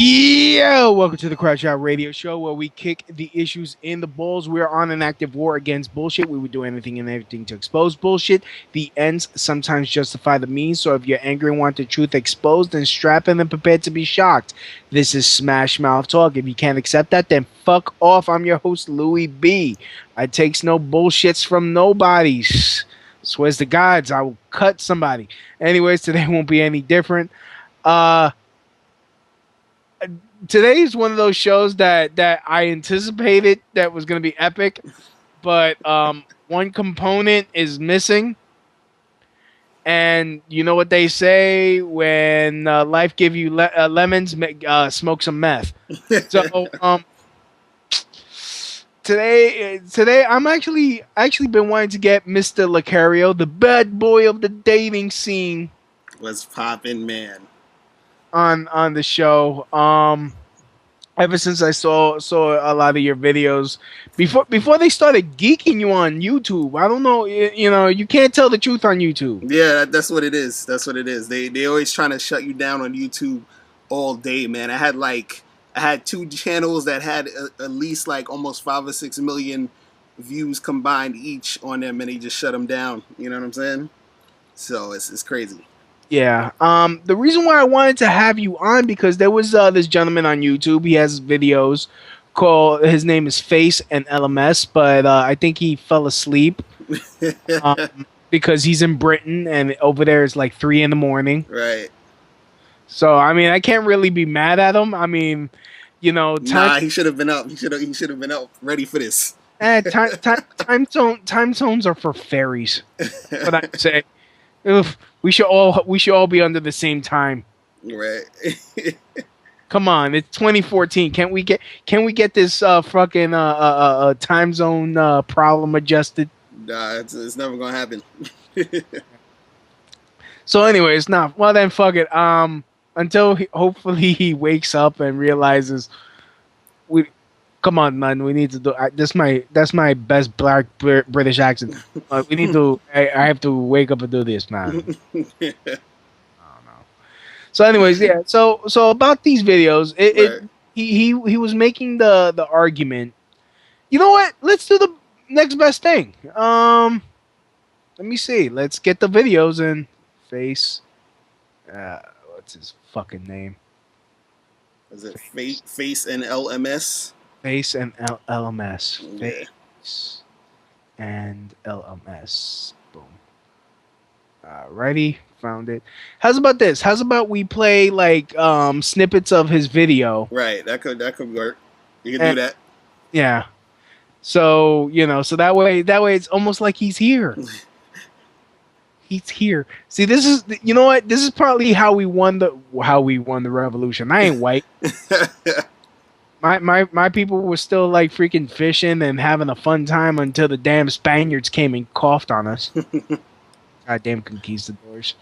Yeah, welcome to the Crotch Radio Show, where we kick the issues in the balls. We're on an active war against bullshit. We would do anything and everything to expose bullshit. The ends sometimes justify the means. So if you're angry and want the truth exposed, then strap in and prepare to be shocked. This is Smash Mouth Talk. If you can't accept that, then fuck off. I'm your host, Louis B. I takes no bullshits from nobody. Swears to gods, I will cut somebody. Anyways, today won't be any different. Today is one of those shows that I anticipated that was going to be epic, but one component is missing. And you know what they say, when life give you lemons, smoke some meth. So today I'm actually been wanting to get Mr. Locario, the bad boy of the dating scene. What's poppin', man? On the show. Ever since I saw a lot of your videos before they started geeking you on YouTube. I don't know, you can't tell the truth on YouTube. Yeah, that's what it is. That's what it is. They always trying to shut you down on YouTube all day, man. I had two channels that had at least like almost 5 or 6 million views combined each on them, and they just shut them down. You know what I'm saying? So it's crazy. Yeah. The reason why I wanted to have you on, because there was this gentleman on YouTube. He has videos called, his name is Face and LMS, but I think he fell asleep because he's in Britain and over there it's like 3 in the morning. Right. So I mean, I can't really be mad at him. I mean, nah, he should have been up. He should have been up ready for this. Time zones are for fairies. What I say. Oof, we should all be under the same time. Right. Come on, it's 2014. Can we get this fucking time zone problem adjusted? Nah, it's never gonna happen. So anyways, nah. Well then, fuck it. Until hopefully he wakes up and realizes come on, man. We need to do. That's my best black British accent. We need to. I have to wake up and do this, man. I don't know. So, anyways, yeah. So about these videos, he was making the argument. You know what? Let's do the next best thing. Let me see. Let's get the videos and Face. What's his fucking name? Is it Face and LMS? Face and LMS. Yeah. Face and LMS. Boom. Alrighty, found it. How's about this? How's about we play like snippets of his video? Right, that could work. You can do that. Yeah. So so that way it's almost like he's here. He's here. See, this is what? This is probably how we won the revolution. I ain't white. My people were still like freaking fishing and having a fun time until the damn Spaniards came and coughed on us. Goddamn conquistadors.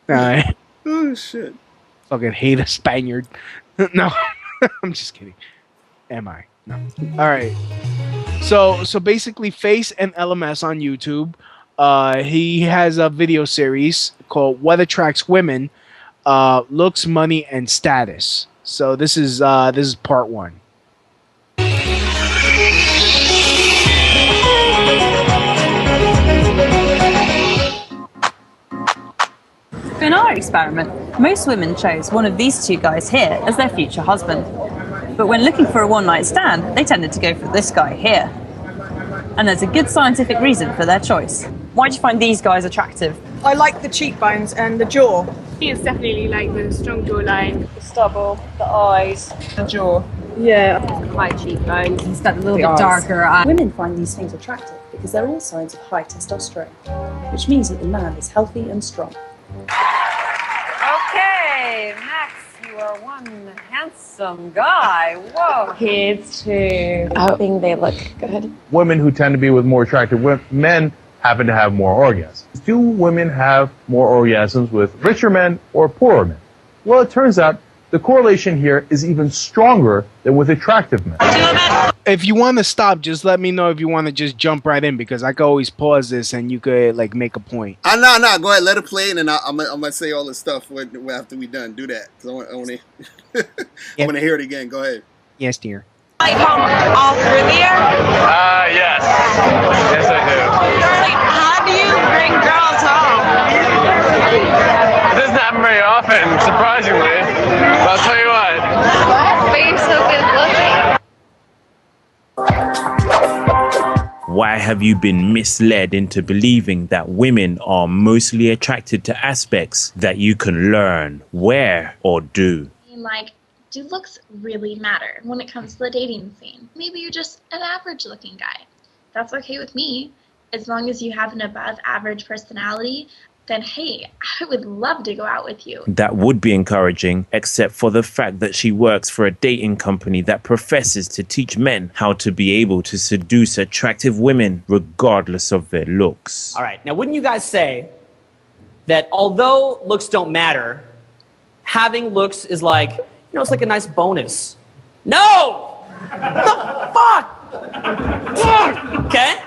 Oh shit. Fucking hate a Spaniard. No. I'm just kidding. Am I? No. Alright. So basically Face and LMS on YouTube. He has a video series called What Attracts Women, Looks, Money, and Status. So this is part 1. In our experiment, most women chose one of these two guys here as their future husband. But when looking for a one-night stand, they tended to go for this guy here. And there's a good scientific reason for their choice. Why do you find these guys attractive? I like the cheekbones and the jaw. It's definitely like the strong jawline. The stubble, the eyes, the jaw. Yeah. High cheekbones. He's got a little bit darker eyes. Women find these things attractive because they're all signs of high testosterone, which means that the man is healthy and strong. Okay, Max, you are one handsome guy. Whoa. Kids too. I think they look good. Women who tend to be with more attractive men happen to have more orgasms. Do women have more orgasms with richer men or poorer men? Well, it turns out the correlation here is even stronger than with attractive men. if you want to stop, just let me know if you want to just jump right in, because I could always pause this and you could like make a point. No. Go ahead, let it play, and then I'm gonna say all the stuff after we done. Do that, because I want to. I want to hear it again. Go ahead. Yes, dear. Like home all through the year? Yes. Yes, I do. Like, how do you bring girls home? It doesn't happen very often, surprisingly. But I'll tell you what. But you're so good looking. Why have you been misled into believing that women are mostly attracted to aspects that you can learn, wear, or do? Like, do looks really matter when it comes to the dating scene? Maybe you're just an average looking guy. That's okay with me. As long as you have an above average personality, then hey, I would love to go out with you. That would be encouraging, except for the fact that she works for a dating company that professes to teach men how to be able to seduce attractive women regardless of their looks. All right, now wouldn't you guys say that although looks don't matter, having looks is like, you know, it's like a nice bonus? No! What the fuck? Okay?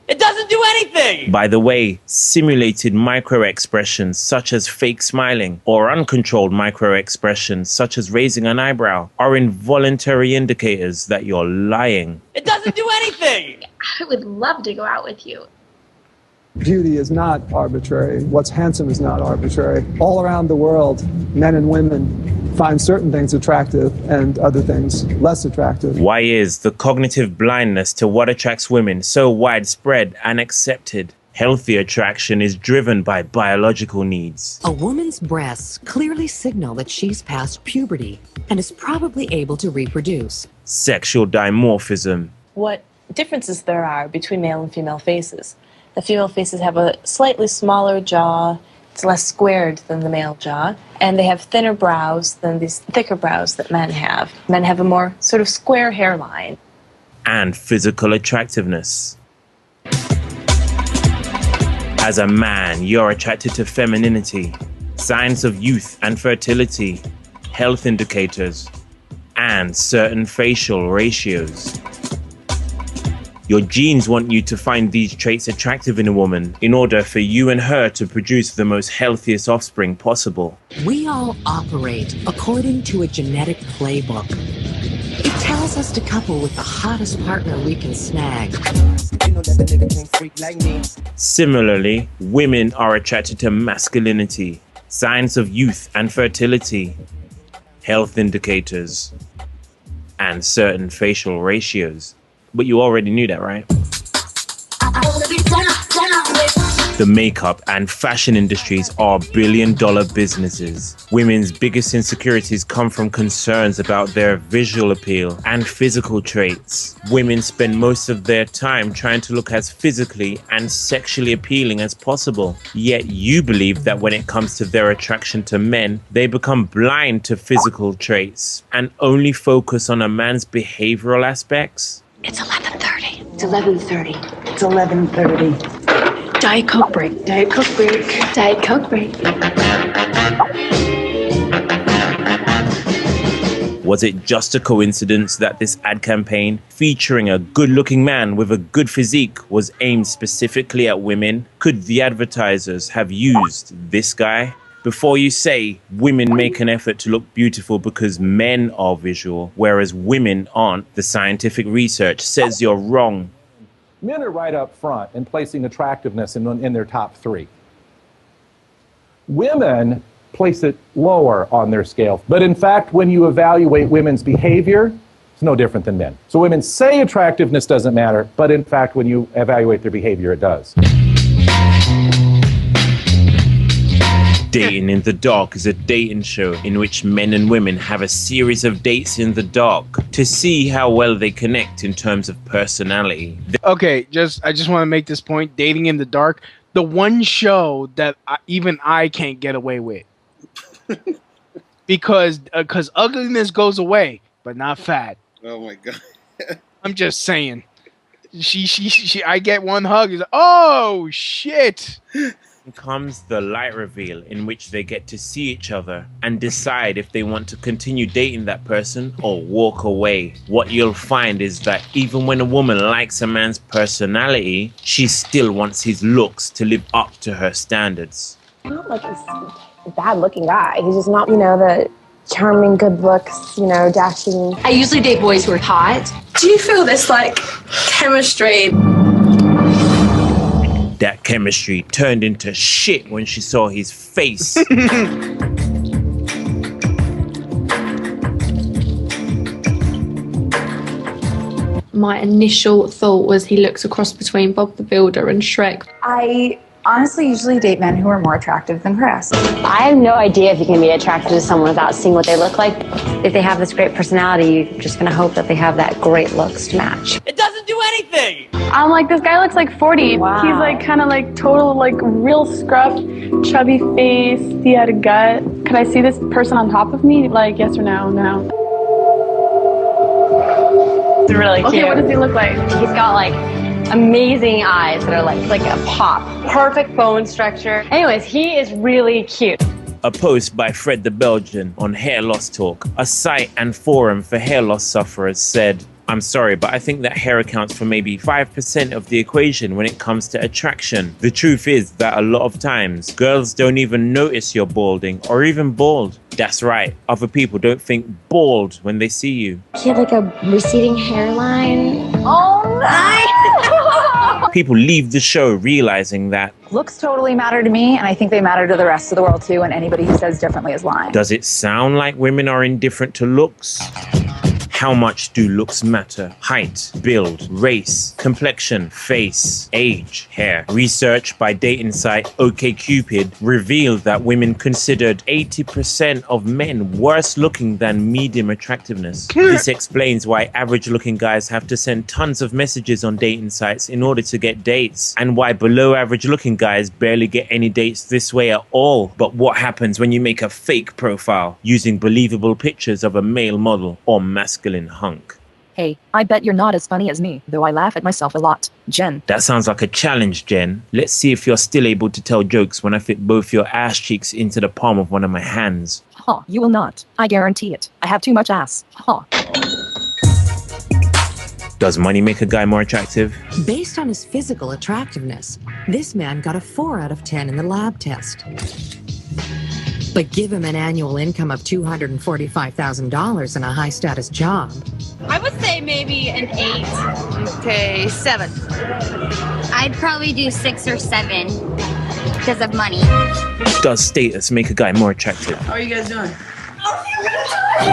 It doesn't do anything! By the way, simulated micro-expressions such as fake smiling or uncontrolled micro-expressions such as raising an eyebrow are involuntary indicators that you're lying. It doesn't do anything! I would love to go out with you. Beauty is not arbitrary. What's handsome is not arbitrary. All around the world, men and women find certain things attractive and other things less attractive. Why is the cognitive blindness to what attracts women so widespread and accepted? Healthy attraction is driven by biological needs. A woman's breasts clearly signal that she's past puberty and is probably able to reproduce. Sexual dimorphism. What differences there are between male and female faces. The female faces have a slightly smaller jaw, it's less squared than the male jaw, and they have thinner brows than these thicker brows that men have. Men have a more sort of square hairline. And physical attractiveness. As a man, you're attracted to femininity, signs of youth and fertility, health indicators, and certain facial ratios. Your genes want you to find these traits attractive in a woman in order for you and her to produce the most healthiest offspring possible. We all operate according to a genetic playbook. It tells us to couple with the hottest partner we can snag. Similarly, women are attracted to masculinity, signs of youth and fertility, health indicators, and certain facial ratios. But you already knew that, right? The makeup and fashion industries are billion-dollar businesses. Women's biggest insecurities come from concerns about their visual appeal and physical traits. Women spend most of their time trying to look as physically and sexually appealing as possible. Yet you believe that when it comes to their attraction to men, they become blind to physical traits and only focus on a man's behavioral aspects? It's 11:30. It's 11:30. It's 11:30. Diet Coke break. Diet Coke break. Diet Coke break. Was it just a coincidence that this ad campaign, featuring a good-looking man with a good physique, was aimed specifically at women? Could the advertisers have used this guy? Before you say women make an effort to look beautiful because men are visual, whereas women aren't, the scientific research says you're wrong. Men are right up front in placing attractiveness in their top three. Women place it lower on their scale. But in fact, when you evaluate women's behavior, it's no different than men. So women say attractiveness doesn't matter, but in fact, when you evaluate their behavior, it does. Dating in the Dark is a dating show in which men and women have a series of dates in the dark to see how well they connect in terms of personality. Okay, I just want to make this point. Dating in the Dark, the one show that even I can't get away with. because ugliness goes away, but not fat. Oh my god. I'm just saying. She I get one hug, he's like, oh shit. comes the light reveal, in which they get to see each other and decide if they want to continue dating that person or walk away. What you'll find is that even when a woman likes a man's personality, she still wants his looks to live up to her standards. Not like he's a bad looking guy. He's just not, the charming, good looks, dashing. I usually date boys who are hot. Do you feel this, chemistry? That chemistry turned into shit when she saw his face. My initial thought was he looks a cross between Bob the Builder and Shrek. I honestly usually date men who are more attractive than Chris. I have no idea if you can be attracted to someone without seeing what they look like. If they have this great personality, you're just gonna hope that they have that great looks to match. It doesn't do anything! I'm like, this guy looks like 40. Wow. He's kind of total, real scruff, chubby face. He had a gut. Could I see this person on top of me? Yes or no? No. It's really cute. Okay, what does he look like? He's got amazing eyes that are like a pop. Perfect bone structure. Anyways, he is really cute. A post by Fred the Belgian on Hair Loss Talk, a site and forum for hair loss sufferers, said, "I'm sorry, but I think that hair accounts for maybe 5% of the equation when it comes to attraction. The truth is that a lot of times, girls don't even notice you're balding or even bald. That's right, other people don't think bald when they see you." He had a receding hairline. Oh, nice! People leave the show realizing that Looks totally matter to me, and I think they matter to the rest of the world too, and anybody who says differently is lying. does it sound like women are indifferent to looks? How much do looks matter? Height, build, race, complexion, face, age, hair. Research by dating site OkCupid revealed that women considered 80% of men worse looking than medium attractiveness. This explains why average looking guys have to send tons of messages on dating sites in order to get dates, and why below average looking guys barely get any dates this way at all. But what happens when you make a fake profile using believable pictures of a male model or masculine hunk? Hey, I bet you're not as funny as me, though I laugh at myself a lot. Jen. That sounds like a challenge, Jen. Let's see if you're still able to tell jokes when I fit both your ass cheeks into the palm of one of my hands. Ha, you will not. I guarantee it. I have too much ass. Ha. Does money make a guy more attractive? Based on his physical attractiveness, this man got a 4 out of 10 in the lab test. But give him an annual income of $245,000 and a high-status job. I would say maybe an 8. Okay, 7. I'd probably do 6 or 7 because of money. Does status make a guy more attractive? How are you guys doing?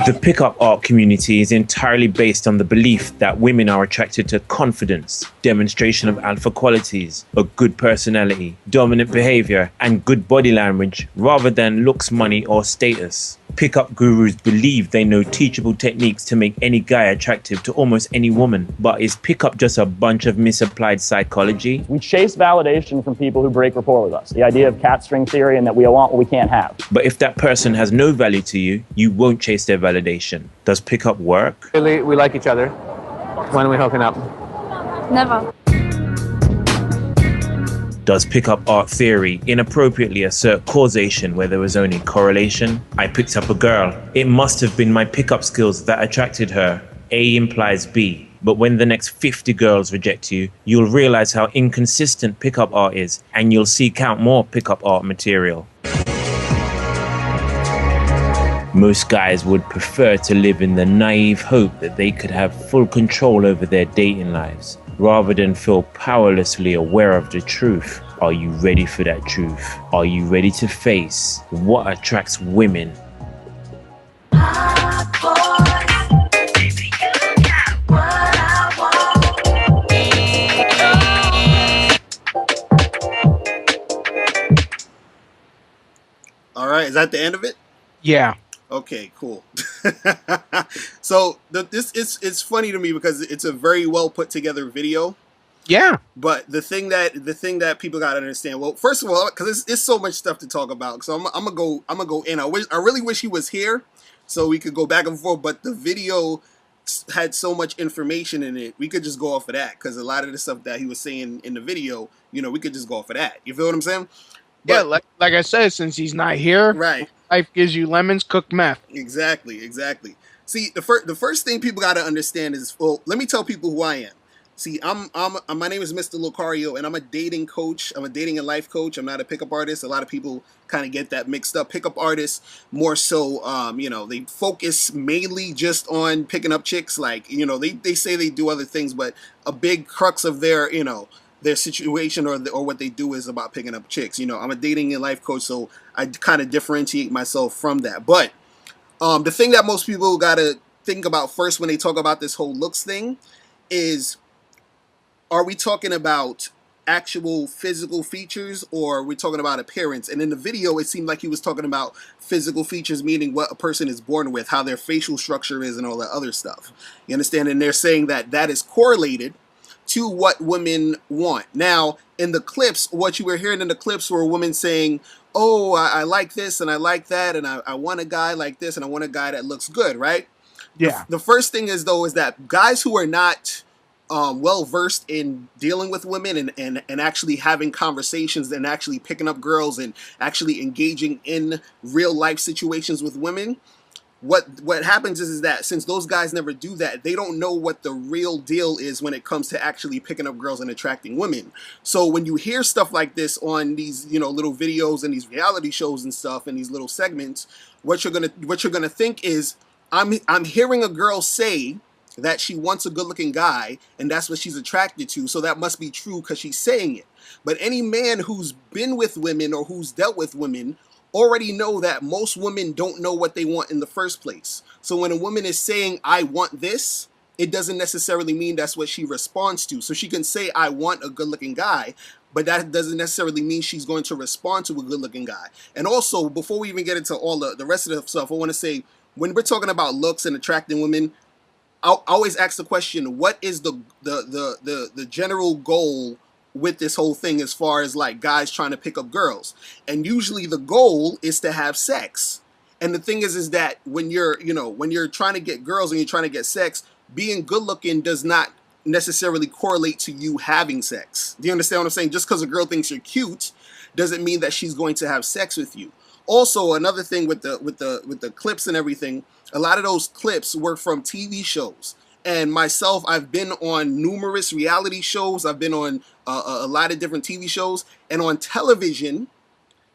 The pickup art community is entirely based on the belief that women are attracted to confidence, demonstration of alpha qualities, a good personality, dominant behavior, and good body language, rather than looks, money, or status. Pickup gurus believe they know teachable techniques to make any guy attractive to almost any woman. But is pickup just a bunch of misapplied psychology? We chase validation from people who break rapport with us. The idea of cat string theory and that we want what we can't have. But if that person has no value to you, you won't chase their validation. Does pickup work? Really, we like each other. When are we hooking up? Never. Does pickup art theory inappropriately assert causation where there was only correlation? I picked up a girl. It must have been my pickup skills that attracted her. A implies B. But when the next 50 girls reject you, you'll realize how inconsistent pickup art is, and you'll seek out more pickup art material. Most guys would prefer to live in the naive hope that they could have full control over their dating lives, rather than feel powerlessly aware of the truth. Are you ready for that truth? Are you ready to face what attracts women? All right, is that the end of it? Yeah. Okay, cool. So it's funny to me because it's a very well put together video. Yeah. But the thing that people gotta understand. Well, first of all, because it's so much stuff to talk about. So I'm gonna go in. I really wish he was here so we could go back and forth. But the video had so much information in it. We could just go off of that because a lot of the stuff that he was saying in the video, we could just go off of that. You feel what I'm saying? Yeah, like I said, since he's not here, right. Life gives you lemons, cook meth. Exactly. See, the first thing people got to understand is, well, let me tell people who I am. See, my name is Mr. Locario, and I'm a dating coach. I'm a dating and life coach. I'm not a pickup artist. A lot of people kind of get that mixed up. Pickup artists more so, they focus mainly just on picking up chicks. Like, they say they do other things, but a big crux of their situation or what they do is about picking up chicks. I'm a dating and life coach, so I kind of differentiate myself from that. But the thing that most people got to think about first when they talk about this whole looks thing is, are we talking about actual physical features or are we talking about appearance? And in the video, it seemed like he was talking about physical features, meaning what a person is born with, how their facial structure is and all that other stuff. You understand? And they're saying that is correlated to what women want. Now, in the clips, what you were hearing in the clips were women saying, oh, I like this and I like that and I want a guy like this and I want a guy that looks good, right? Yeah. The first thing is, though, is that guys who are not well versed in dealing with women and actually having conversations and actually picking up girls and actually engaging in real life situations with women, what happens is that since those guys never do that, they don't know what the real deal is when it comes to actually picking up girls and attracting women. So when you hear stuff like this on these little videos and these reality shows and stuff and these little segments, what you're gonna think is, I'm hearing a girl say that she wants a good-looking guy, and that's what she's attracted to, so that must be true because she's saying it. But any man who's been with women or who's dealt with women already know that most women don't know what they want in the first place. So when a woman is saying, I want this, it doesn't necessarily mean that's what she responds to. So she can say, I want a good-looking guy, but that doesn't necessarily mean she's going to respond to a good-looking guy. And also, before we even get into all the rest of the stuff, I want to say, when we're talking about looks and attracting women, I always ask the question, what is the general goal with this whole thing as far as like guys trying to pick up girls? And usually the goal is to have sex. And the thing is that when you're trying to get girls and you're trying to get sex, being good looking does not necessarily correlate to you having sex. Do you understand what I'm saying? Just because a girl thinks you're cute doesn't mean that she's going to have sex with you. Also, another thing with the clips and everything, a lot of those clips were from TV shows. And myself, I've been on numerous reality shows. I've been on a lot of different TV shows. And on television,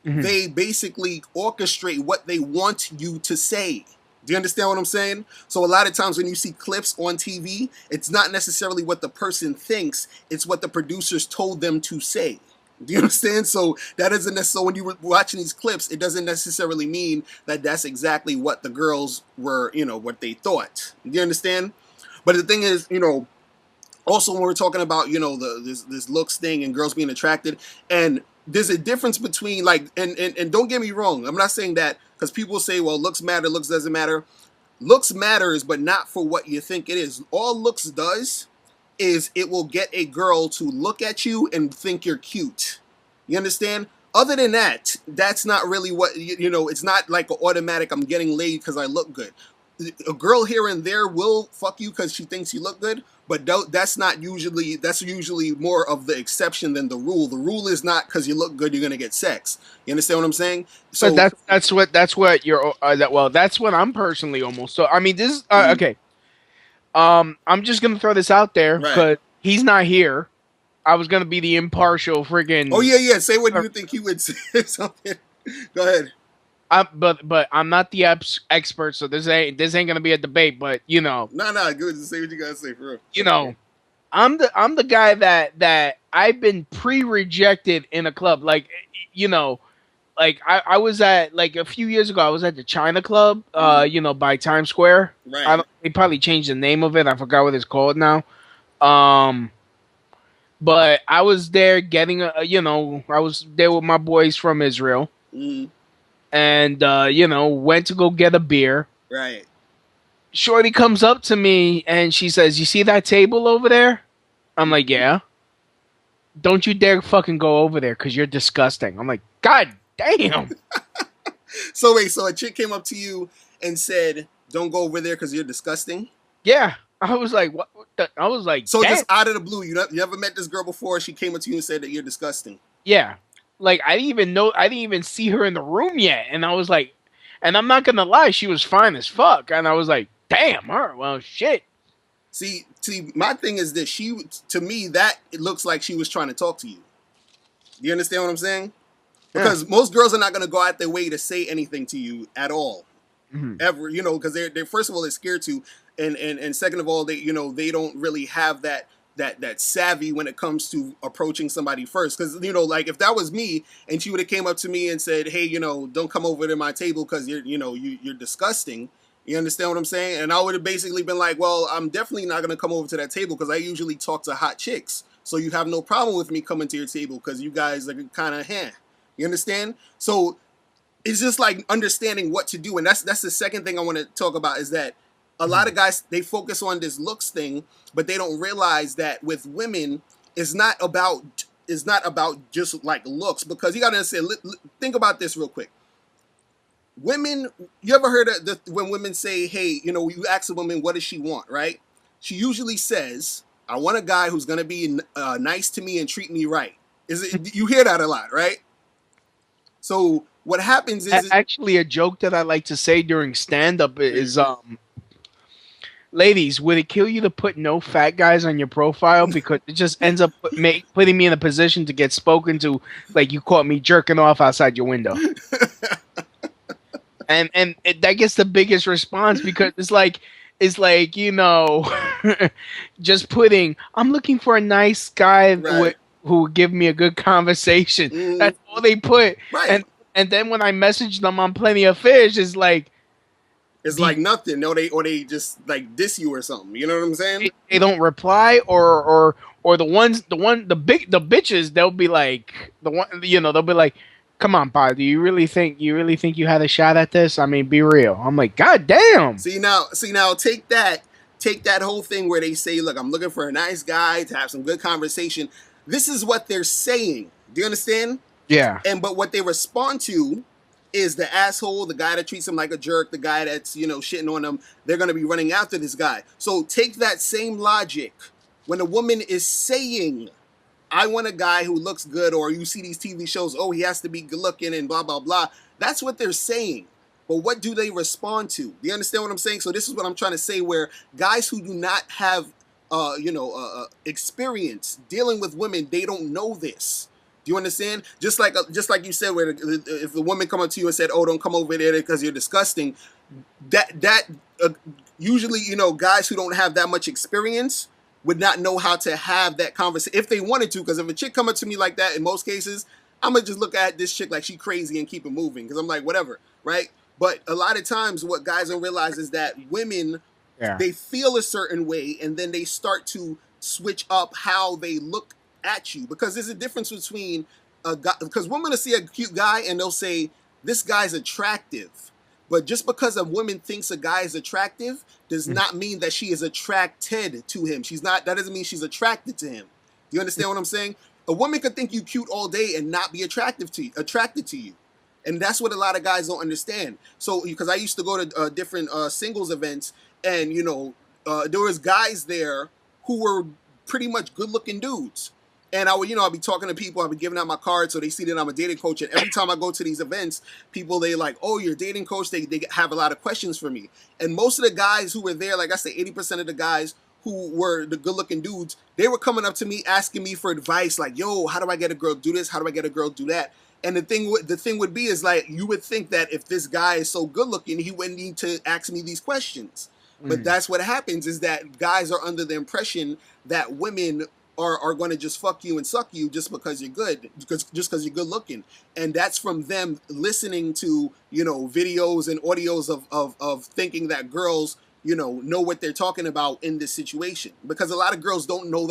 they basically orchestrate what they want you to say. Do you understand what I'm saying? So a lot of times when you see clips on TV, it's not necessarily what the person thinks. It's what the producers told them to say. Do you understand? So that isn't necessarily, when you were watching these clips, it doesn't necessarily mean that that's exactly what the girls were, what they thought. Do you understand? But the thing is, also when we're talking about, this looks thing and girls being attracted, and there's a difference between and don't get me wrong, I'm not saying that because people say, well, looks matter, looks doesn't matter. Looks matters, but not for what you think it is. All looks does is it will get a girl to look at you and think you're cute. You understand? Other than that, that's not really what, it's not like an automatic, I'm getting laid because I look good. A girl here and there will fuck you because she thinks you look good, but that's usually more of the exception than the rule. The rule is not because you look good, you're going to get sex. You understand what I'm saying? So that's what you're, that's what I'm personally almost. So, I mean, this is, okay. I'm just gonna throw this out there because he's not here. I was gonna be the impartial friggin'. Oh yeah. Say what you think he would say. Something. Go ahead. But I'm not the expert, so this ain't gonna be a debate. But No, good. Say what you gotta say for real. I'm the guy that I've been pre-rejected in a club. Like I was at, like, a few years ago, I was at the China Club, by Times Square. Right. They probably changed the name of it. I forgot what it's called now. But I was there getting I was there with my boys from Israel. And, went to go get a beer. Right. Shorty comes up to me and she says, you see that table over there? I'm like, yeah. Don't you dare fucking go over there because you're disgusting. I'm like, God damn. So wait, so a chick came up to you and said, don't go over there because you're disgusting? Yeah. I was like, what I was like, so damn. Just out of the blue, you never met this girl before, she came up to you and said that you're disgusting? Yeah. like I didn't even see her in the room yet, and I was like, and I'm not gonna lie, she was fine as fuck, and I was like, damn her, well shit. See, my thing is that to me, that it looks like she was trying to talk to you. Do you understand what I'm saying? Because most girls are not going to go out their way to say anything to you at all, ever. You know, because they're first of all they're scared to, and second of all they don't really have that savvy when it comes to approaching somebody first. Because like if that was me and she would have came up to me and said, hey, don't come over to my table because you're disgusting. You understand what I'm saying? And I would have basically been like, well, I'm definitely not going to come over to that table because I usually talk to hot chicks. So you have no problem with me coming to your table because you guys are kind of You understand? So it's just like understanding what to do. And that's the second thing I want to talk about is that a lot of guys, they focus on this looks thing, but they don't realize that with women, it's not about just like looks, because you got to understand, think about this real quick. Women, you ever heard of when women say, hey, you ask a woman, what does she want, right? She usually says, I want a guy who's going to be nice to me and treat me right. You hear that a lot, right? So what happens is actually a joke that I like to say during stand-up is ladies, would it kill you to put no fat guys on your profile because it just ends up putting me in a position to get spoken to like you caught me jerking off outside your window. and that gets the biggest response because it's like just putting I'm looking for a nice guy who would give me a good conversation. That's all they put. Right. And then when I message them on Plenty of Fish, it's like nothing. No, they just like diss you or something. You know what I'm saying? They don't reply or the bitches, they'll be like they'll be like, come on, Pa, do you really think you had a shot at this? I mean, be real. I'm like, God damn. See now, take that whole thing where they say, look, I'm looking for a nice guy to have some good conversation. This is what they're saying. Do you understand? Yeah. But what they respond to is the asshole, the guy that treats them like a jerk, the guy that's, shitting on them. They're going to be running after this guy. So take that same logic. When a woman is saying, I want a guy who looks good, or you see these TV shows, oh, he has to be good looking and blah, blah, blah. That's what they're saying. But what do they respond to? Do you understand what I'm saying? So this is what I'm trying to say, where guys who do not have, experience dealing with women, they don't know this. Do you understand? Just like you said, where if the woman come up to you and said, "Oh, don't come over there because you're disgusting," that usually, guys who don't have that much experience would not know how to have that conversation if they wanted to. Because if a chick come up to me like that, in most cases, I'm gonna just look at this chick like she crazy and keep it moving because I'm like, whatever, right? But a lot of times, what guys don't realize is that women, they feel a certain way, and then they start to switch up how they look at you, because there's a difference between a guy, because women will see a cute guy and they'll say this guy's attractive, but just because a woman thinks a guy is attractive does not mean that she is attracted to him. That doesn't mean she's attracted to him. Do you understand what I'm saying? A woman could think you cute all day and not be attracted to you. And that's what a lot of guys don't understand. So, because I used to go to different singles events, and there was guys there who were pretty much good-looking dudes. And I would, I'd be talking to people, I'd be giving out my card, so they see that I'm a dating coach. And every time I go to these events, people, they like, oh, you're a dating coach. They have a lot of questions for me. And most of the guys who were there, like I say, 80% of the guys who were the good-looking dudes, they were coming up to me asking me for advice, like, yo, how do I get a girl to do this? How do I get a girl to do that? And the thing would be is, like, you would think that if this guy is so good-looking, he wouldn't need to ask me these questions. But that's what happens, is that guys are under the impression that women are going to just fuck you and suck you just because you're good, just because you're good looking. And that's from them listening to, videos and audios of thinking that girls, know what they're talking about in this situation. Because a lot of girls don't know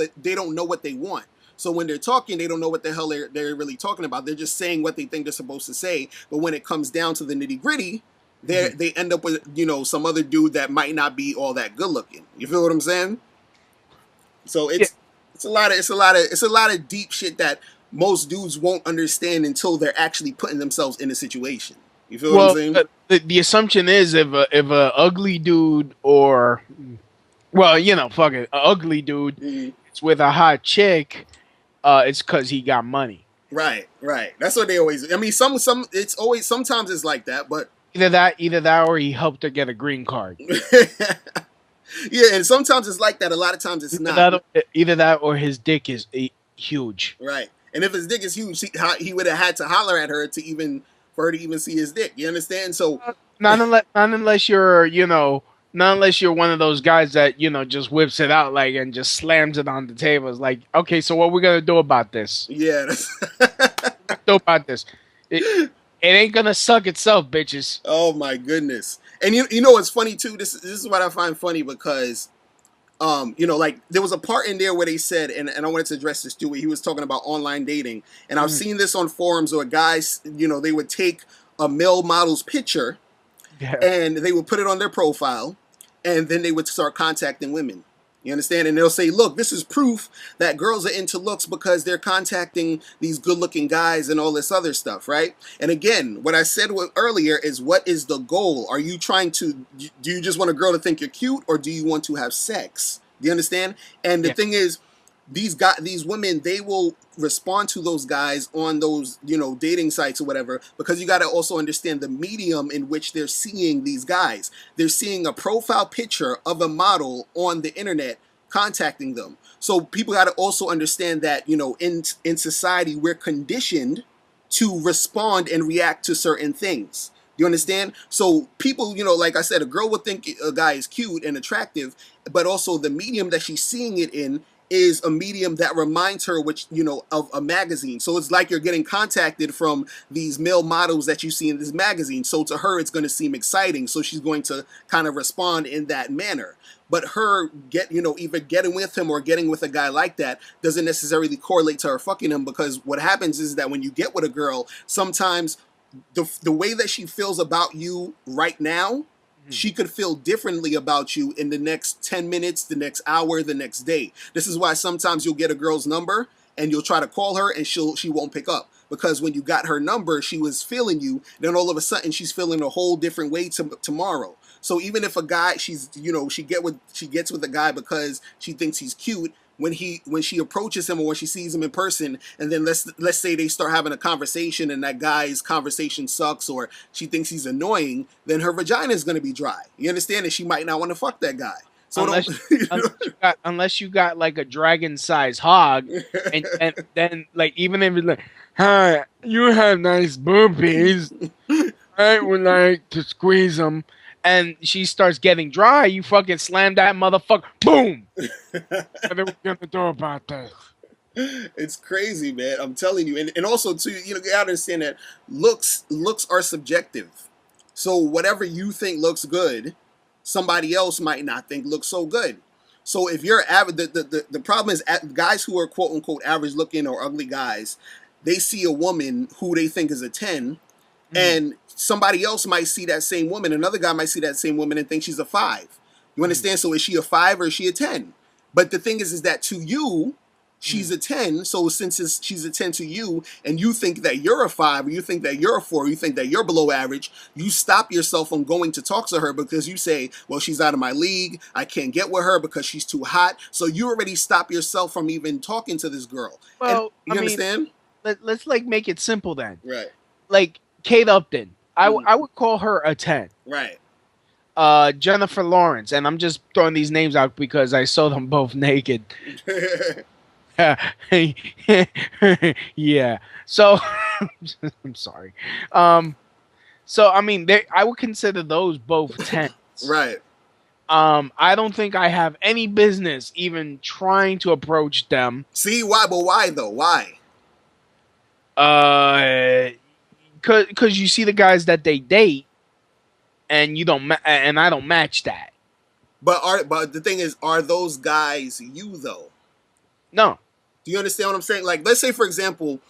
what they want. So when they're talking, they don't know what the hell they're really talking about. They're just saying what they think they're supposed to say. But when it comes down to the nitty gritty, they end up with, some other dude that might not be all that good looking. You feel what I'm saying? So it's a lot of deep shit that most dudes won't understand until they're actually putting themselves in a situation. You feel what I'm saying? The assumption is if a ugly dude or, fuck it, a ugly dude is with a hot chick, it's because he got money. Right, right. That's what they always. I mean, some it's always sometimes it's like that, but Either that, or he helped her get a green card. yeah, and sometimes it's like that. A lot of times it's not. Either that, or his dick is huge. Right, and if his dick is huge, he would have had to holler at her to even for her to even see his dick. You understand? So Not unless you're, not unless you're one of those guys that just whips it out like and just slams it on the table. It's like, okay, so what we gonna do about this? Yeah, do about this. It ain't gonna suck itself, bitches. Oh my goodness! And you know what's funny too? This is what I find funny because, like there was a part in there where they said, and I wanted to address this too. Where he was talking about online dating, and I've seen this on forums where guys, they would take a male model's picture. Yeah. And they would put it on their profile, and then they would start contacting women. You understand? And they'll say, look, this is proof that girls are into looks because they're contacting these good-looking guys and all this other stuff, right? And again, what I said earlier is, what is the goal? Are you trying to, do you just want a girl to think you're cute, or do you want to have sex? Do you understand? And the thing is, these women, they will respond to those guys on those, dating sites or whatever, because you got to also understand the medium in which they're seeing these guys. They're seeing a profile picture of a model on the internet contacting them. So people got to also understand that, in society, we're conditioned to respond and react to certain things. You understand? So people, like I said, a girl would think a guy is cute and attractive, but also the medium that she's seeing it in is a medium that reminds her, of a magazine. So it's like you're getting contacted from these male models that you see in this magazine. So to her, it's going to seem exciting. So she's going to kind of respond in that manner. But her either getting with him or getting with a guy like that doesn't necessarily correlate to her fucking him, because what happens is that when you get with a girl, sometimes the way that she feels about you right now, she could feel differently about you in the next 10 minutes, the next hour, the next day. This is why sometimes you'll get a girl's number and you'll try to call her and she won't pick up. Because when you got her number, she was feeling you. Then all of a sudden she's feeling a whole different way tomorrow. So even if a guy, she gets with a guy because she thinks he's cute, when she approaches him or when she sees him in person, and then let's say they start having a conversation and that guy's conversation sucks or she thinks he's annoying, then her vagina is going to be dry. You understand? And she might not want to fuck that guy. So unless you got like a dragon-sized hog, and then like even if it's like, hi, you have nice boobies, I would like to squeeze them. And she starts getting dry, you fucking slam that motherfucker. Boom! What are we gonna do about this? It's crazy, man. I'm telling you. And also, too, you gotta understand that looks are subjective. So whatever you think looks good, somebody else might not think looks so good. So if you're average, the problem is guys who are quote unquote average looking or ugly guys, they see a woman who they think is a 10, and somebody else might see that same woman. Another guy might see that same woman and think she's a 5. You understand? So is she a 5 or is she a 10? But the thing is that to you, she's a 10. So since she's a 10 to you, and you think that you're a 5, or you think that you're a 4, or you think that you're below average, you stop yourself from going to talk to her because you say, well, she's out of my league. I can't get with her because she's too hot. So you already stop yourself from even talking to this girl. Well, and you understand? Let's like make it simple then. Right. Like Kate Upton, I would call her a 10. Right. Jennifer Lawrence, and I'm just throwing these names out because I saw them both naked. Yeah. So I'm sorry. So I mean, I would consider those both 10s. Right. I don't think I have any business even trying to approach them. See why? But why though? Why? Because you see the guys that they date, and you don't, and I don't match that. But the thing is, are those guys you though? No. Do you understand what I'm saying? Like, let's say for example,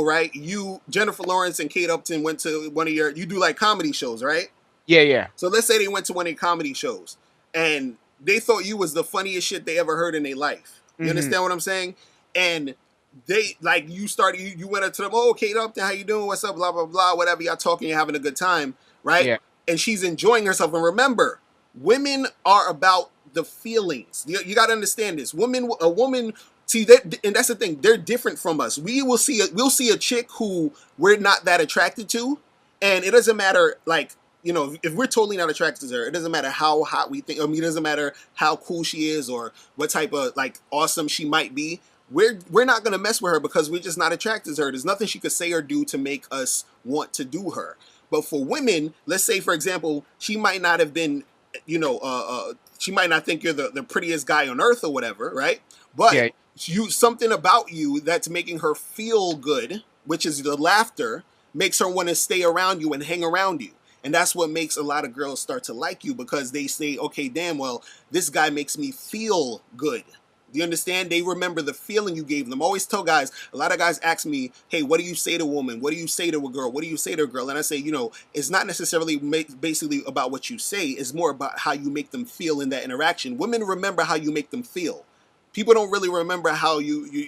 right? You, Jennifer Lawrence and Kate Upton went to you do like comedy shows, right? Yeah. So let's say they went to one of your comedy shows, and they thought you was the funniest shit they ever heard in their life. You understand what I'm saying? And they like you went up to them, oh, Kate Upton, how you doing? What's up? Blah blah blah, whatever. Y'all talking, you're having a good time, right? Yeah. And she's enjoying herself. And remember, women are about the feelings. You got to understand this. A woman See, and that's the thing. They're different from us. We'll see a chick who we're not that attracted to, and it doesn't matter. Like, if we're totally not attracted to her, it doesn't matter how hot we think. I mean, it doesn't matter how cool she is or what type of like awesome she might be. We're not gonna mess with her because we're just not attracted to her. There's nothing she could say or do to make us want to do her. But for women, let's say for example, she might not have been, she might not think you're the prettiest guy on earth or whatever, right? But Yeah. something about you that's making her feel good, which is the laughter, makes her want to stay around you and hang around you. And that's what makes a lot of girls start to like you, because they say, okay, damn, well, this guy makes me feel good. Do you understand? They remember the feeling you gave them. I always tell guys, a lot of guys ask me, hey, what do you say to a woman? What do you say to a girl? What do you say to a girl? And I say, it's not necessarily basically about what you say. It's more about how you make them feel in that interaction. Women remember how you make them feel. People don't really remember how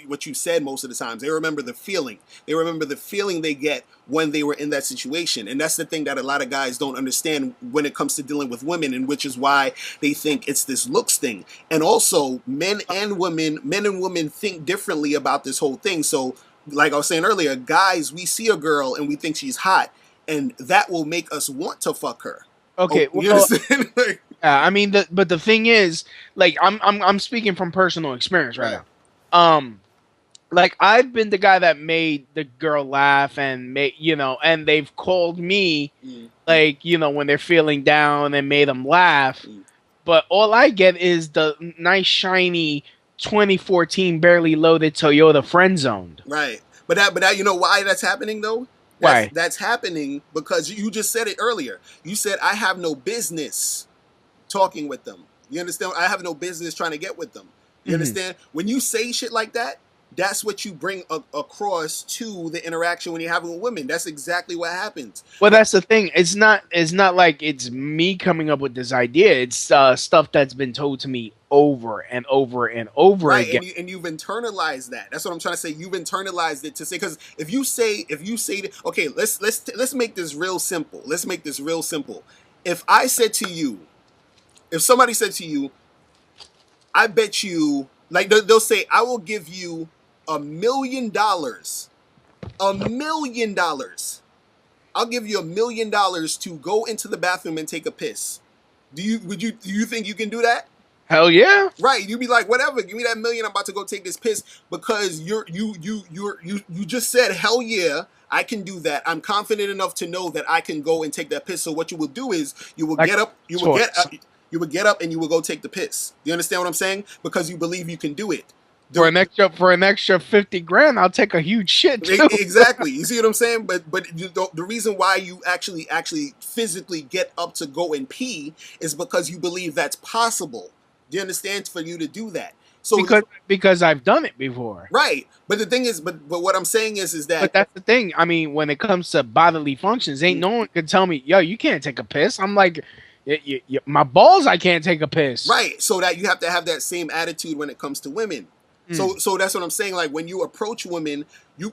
what you said most of the times. They remember the feeling. They remember the feeling they get when they were in that situation. And that's the thing that a lot of guys don't understand when it comes to dealing with women, and which is why they think it's this looks thing. And also, men and women think differently about this whole thing. So, like I was saying earlier, guys, we see a girl and we think she's hot, and that will make us want to fuck her. Okay, you understand? I mean, but the thing is, like, I'm speaking from personal experience right now. Like, I've been the guy that made the girl laugh and and they've called me, like, when they're feeling down and made them laugh. But all I get is the nice shiny 2014 barely loaded Toyota friend zoned. Right, but that you know why that's happening though? Why? That's happening because you just said it earlier. You said I have no business talking with them. You understand? I have no business trying to get with them. You understand? When you say shit like that, that's what you bring across to the interaction when you're having with women. That's exactly what happens. Well, that's the thing. It's not like it's me coming up with this idea. It's stuff that's been told to me over and over and over again. And you've internalized that. That's what I'm trying to say. You've internalized it to say, because if you say that, okay, let's make this real simple. Let's make this real simple. If somebody said to you, I bet you, like they'll say, I will give you $1 million. $1 million. I'll give you $1 million to go into the bathroom and take a piss. Do you think you can do that? Hell yeah. Right. You'd be like, whatever, give me that $1 million, I'm about to go take this piss, because you just said, hell yeah, I can do that. I'm confident enough to know that I can go and take that piss. So what you will do is you will get up, you would get up and you will go take the piss. You understand what I'm saying? Because you believe you can do it. For an extra 50 grand, I'll take a huge shit too. Exactly. You see what I'm saying? But the reason why you actually physically get up to go and pee is because you believe that's possible. Do you understand? For you to do that. So because I've done it before. Right. But the thing is, but what I'm saying is that. But that's the thing. I mean, when it comes to bodily functions, ain't no one can tell me, yo, you can't take a piss. I'm like, my balls, I can't take a piss. Right. So that you have to have that same attitude when it comes to women. So that's what I'm saying. Like, when you approach women,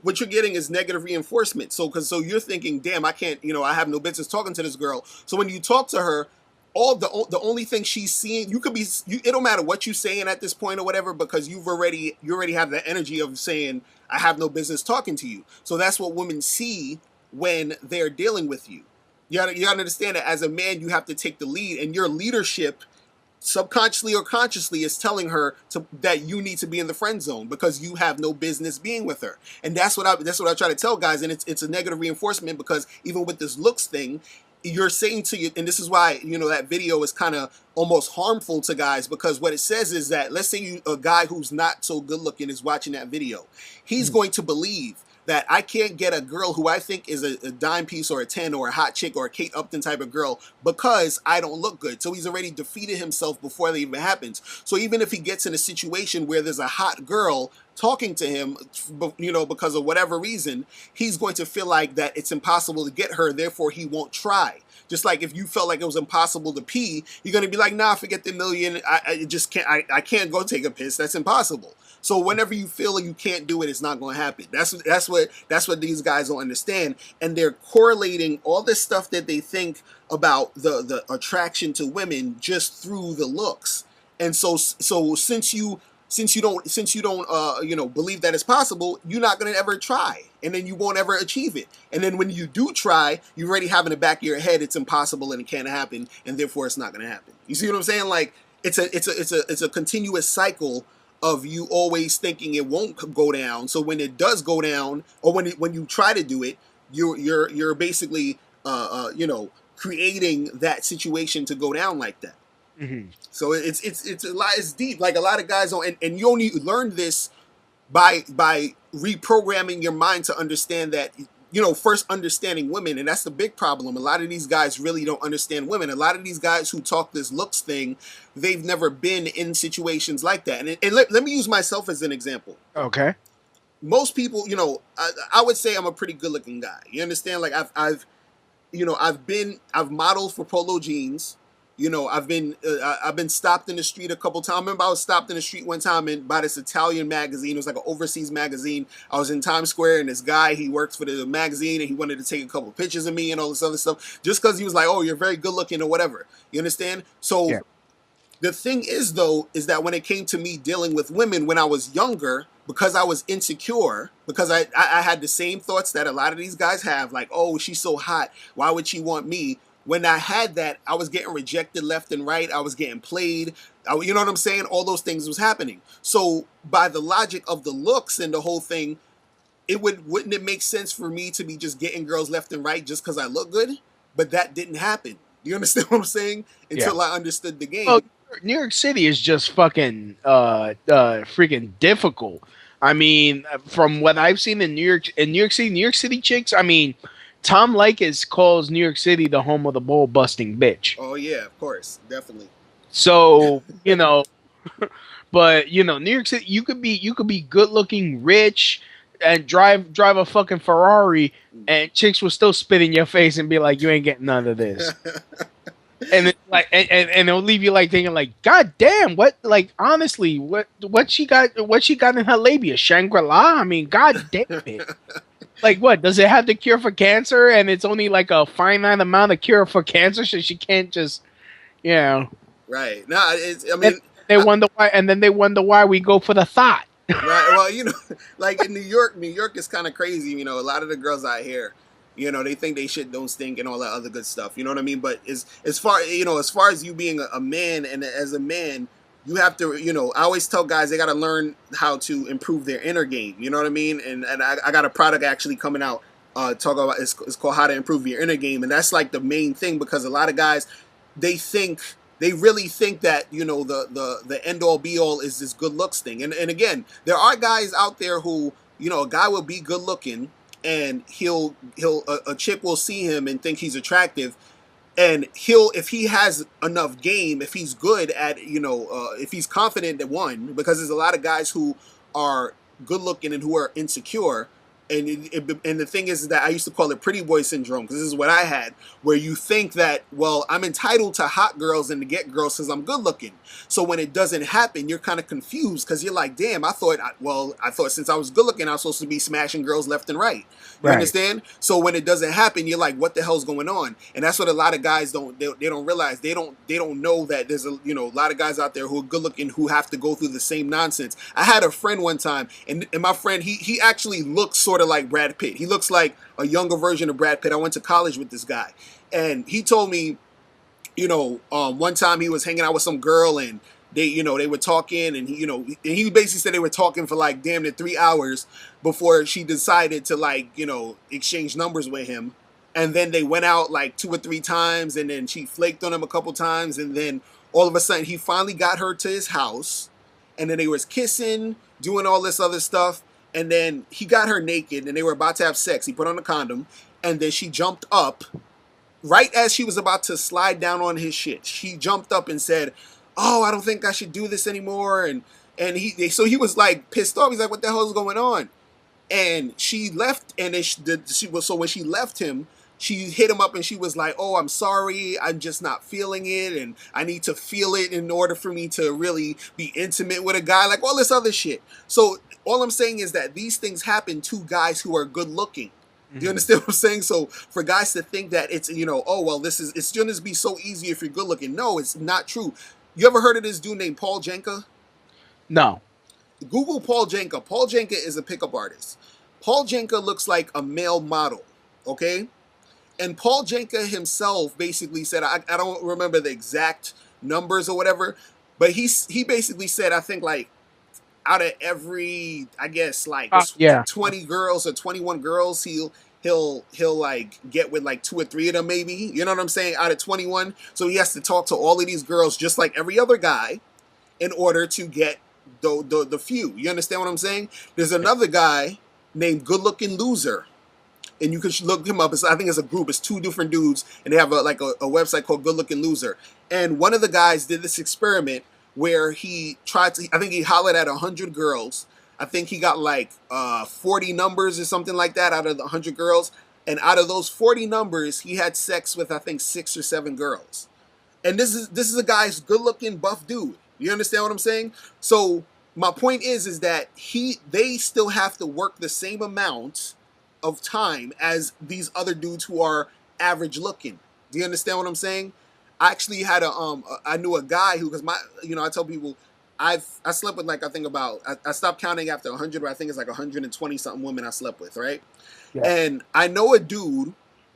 what you're getting is negative reinforcement. So you're thinking, damn, I can't, I have no business talking to this girl. So when you talk to her, the only thing she's seeing, it don't matter what you're saying at this point or whatever, because you already have the energy of saying, I have no business talking to you. So that's what women see when they're dealing with you. You gotta understand that as a man, you have to take the lead, and your leadership, subconsciously or consciously, is telling her that you need to be in the friend zone because you have no business being with her. And that's what I try to tell guys. And it's a negative reinforcement, because even with this looks thing, you're saying to you, and this is why, that video is kind of almost harmful to guys, because what it says is that, let's say a guy who's not so good looking is watching that video. He's going to believe that I can't get a girl who I think is a dime piece or a 10 or a hot chick or a Kate Upton type of girl because I don't look good. So he's already defeated himself before that even happens. So even if he gets in a situation where there's a hot girl talking to him, because of whatever reason, he's going to feel like that it's impossible to get her, therefore he won't try. Just like if you felt like it was impossible to pee, you're going to be like, nah, forget the $1 million. I just can't, I can't go take a piss. That's impossible. So whenever you feel like you can't do it, it's not going to happen. That's what these guys don't understand. And they're correlating all this stuff that they think about the attraction to women just through the looks. And so since since you don't believe that it's possible, you're not going to ever try, and then you won't ever achieve it. And then when you do try, you already have in the back of your head it's impossible and it can't happen, and therefore it's not going to happen. You see what I'm saying? Like it's a continuous cycle of you always thinking it won't go down. So when it does go down, or when you try to do it, you're basically creating that situation to go down like that. Mm-hmm. So it's a lot. It's deep. Like a lot of guys don't, and you only learn this by reprogramming your mind to understand that. First understanding women, and that's the big problem. A lot of these guys really don't understand women. A lot of these guys who talk this looks thing, they've never been in situations like that. And let me use myself as an example. Okay. Most people, I would say I'm a pretty good looking guy. You understand? Like I've modeled for Polo jeans. I've been stopped in the street a couple times. I remember I was stopped in the street one time by this Italian magazine. It was like an overseas magazine. I was in Times Square, and this guy, he works for the magazine, and he wanted to take a couple pictures of me and all this other stuff, just because he was like, "Oh, you're very good looking" or whatever. You understand? So yeah. The thing is, though, is that when it came to me dealing with women when I was younger, because I was insecure, because I had the same thoughts that a lot of these guys have, like, "Oh, she's so hot. Why would she want me?" When I had that, I was getting rejected left and right. I was getting played. You know what I'm saying? All those things was happening. So by the logic of the looks and the whole thing, wouldn't it make sense for me to be just getting girls left and right just because I look good? But that didn't happen. Do you understand what I'm saying? Until I understood the game. Well, New York City is just fucking freaking difficult. I mean, from what I've seen in New York City chicks, I mean, Tom Leykis calls New York City the home of the ball busting bitch. Oh yeah, of course, definitely. So but New York City, you could be good looking, rich, and drive a fucking Ferrari, and chicks will still spit in your face and be like, "You ain't getting none of this." And it's like, and it'll leave you like thinking like, "God damn, what? Like honestly, what she got in her labia? Shangri-La? I mean, God damn it." Like what? Does it have the cure for cancer, and it's only like a finite amount of cure for cancer, so she can't just, Right. No, I mean, they wonder why, and then they wonder why we go for the thought. Right. Well, like in New York is kind of crazy. A lot of the girls out here, they think they shit don't stink and all that other good stuff. You know what I mean? But as far as you being a man, and as a man, you have to, I always tell guys they got to learn how to improve their inner game. You know what I mean? And I got a product actually coming out talk about it's called How to Improve Your Inner Game, and that's like the main thing, because a lot of guys they really think that the end all be all is this good looks thing. And again, there are guys out there who a guy will be good looking and a chick will see him and think he's attractive. And if he has enough game, if he's good at, if he's confident at one, because there's a lot of guys who are good looking and who are insecure. And the thing is that I used to call it pretty boy syndrome, because this is what I had, where you think that, well, I'm entitled to hot girls and to get girls because I'm good looking. So when it doesn't happen, you're kind of confused, because you're like, damn, I thought since I was good looking, I was supposed to be smashing girls left and right. You understand? So when it doesn't happen, you're like, what the hell's going on? And that's what a lot of guys don't realize. They don't know that there's a lot of guys out there who are good looking who have to go through the same nonsense. I had a friend one time, and my friend, he actually looks sort of like Brad Pitt. He looks like a younger version of Brad Pitt. I went to college with this guy, and he told me, one time he was hanging out with some girl, and they were talking, and he basically said they were talking for like damn near 3 hours before she decided to exchange numbers with him. And then they went out like 2 or 3 times, and then she flaked on him a couple times, and then all of a sudden he finally got her to his house, and then they was kissing, doing all this other stuff, and then he got her naked, and they were about to have sex. He put on a condom, and then she jumped up right as she was about to slide down on his shit. She jumped up and said, "Oh, I don't think I should do this anymore." And so he was like pissed off. He's like, "What the hell is going on?" And she left, and so when she left him, she hit him up and she was like, "Oh, I'm sorry. I'm just not feeling it, and I need to feel it in order for me to really be intimate with a guy," like all this other shit. So all I'm saying is that these things happen to guys who are good looking. Do you understand what I'm saying? So for guys to think that it's, oh, well, it's going to be so easy if you're good looking. No, it's not true. You ever heard of this dude named Paul Jenka? No. Google Paul Janka. Paul Janka is a pickup artist. Paul Janka looks like a male model, okay? And Paul Janka himself basically said, I don't remember the exact numbers or whatever, but he basically said, I think like out of every, I guess like 20 girls or 21 girls, he'll like get with like 2 or 3 of them maybe, you know what I'm saying, out of 21. So he has to talk to all of these girls just like every other guy in order to get the few. You understand what I'm saying? There's another guy named Good Looking Loser, and you can look him up. I think it's a group. It's 2 different dudes, and they have a website called Good Looking Loser. And one of the guys did this experiment where he tried to, I think he hollered at 100 girls. I think he got like 40 numbers or something like that out of the 100 girls. And out of those 40 numbers, he had sex with, I think, 6 or 7 girls. And this is a guy's good-looking, buff dude. You understand what I'm saying? So my point is that they still have to work the same amount of time as these other dudes who are average looking. Do you understand what I'm saying? I actually had I knew a guy who, because I tell people I slept with like, I think about, I stopped counting after 100, but I think it's like 120 something women I slept with, right? Yeah. And I know a dude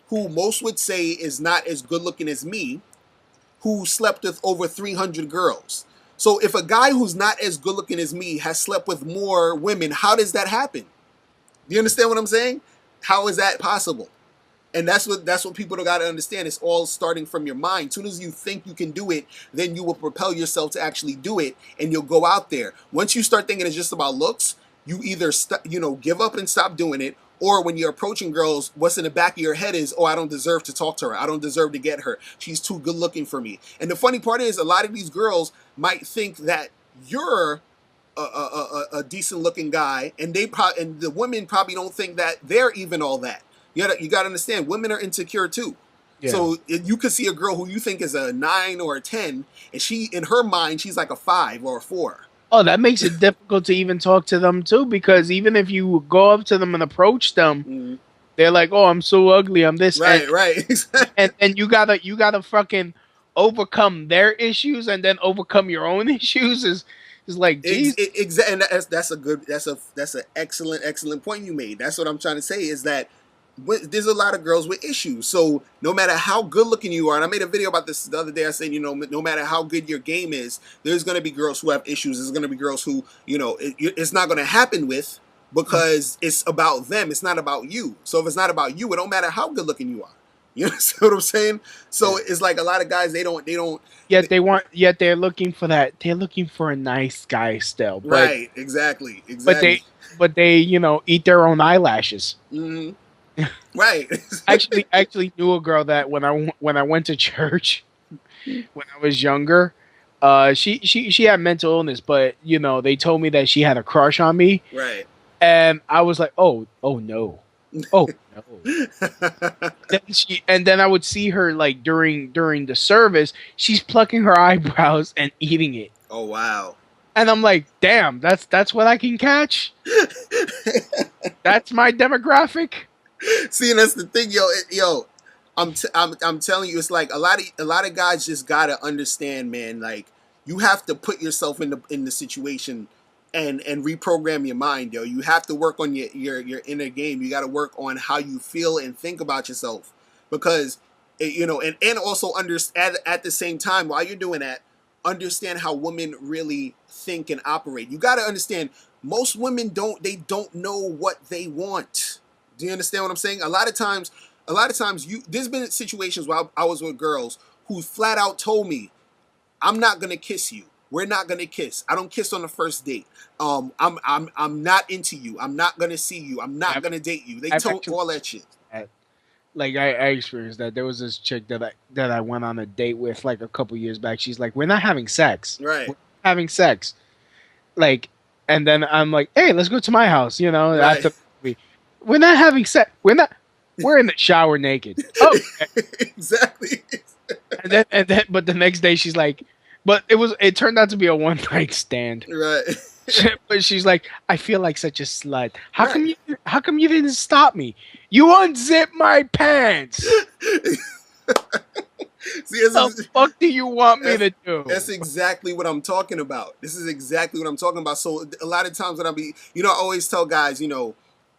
who most would say is not as good looking as me, who slept with over 300 girls. So if a guy who's not as good looking as me has slept with more women, how does that happen? Do you understand what I'm saying? How is that possible? And that's what people got to understand. It's all starting from your mind. As soon as you think you can do it, then you will propel yourself to actually do it, and you'll go out there. Once you start thinking it's just about looks, you either give up and stop doing it, or when you're approaching girls, what's in the back of your head is, oh, I don't deserve to talk to her. I don't deserve to get her. She's too good looking for me. And the funny part is, a lot of these girls might think that you're a decent looking guy, and the women probably don't think that they're even all that. You got to understand, women are insecure too. Yeah. So you could see a girl who you think is a 9 or a 10, and she, in her mind, she's like a 5 or a 4. Oh, that makes it difficult to even talk to them too, because even if you go up to them and approach them, they're like, "Oh, I'm so ugly. I'm this." Right, right. and you gotta fucking overcome their issues and then overcome your own issues. Is like, geez. Exactly. And that's an excellent point you made. That's what I'm trying to say, is that there's a lot of girls with issues. So no matter how good looking you are, and I made a video about this the other day, I said, no matter how good your game is, there's going to be girls who have issues. There's going to be girls who, it's not going to happen with, because it's about them. It's not about you. So if it's not about you, it don't matter how good looking you are. You know what I'm saying? So it's like a lot of guys, they don't. Yet they're looking for that. They're looking for a nice guy still. But, right. Exactly. But they eat their own eyelashes. Mm-hmm. Right. actually knew a girl that when I went to church when I was younger, she had mental illness, but they told me that she had a crush on me. Right. And I was like, oh no. Oh no. then I would see her like during the service, she's plucking her eyebrows and eating it. Oh wow. And I'm like, damn, that's what I can catch. That's my demographic. See, and that's the thing, yo. I'm telling you, it's like a lot of guys just gotta understand, man. Like, you have to put yourself in the situation and reprogram your mind, yo. You have to work on your inner game. You got to work on how you feel and think about yourself, because and also understand at the same time, while you're doing that, understand how women really think and operate. You got to understand, most women don't know what they want. Do you understand what I'm saying? A lot of times, there's been situations where I was with girls who flat out told me, "I'm not gonna kiss you. We're not gonna kiss. I don't kiss on the first date. I'm not into you. I'm not gonna see you. I'm not gonna date you." They told all that shit. Like I experienced that. There was this chick that I went on a date with like a couple years back. She's like, "We're not having sex. Right. We're not having sex." Like, and then I'm like, "Hey, let's go to my house." Right. After we're not having sex. We're in the shower naked. Oh, exactly. But the next day she's like, but it turned out to be a one night stand. Right. But she's like, "I feel like such a slut. How come you didn't stop me? You unzipped my pants." See, this the is, fuck do you want me to do? that's exactly what I'm talking about. This is exactly what I'm talking about. So a lot of times when I be, I always tell guys, you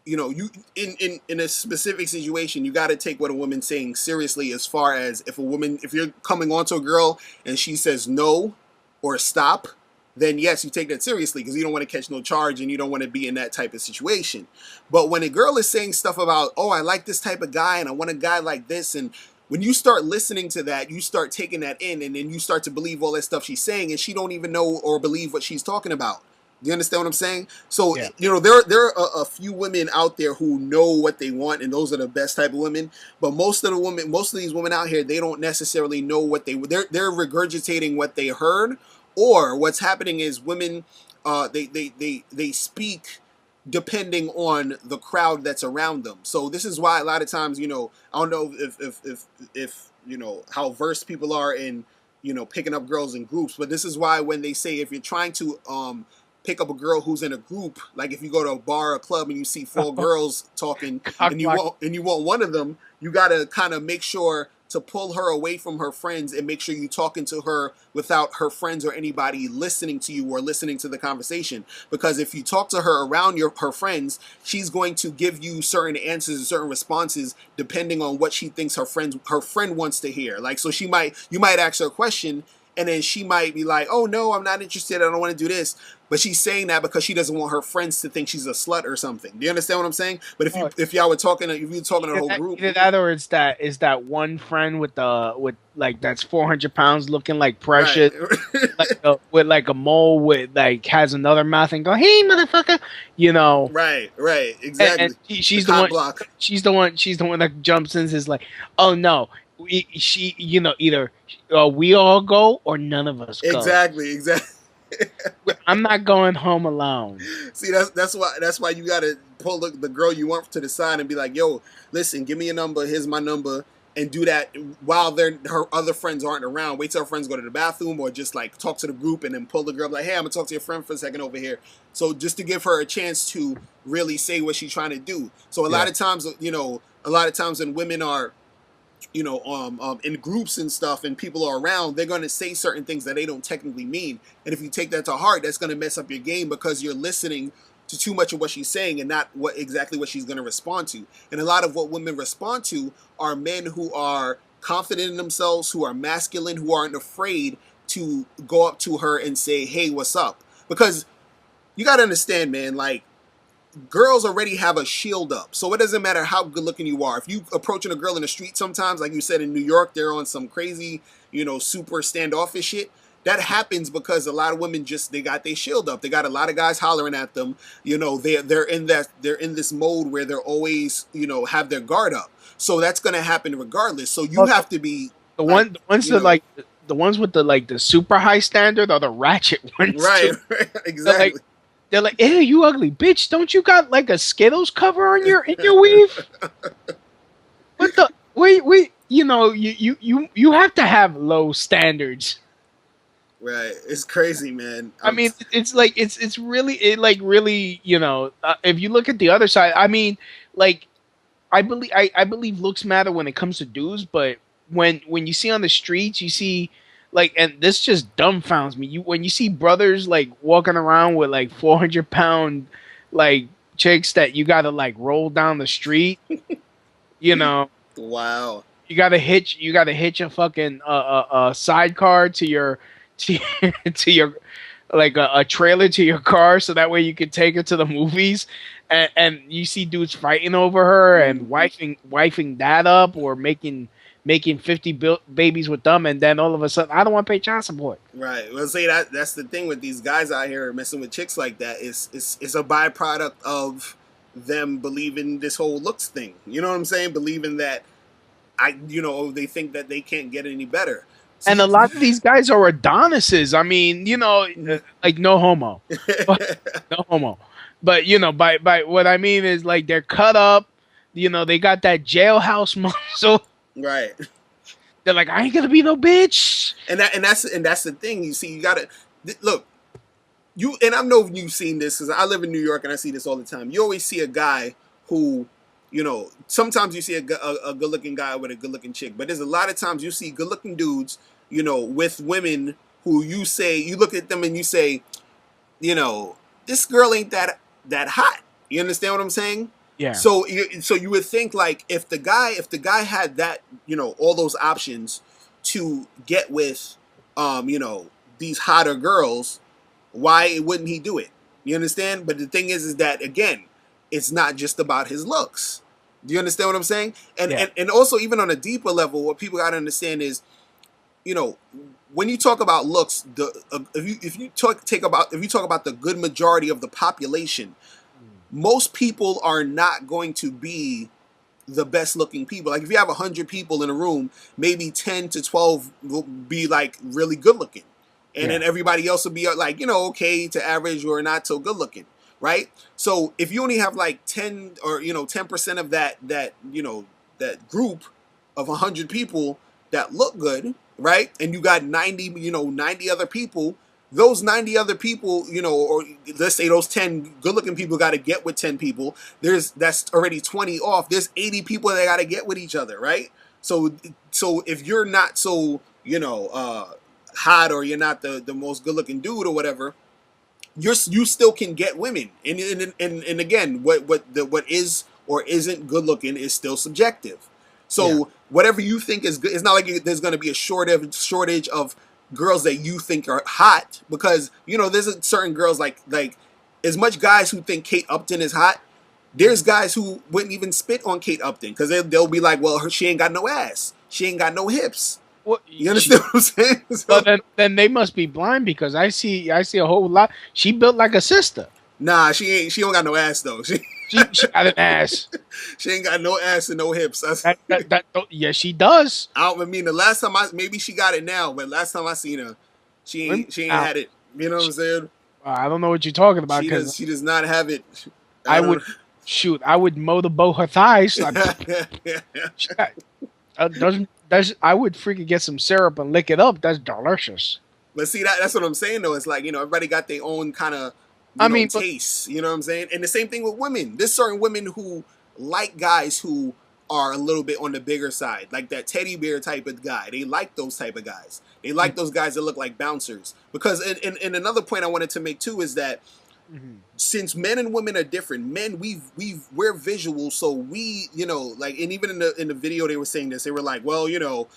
in a specific situation, you got to take what a woman's saying seriously. As far as if you're coming onto a girl and she says no or stop, then yes, you take that seriously because you don't want to catch no charge and you don't want to be in that type of situation. But when a girl is saying stuff about, oh, I like this type of guy and I want a guy like this, and when you start listening to that, you start taking that in, and then you start to believe all that stuff she's saying, and she don't even know or believe what she's talking about. Do you understand what I'm saying? So, there are a few women out there who know what they want, and those are the best type of women. But most of these women out here, they don't necessarily know what they're regurgitating what they heard, or what's happening is women, they speak depending on the crowd that's around them. So this is why a lot of times, I don't know if how versed people are in, picking up girls in groups, but this is why when they say if you're trying to pick up a girl who's in a group, like if you go to a bar or a club and you see four girls talking and you want one of them, you got to kind of make sure to pull her away from her friends and make sure you're talking to her without her friends or anybody listening to you or listening to the conversation. Because if you talk to her around her friends, she's going to give you certain answers and certain responses depending on what she thinks her friend wants to hear. Like, so you might ask her a question and then she might be like, oh no, I'm not interested, I don't want to do this. But she's saying that because she doesn't want her friends to think she's a slut or something. Do you understand what I'm saying? But if y'all were talking, if you were talking to a whole group, either that or it's that one friend with like that's 400 pounds looking like Precious, right. With like a mole with like has another mouth and go, hey motherfucker, Right, exactly. And she's the one. Block. She's the one that jumps in and is like, oh no, either we all go or none of us go. Exactly. I'm not going home alone. See, that's why you gotta pull the girl you want to the side and be like, yo, listen, give me your number, here's my number, and do that while her other friends aren't around. Wait till her friends go to the bathroom, or just like talk to the group and then pull the girl like, hey, I'm gonna talk to your friend for a second over here. So just to give her a chance to really say what she's trying to do. So a lot of times when women are in groups and stuff and people are around, they're going to say certain things that they don't technically mean. And if you take that to heart, that's going to mess up your game because you're listening to too much of what she's saying and not exactly what she's going to respond to. And a lot of what women respond to are men who are confident in themselves, who are masculine, who aren't afraid to go up to her and say, hey, what's up? Because you got to understand, man, like, girls already have a shield up, so it doesn't matter how good looking you are. If you approaching a girl in the street, sometimes, like you said, in New York, they're on some crazy, super standoffish shit. That happens because a lot of women they got their shield up. They got a lot of guys hollering at them. They're in this mode where they're always, have their guard up. So that's gonna happen regardless. So you have to be the ones with the super high standard are the ratchet ones, right? Exactly. They're like, ew, you ugly bitch! Don't you got like a Skittles cover on in your weave? What the? Wait! You have to have low standards. Right, it's crazy, man. I mean, it's like it's really if you look at the other side, I mean, like I believe looks matter when it comes to dudes, but when you see on the streets, you see. Like, and this just dumbfounds me. When you see brothers like walking around with like 400-pound like chicks that you gotta like roll down the street, Wow. You gotta hitch a fucking sidecar to your like a trailer to your car, so that way you can take her to the movies. And you see dudes fighting over her and wifing that up or making 50 babies with them, and then all of a sudden, I don't want to pay child support. Right. Well, say that's the thing with these guys out here messing with chicks like that. It's a byproduct of them believing this whole looks thing. You know what I'm saying? Believing that they think that they can't get any better. So, and a lot of these guys are Adonises. I mean, like no homo, no homo. But by what I mean is like they're cut up. They got that jailhouse muscle. Right. They're like, I ain't gonna be no bitch. And that's the thing. You see, you gotta look. And I know you've seen this because I live in New York and I see this all the time. You always see a guy who you know, sometimes you see a good looking guy with a good looking chick, but there's a lot of times you see good looking dudes, you know, with women who you look at them and you say, you know, this girl ain't that hot. You understand what I'm saying? Yeah. So you would think like if the guy had that, you know, all those options to get with, you know, these hotter girls, why wouldn't he do it? You understand? But the thing is that again, it's not just about his looks. Do you understand what I'm saying? And also even on a deeper level, what people got to understand is, you know, when you talk about looks, if you talk about the good majority of the population, most people are not going to be the best looking people. Like if you have 100 people in a room, maybe 10 to 12 will be like really good looking. And then everybody else will be like, you know, okay to average or not so good looking, right? So if you only have like 10 or, you know, 10% of that, you know, that group of 100 people that look good, right? And you got 90 other people, those 90 other people, you know, or let's say those 10 good looking people got to get with 10 people. That's already 20 off. There's 80 people that got to get with each other, right? So if you're not so, you know, hot, or you're not the most good looking dude or whatever, you still can get women. And again, what is or isn't good looking is still subjective. So whatever you think is good, it's not like there's going to be a shortage of girls that you think are hot, because you know there's certain girls like as much guys who think Kate Upton is hot. There's guys who wouldn't even spit on Kate Upton because they'll be like, well, she ain't got no ass, she ain't got no hips. What, you understand what I'm saying? So, well, then they must be blind, because I see a whole lot. She built like a sister. Nah, she ain't. She don't got no ass though. She got an ass. She ain't got no ass and no hips. Yeah, she does. I mean, the last time maybe she got it now, but last time I seen her, she ain't had it. You know what I'm saying? I don't know what you're talking about. She does not have it. I would motorboat her thighs. I would freaking get some syrup and lick it up. That's delicious. But see, that's what I'm saying though. It's like, you know, everybody got their own kind of tastes. You know what I'm saying? And the same thing with women. There's certain women who like guys who are a little bit on the bigger side, like that teddy bear type of guy. They like those type of guys. They like those guys that look like bouncers. Because and another point I wanted to make too is that since men and women are different, men we're visual, so we, you know, like, and even in the video they were saying this, they were like, well, you know,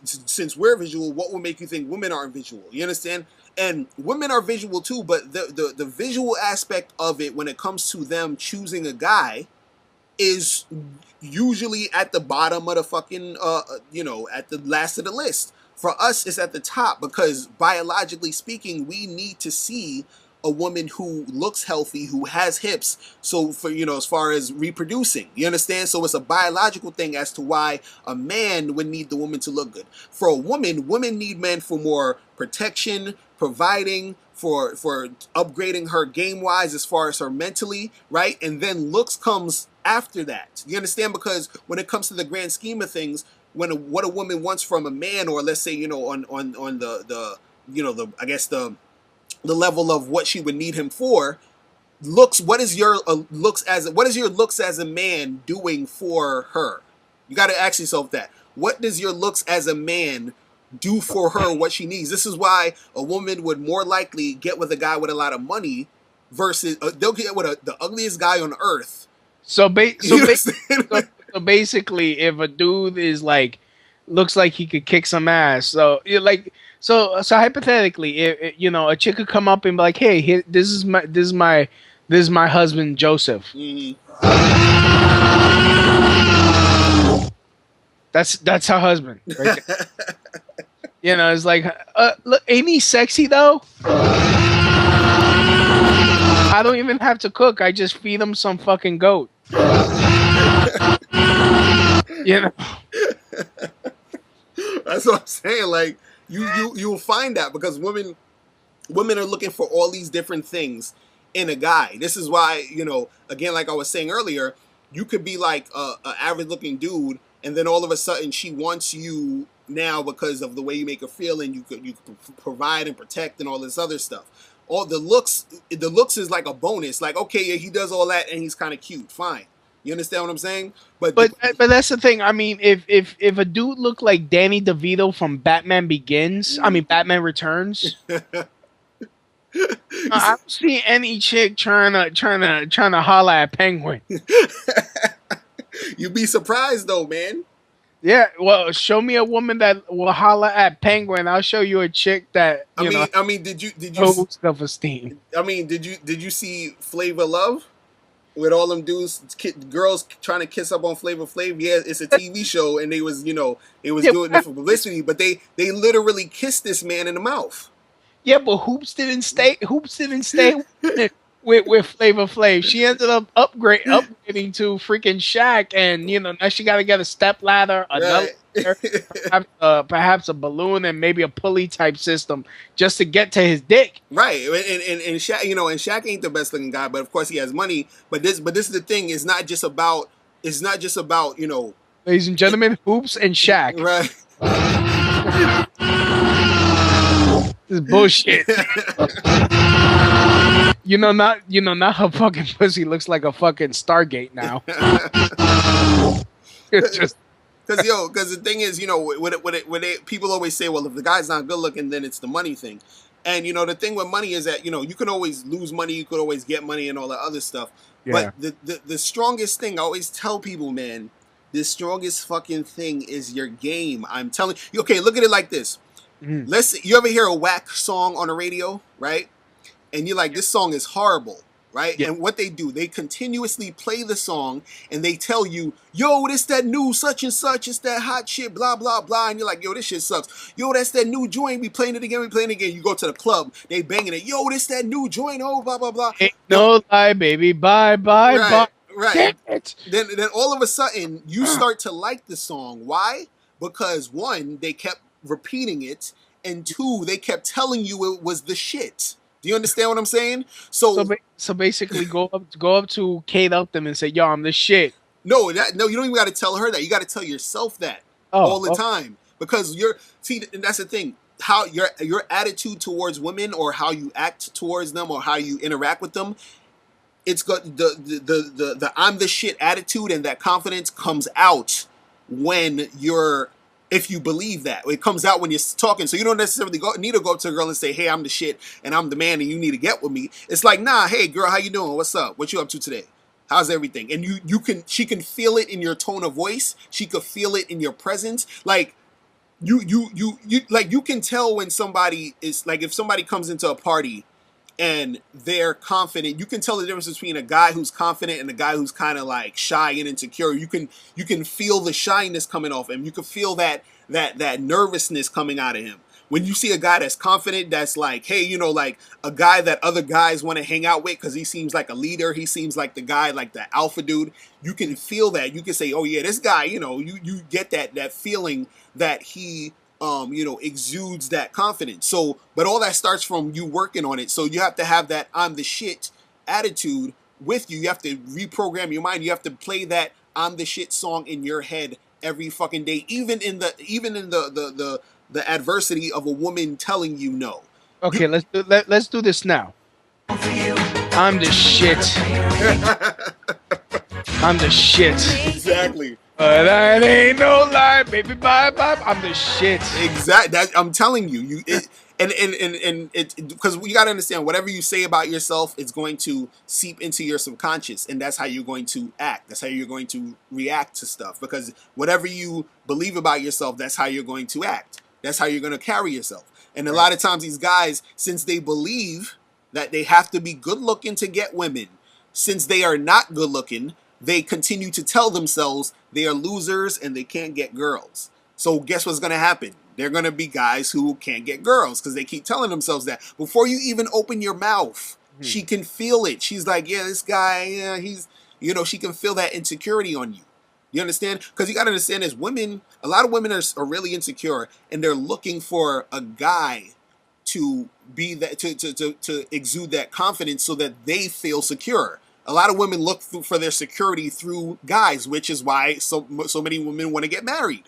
since we're visual, what will make you think women aren't visual? You understand? And women are visual too, but the visual aspect of it when it comes to them choosing a guy is usually at the bottom of the fucking you know, at the last of the list. For us, it's at the top, because biologically speaking, we need to see a woman who looks healthy, who has hips, so for, you know, as far as reproducing, you understand? So it's a biological thing as to why a man would need the woman to look good. For a woman need men for more protection, providing, for upgrading her game wise as far as her mentally, right? And then looks comes after that. You understand? Because when it comes to the grand scheme of things, what a woman wants from a man, or let's say, you know, on the you know, I guess the level of what she would need him for, looks. What is your looks as a man doing for her? You got to ask yourself that. What does your looks as a man do for her? What she needs. This is why a woman would more likely get with a guy with a lot of money versus they'll get with the ugliest guy on earth. So basically, if a dude is like, looks like he could kick some ass, so So hypothetically, if you know, a chick could come up and be like, "Hey, this is my husband Joseph." Mm-hmm. That's her husband. Right there. You know, it's like, look, ain't he sexy though? I don't even have to cook. I just feed him some fucking goat. You know. That's what I'm saying. Like, you'll find that because women are looking for all these different things in a guy. This is why, you know, again, like I was saying earlier, you could be like a average looking dude, and then all of a sudden she wants you now because of the way you make her feel, and you could provide and protect and all this other stuff. All the looks is like a bonus. Like, okay, yeah, he does all that and he's kind of cute, fine. You understand what I'm saying? But that's the thing. I mean, if a dude looked like Danny DeVito from Batman Begins, I mean Batman Returns, I don't see any chick trying to holla at Penguin. You'd be surprised though, man. Yeah, well, show me a woman that will holla at Penguin. I'll show you a chick that you know. I mean, did you self-esteem? I mean, did you see Flavor Love with all them dudes, girls trying to kiss up on Flavor Flav? Yeah, it's a TV show, and they was it was doing it for publicity, but they literally kissed this man in the mouth. Yeah, but Hoops didn't stay with Flavor Flav. She ended up upgrading to freaking Shaq, and now she got to get a step ladder, another perhaps a balloon, and maybe a pulley type system just to get to his dick. Right, and Shaq, and Shaq ain't the best looking guy, but of course he has money. But this is the thing. It's not just about Ladies and gentlemen, Hoops and Shaq. Right. This is bullshit. Not her fucking pussy looks like a fucking Stargate now. It's just because the thing is, people always say, well, if the guy's not good looking, then it's the money thing. And the thing with money is that you can always lose money, you could always get money, and all that other stuff. Yeah. But the strongest thing I always tell people, man, the strongest fucking thing is your game. I'm telling you. Okay, look at it like this. You ever hear a whack song on the radio, right? And you're like, this song is horrible, right? Yeah. And what they do, they continuously play the song and they tell you, yo, this that new such and such, it's that hot shit, blah, blah, blah. And you're like, yo, this shit sucks. Yo, that's that new joint, we playing it again, You go to the club, they banging it. Yo, this that new joint, oh, blah, blah, blah. Ain't no lie, baby, bye, bye, right, bye. Right. Damn it. Then all of a sudden, you start to like the song. Why? Because one, they kept repeating it, and two, they kept telling you it was the shit. Do you understand what I'm saying? So basically, go up to Kate Upton and say, "Yo, I'm the shit." No, you don't even got to tell her that. You got to tell yourself that all the time, because and that's the thing. How your attitude towards women, or how you act towards them, or how you interact with them, it's got the I'm the shit attitude, and that confidence comes out when if you believe that. It comes out when you're talking. So you don't necessarily need to go up to a girl and say, hey, I'm the shit and I'm the man and you need to get with me. It's like, nah, hey girl, how you doing? What's up? What you up to today? How's everything? And she can feel it in your tone of voice. She could feel it in your presence. Like you can tell when somebody is like, if somebody comes into a party and they're confident, you can tell the difference between a guy who's confident and a guy who's kind of like shy and insecure. You can feel the shyness coming off him. You can feel that nervousness coming out of him. When you see a guy that's confident, that's like, hey, like a guy that other guys want to hang out with because he seems like a leader, he seems like the guy, like the alpha dude. You can feel that. You can say, oh yeah, this guy, you get that feeling that he exudes that confidence. So, but all that starts from you working on it. So you have to have that I'm the shit attitude with you. You have to reprogram your mind. You have to play that I'm the shit song in your head every fucking day, even in the adversity of a woman telling you no. Okay, let's do this now. I'm the shit. I'm the shit. Exactly. But that ain't no lie, baby. Bye bye. I'm the shit. Exactly. I'm telling you. And it, because you got to understand, whatever you say about yourself, it's going to seep into your subconscious, and that's how you're going to act. That's how you're going to react to stuff. Because whatever you believe about yourself, that's how you're going to act. That's how you're going to carry yourself. And a lot of times, these guys, since they believe that they have to be good looking to get women, since they are not good looking, they continue to tell themselves they are losers and they can't get girls. So guess what's going to happen? They're going to be guys who can't get girls because they keep telling themselves that. Before you even open your mouth, she can feel it. She's like, yeah, this guy, yeah, he's, she can feel that insecurity on you. You understand? Because you got to understand, as women, a lot of women are really insecure, and they're looking for a guy to be that, to exude that confidence so that they feel secure. A lot of women look for their security through guys, which is why so many women want to get married.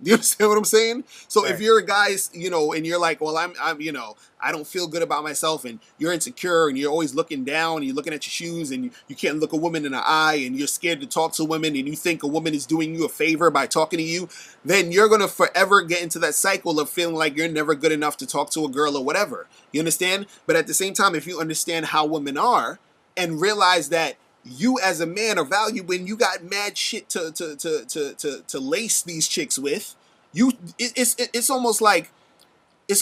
Do you understand what I'm saying? So if Right. you're a guy, you know, and you're like, well, I'm, you know, I don't feel good about myself, and you're insecure, and you're always looking down, and you're looking at your shoes, and you can't look a woman in the eye, and you're scared to talk to women, and you think a woman is doing you a favor by talking to you, then you're gonna forever get into that cycle of feeling like you're never good enough to talk to a girl or whatever. You understand? But at the same time, if you understand how women are and realize that you as a man are valuable and you got mad shit to lace these chicks with, it's almost like this is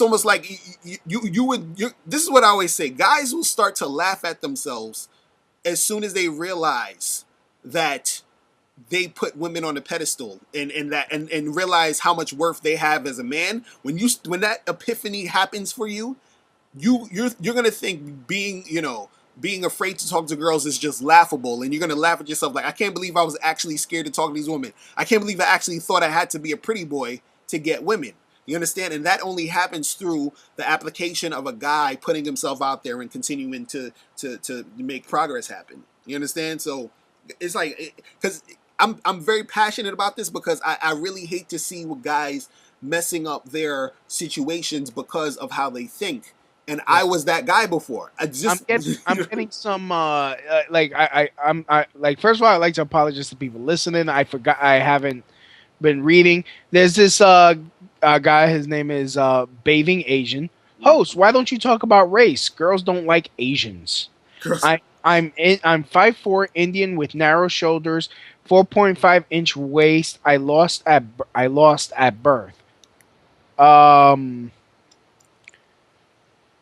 what I always say. Guys will start to laugh at themselves as soon as they realize that they put women on a pedestal and realize how much worth they have as a man. When that epiphany happens for you, you're gonna think being afraid to talk to girls is just laughable, and you're gonna laugh at yourself like, I can't believe I was actually scared to talk to these women. I can't believe I actually thought I had to be a pretty boy to get women. You understand? And that only happens through the application of a guy putting himself out there and continuing to make progress happen. You understand? So it's like, because I'm very passionate about this, because I really hate to see guys messing up their situations because of how they think. And yeah. I was that guy before. I'm getting some like first of all, I'd like to apologize to people listening. I forgot I haven't been reading. There's this guy, his name is Bathing Asian. Host, why don't you talk about race? Girls don't like Asians. I'm 5'4", Indian with narrow shoulders, 4.5-inch waist. I lost at birth.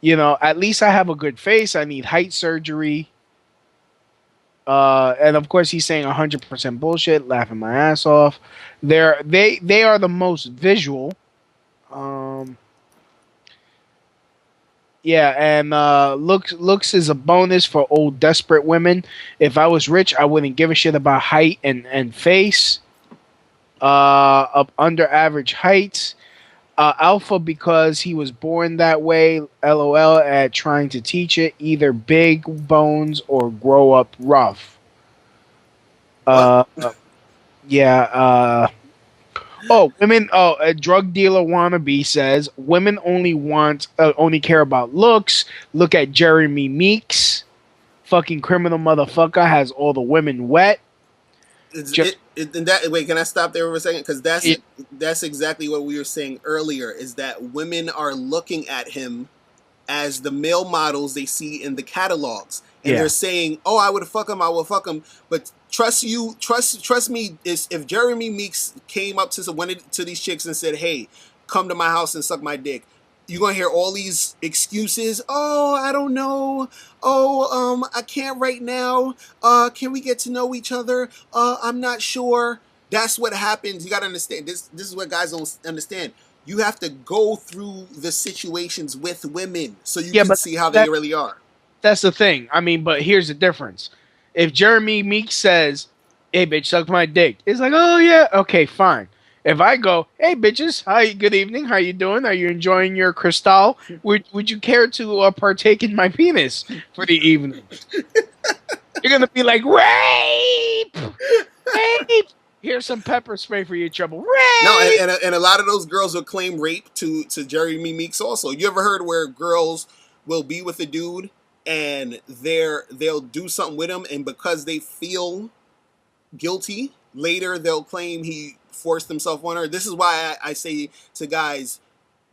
You know, at least I have a good face. I need height surgery. And of course, he's saying 100% bullshit, laughing my ass off. They are the most visual. Yeah, and looks is a bonus for old desperate women. If I was rich, I wouldn't give a shit about height and face. Up under average height. Alpha because he was born that way. LOL at trying to teach it. Either big bones or grow up rough. Yeah. Women. A drug dealer wannabe says women only care about looks. Look at Jeremy Meeks. Fucking criminal motherfucker has all the women wet. Wait, can I stop there for a second? Because that's exactly what we were saying earlier, is that women are looking at him as the male models they see in the catalogs. And they're saying, oh, I would fuck him, I will fuck him. But trust me, if Jeremy Meeks came up to these chicks and said, hey, come to my house and suck my dick, you're going to hear all these excuses. Oh, I don't know. Oh, I can't right now. Can we get to know each other? I'm not sure. That's what happens. You got to understand. This is what guys don't understand. You have to go through the situations with women so you can see how they really are. That's the thing. I mean, but here's the difference. If Jeremy Meeks says, hey, bitch, suck my dick, it's like, oh, yeah, okay, fine. If I go, hey, bitches, hi, good evening, how you doing? Are you enjoying your crystal? Would you care to partake in my penis for the evening? You're going to be like, rape! Rape! Here's some pepper spray for your trouble. Rape! No, and a lot of those girls will claim rape to Jeremy Meeks also. You ever heard where girls will be with a dude and they'll do something with him, and because they feel guilty, later they'll claim he forced himself on her? This is why I say to guys,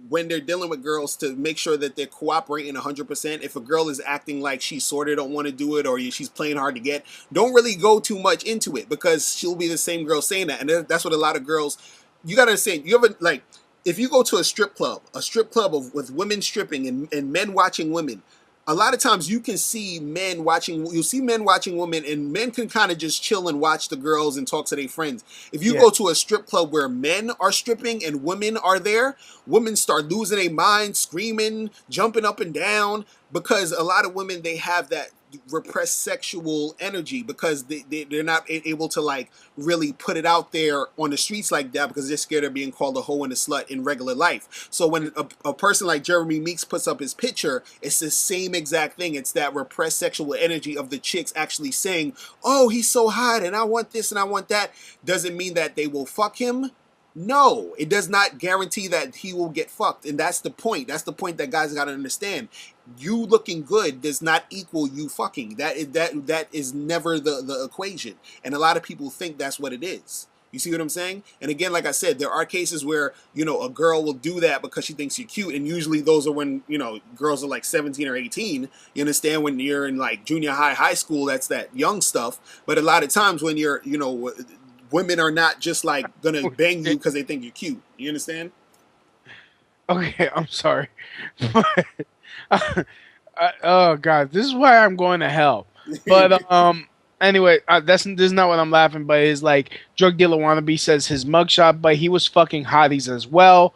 when they're dealing with girls, to make sure that they're cooperating 100%. If a girl is acting like she sort of don't want to do it, or she's playing hard to get, don't really go too much into it, because she'll be the same girl saying that. And that's what a lot of girls, you gotta understand. You ever, like, if you go to a strip club with women stripping and men watching women, a lot of times you'll see men watching women, and men can kind of just chill and watch the girls and talk to their friends. If you go to a strip club where men are stripping and women are there, women start losing their minds, screaming, jumping up and down, because a lot of women, they have that repressed sexual energy, because they're not able to like really put it out there on the streets like that, because they're scared of being called a hoe and a slut in regular life. So when a person like Jeremy Meeks puts up his picture, it's the same exact thing. It's that repressed sexual energy of the chicks actually saying, oh, he's so hot and I want this and I want that. Doesn't mean that they will fuck him. No, it does not guarantee that he will get fucked, and that's the point. That's the point that guys got to understand. You looking good does not equal you fucking. That is never the equation, and a lot of people think that's what it is. You see what I'm saying? And again, like I said, there are cases where, you know, a girl will do that because she thinks you're cute, and usually those are when, you know, girls are like 17 or 18. You understand? When you're in like junior high, high school, that's that young stuff. But a lot of times when you're, you know, women are not just like gonna bang you because they think you're cute. You understand? Okay, I'm sorry. Oh god, this is why I'm going to hell. But anyway, this is not what I'm laughing. But is like drug dealer wannabe says his mugshot, but he was fucking hotties as well.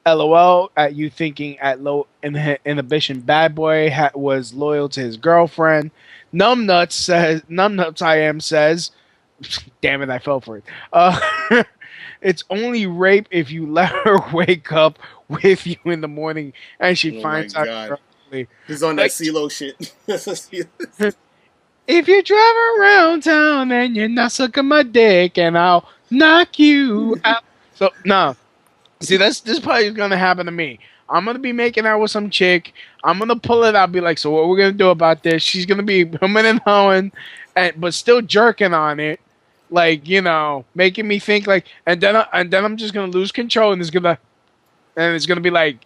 LOL at you thinking at low inhibition. Bad boy was loyal to his girlfriend. Numbnuts I am says. Damn it, I fell for it. It's only rape if you let her wake up with you in the morning and she finds out. Correctly. He's on that CeeLo shit. If you drive around town and you're not sucking my dick, and I'll knock you out. So no, see this probably is gonna happen to me. I'm gonna be making out with some chick. I'm gonna pull it out. Be like, so what we're gonna do about this? She's gonna be humming and hawing, but still jerking on it. Like, you know, making me think like, and then I'm just gonna lose control, and it's gonna be like,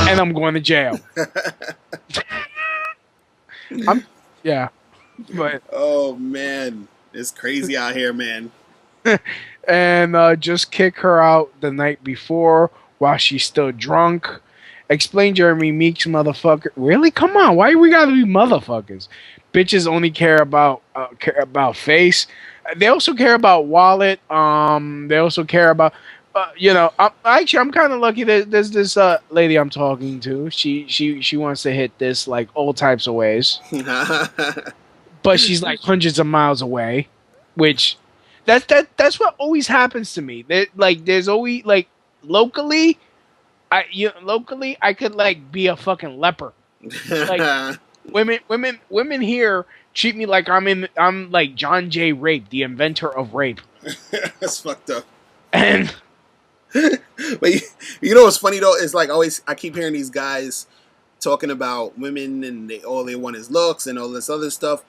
and I'm going to jail. Yeah, but oh man, it's crazy out here, man. And just kick her out the night before while she's still drunk. Explain Jeremy Meeks, motherfucker. Really? Come on, why we gotta be motherfuckers? Bitches only care about face. They also care about wallet. They also care about, you know. I'm kind of lucky that there's this lady I'm talking to. She wants to hit this like all types of ways, but she's like hundreds of miles away, which that's what always happens to me. There's always like locally, I could like be a fucking leper. Like women here treat me like I'm like John J. Rape, the inventor of rape. That's fucked up. And but you know what's funny though is like I keep hearing these guys talking about women and all they want is looks and all this other stuff.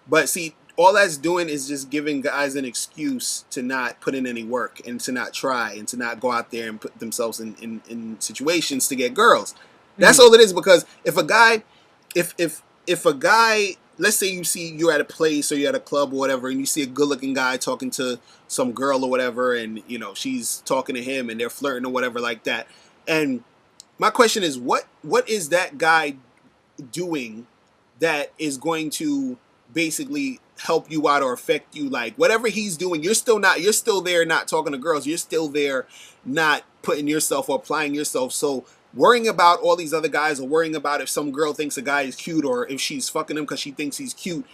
But see, all that's doing is just giving guys an excuse to not put in any work and to not try and to not go out there and put themselves in situations to get girls. That's all it is. Because if a guy, if a guy, let's say you're at a place or you're at a club or whatever, and you see a good-looking guy talking to some girl or whatever, and you know she's talking to him and they're flirting or whatever like that. And my question is, what is that guy doing that is going to basically help you out or affect you? Like whatever he's doing, you're still there not talking to girls. You're still there not putting yourself or applying yourself. So worrying about all these other guys or worrying about if some girl thinks a guy is cute or if she's fucking him because she thinks he's cute,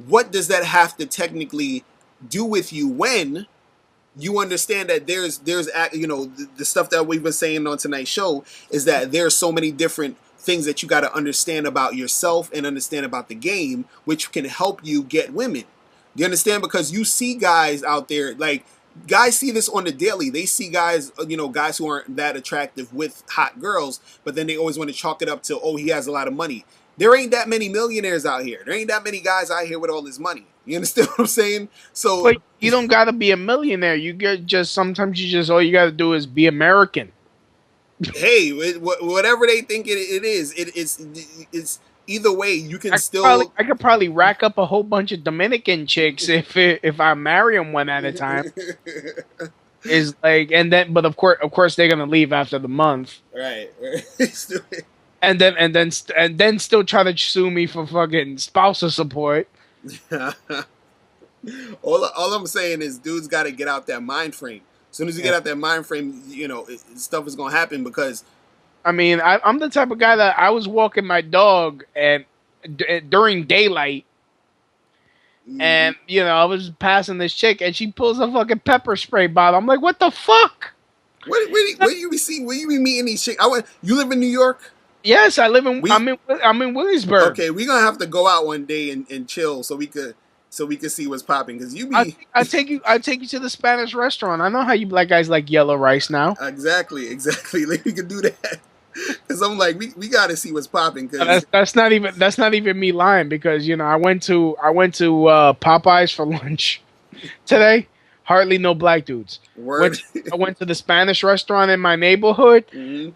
what does that have to technically do with you when you understand that there's you know, the stuff that we've been saying on tonight's show is that there's so many different things that you got to understand about yourself and understand about the game, which can help you get women. Do you understand? Because you see guys out there, like guys see this on the daily. They see guys, you know, guys who aren't that attractive with hot girls, but then they always want to chalk it up to, oh, he has a lot of money. There ain't that many millionaires out here. There ain't that many guys out here with all this money. You understand what I'm saying? So, but you don't gotta be a millionaire. Sometimes all you gotta do is be American. Hey, whatever they think it is, it's either way. You can I could probably rack up a whole bunch of Dominican chicks if I marry them one at a time. Is like, and then, but of course they're gonna leave after the month, right? and then still try to sue me for fucking spousal support. all I'm saying is, dudes got to get out that mind frame. As soon as you get out that mind frame, you know, stuff is gonna happen. Because I mean, I'm the type of guy that I was walking my dog and during daylight, and you know I was passing this chick and she pulls a fucking pepper spray bottle. I'm like, what the fuck? Where you be seeing? Where you be meeting these chicks? You live in New York? Yes, I live in. I'm in Williamsburg. Okay, we're gonna have to go out one day and chill so we could so we can see what's popping. Because you I be take you to the Spanish restaurant. I know how you black guys like yellow rice now. exactly. Like we can do that. Because I'm like, we got to see what's popping. Because That's not even me lying because I went to Popeyes for lunch today. Hardly no black dudes. Word. I went to the Spanish restaurant in my neighborhood. Mm-hmm.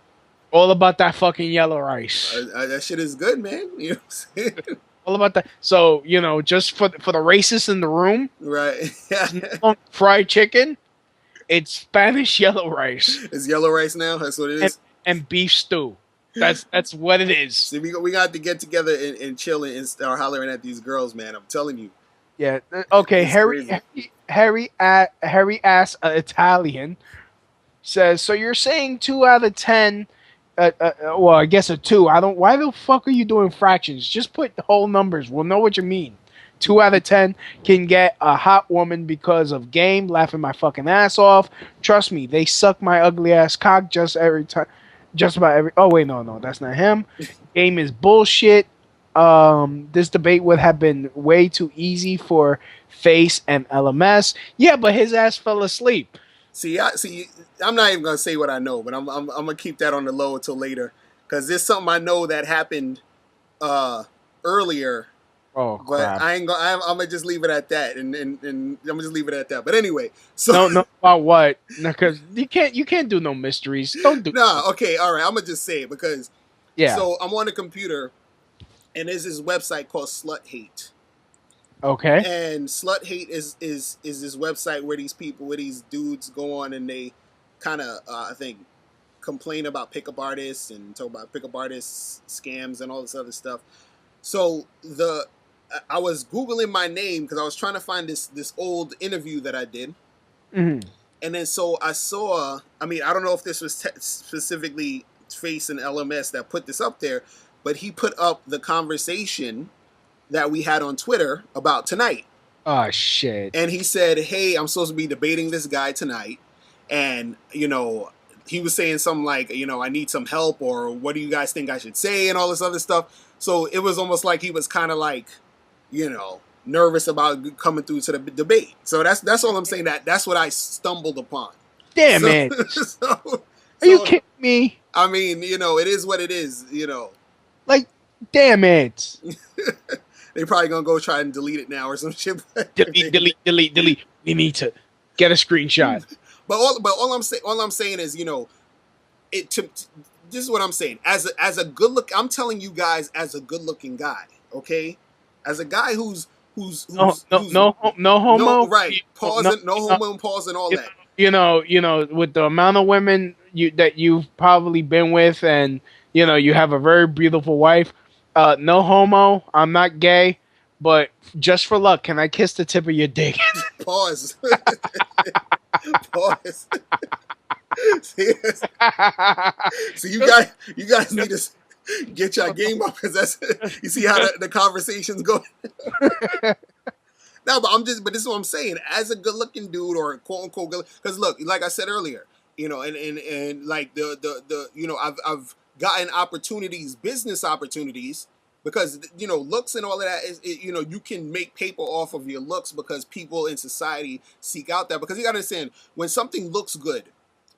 All about that fucking yellow rice. That shit is good, man. You know what I'm saying? All about that. So just for the racists in the room, Right. fried chicken. It's Spanish yellow rice. It's yellow rice now. That's what it is. And beef stew. That's what it is. See, we got to get together and chill and start hollering at these girls, man. I'm telling you. Yeah. Okay. Harry ass Italian says. So you're saying 2 out of 10? Well, I guess a 2. I don't. Why the fuck are you doing fractions? Just put whole numbers. We'll know what you mean. 2 out of 10 can get a hot woman because of game, laughing my fucking ass off. Trust me, they suck my ugly ass cock just every time. Just about every. Oh wait, no, that's not him. Game is bullshit. This debate would have been way too easy for Face and LMS. Yeah, but his ass fell asleep. See. I'm not even gonna say what I know, but I'm gonna keep that on the low until later because there's something I know that happened earlier. Oh, crap. But I ain't gonna. I'm gonna just leave it at that, and I'm gonna just leave it at that. But anyway, so no about what? Because you can't do no mysteries. Don't do. No, okay, all right. I'm gonna just say it because yeah. So I'm on the computer, and there's this website called Slut Hate. Okay. And Slut Hate is this website where these dudes go on and they kind of I think complain about pickup artists and talk about pickup artists scams and all this other stuff. So I was Googling my name because I was trying to find this old interview that I did. Mm-hmm. And then so I saw, I mean, I don't know if this was specifically Face and LMS that put this up there, but he put up the conversation that we had on Twitter about tonight. Oh, shit. And he said, hey, I'm supposed to be debating this guy tonight. And, he was saying something like, I need some help, or what do you guys think I should say, and all this other stuff. So it was almost like he was kind of like, nervous about coming through to the debate. So that's all I'm saying. That's what I stumbled upon. Damn it! Are you kidding me? I mean, it is what it is. Like, damn it! They probably gonna go try and delete it now or some shit. delete. We need to get a screenshot. But all I'm saying is, this is what I'm saying. As a good look, I'm telling you guys, as a good looking guy, okay, as a guy who's no homo, right? No homo, pause, and all that. With the amount of women that you've probably been with, and you have a very beautiful wife. No homo. I'm not gay, but just for luck, can I kiss the tip of your dick? Pause. Pause. See, you guys need to get your game up because you see how the conversation's going. No, but but this is what I'm saying. As a good-looking dude, or quote unquote good, because look, like I said earlier, and like I've gotten opportunities, business opportunities, because looks and all of that is you can make paper off of your looks because people in society seek out that, because you gotta understand, when something looks good,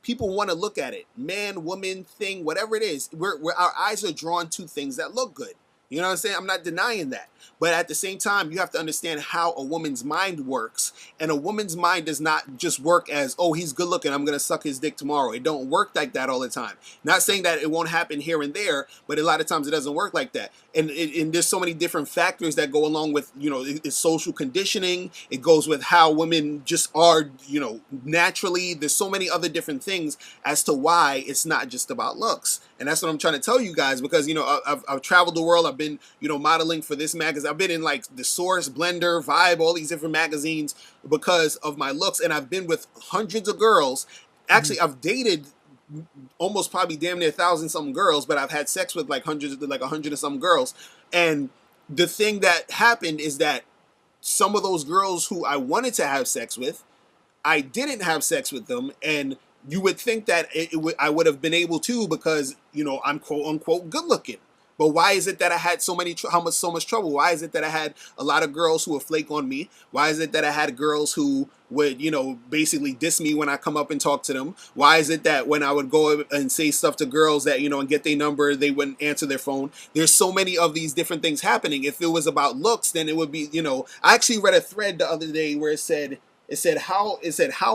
people want to look at it. Man, woman, thing, whatever it is, our eyes are drawn to things that look good. You know what I'm saying? I'm not denying that. But at the same time, you have to understand how a woman's mind works. And a woman's mind does not just work as, oh, he's good looking, I'm going to suck his dick tomorrow. It don't work like that all the time. Not saying that it won't happen here and there, but a lot of times it doesn't work like that. And there's so many different factors that go along with, it's social conditioning. It goes with how women just are, naturally. There's so many other different things as to why it's not just about looks. And that's what I'm trying to tell you guys, because, I've traveled the world. I've been, modeling for this magazine. I've been in like The Source, Blender, Vibe, all these different magazines because of my looks. And I've been with hundreds of girls. Actually, I've dated almost probably damn near 1,000-something girls, but I've had sex with like 100 and some girls. And the thing that happened is that some of those girls who I wanted to have sex with, I didn't have sex with them. And you would think that I would have been able to, because, I'm quote unquote good looking. But why is it that I had so much trouble? Why is it that I had a lot of girls who would flake on me? Why is it that I had girls who would, basically diss me when I come up and talk to them? Why is it that when I would go and say stuff to girls that, and get their number, they wouldn't answer their phone? There's so many of these different things happening. If it was about looks, then it would be, I actually read a thread the other day where it said how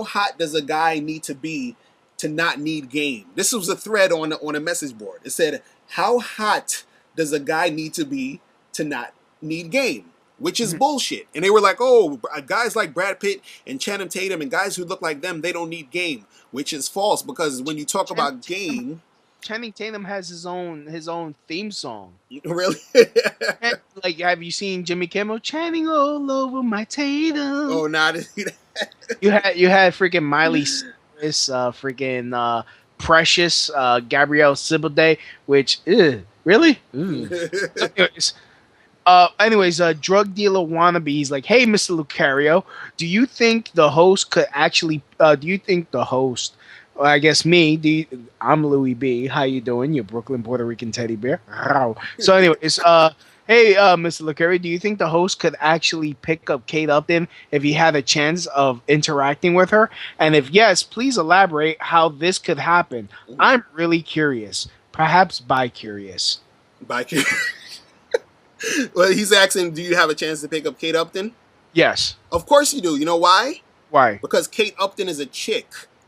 hot does a guy need to be to not need game? This was a thread on a message board. It said, how hot does a guy need to be to not need game? Which is bullshit. And they were like, oh, guys like Brad Pitt and Channing Tatum and guys who look like them, they don't need game. Which is false, because when you talk about game, Channing Tatum has his own theme song. Really? Like, have you seen Jimmy Kimmel? Channing all over my Tatum. Oh, not you had freaking Miley Cyrus, freaking Precious, Gabrielle Sibley, which really? Anyways, drug dealer wannabe. He's like, hey, Mr. Locario, do you think the host could actually? Do you think the host? Well, I guess me. I'm Louis B. How you doing? You Brooklyn Puerto Rican teddy bear. So, anyways, hey, Mr. Locario, do you think the host could actually pick up Kate Upton if he had a chance of interacting with her? And if yes, please elaborate how this could happen. I'm really curious. Perhaps bi-curious. Bi-curious. Well, he's asking, do you have a chance to pick up Kate Upton? Yes. Of course you do. You know why? Why? Because Kate Upton is a chick.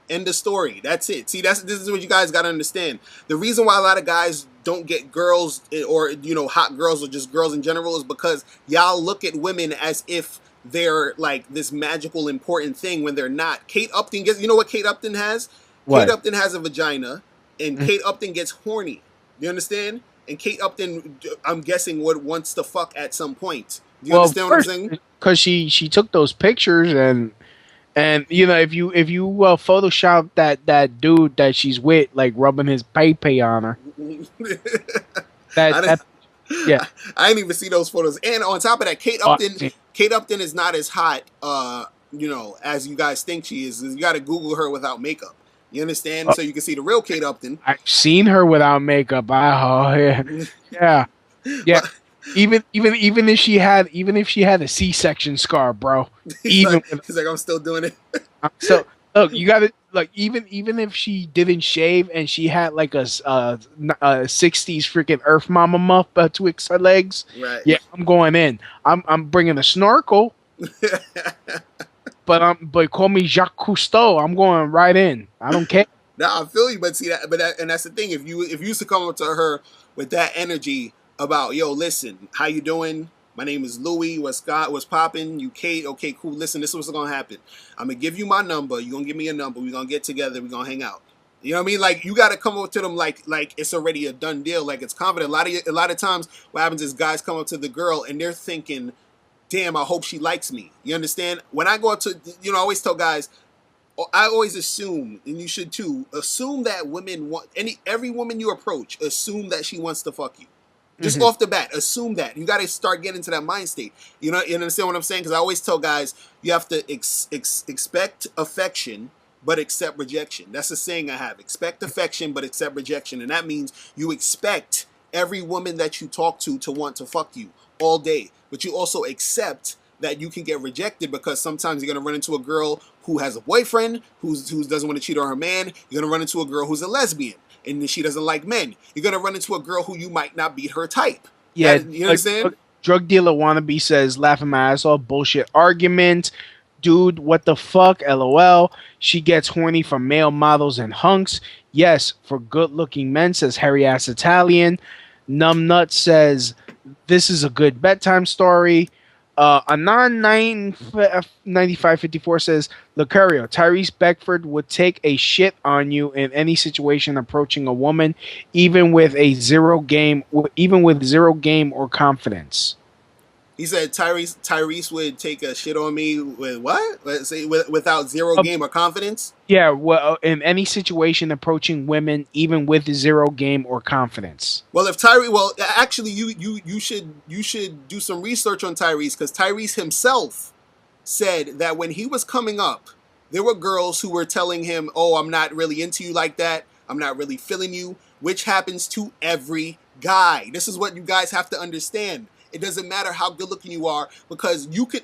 End of story. That's it. See, this is what you guys got to understand. The reason why a lot of guys don't get girls or, hot girls or just girls in general is because y'all look at women as if they're like this magical important thing when they're not. Kate Upton gets, you know what Kate Upton has? What? Kate Upton has a vagina, and Kate Upton gets horny. You understand? And Kate Upton, I'm guessing, wants to fuck at some point. Do you understand what I'm saying? Because she took those pictures and if you Photoshop that dude that she's with, like rubbing his pay on her. Yeah. I didn't even see those photos. And on top of that, Kate Upton is not as hot, as you guys think she is. You got to Google her without makeup. You understand? So you can see the real Kate Upton. I've seen her without makeup. Yeah. Even if she had a C-section scar, bro. He's like, I'm still doing it. So look, you got to like even if she didn't shave and she had like a 60s freaking Earth Mama muff betwixt her legs. Right. Yeah, I'm going in. I'm bringing a snorkel. But call me Jacques Cousteau. I'm going right in. I don't care. Nah, I feel you, but see that, and that's the thing. If you used to come up to her with that energy about, yo, listen, how you doing? My name is Louis. What's popping? You Kate? Okay, cool. Listen, this is what's gonna happen. I'm gonna give you my number. You're gonna give me a number. We're gonna get together. We're gonna hang out. You know what I mean? Like, you got to come up to them like it's already a done deal. Like, it's confident. A lot of times, what happens is guys come up to the girl and they're thinking, damn, I hope she likes me. You understand? When I go up to, I always tell guys, I always assume, and you should too, assume that women want, every woman you approach, assume that she wants to fuck you. Just off the bat, assume that. You got to start getting into that mind state. You understand what I'm saying? Because I always tell guys, you have to expect affection, but accept rejection. That's a saying I have. Expect affection, but accept rejection. And that means you expect every woman that you talk to want to fuck you all day. But you also accept that you can get rejected, because sometimes you're going to run into a girl who has a boyfriend, who doesn't want to cheat on her man. You're going to run into a girl who's a lesbian, and she doesn't like men. You're going to run into a girl who you might not be her type. Yeah. You understand? Drug dealer wannabe says, laughing my ass off, bullshit argument. Dude, what the fuck? LOL. She gets horny for male models and hunks. Yes, for good-looking men, says hairy ass Italian. Numbnut says, this is a good bedtime story. Anon 9554 says, Locario, Tyrese Beckford would take a shit on you in any situation approaching a woman, even with zero game or confidence. He said Tyrese would take a shit on me with what? Let's say without zero game or confidence? Yeah, well, in any situation approaching women, even with zero game or confidence. Well, actually, you should do some research on Tyrese, because Tyrese himself said that when he was coming up, there were girls who were telling him, "Oh, I'm not really into you like that. I'm not really feeling you," which happens to every guy. This is what you guys have to understand. It doesn't matter how good looking you are, because you can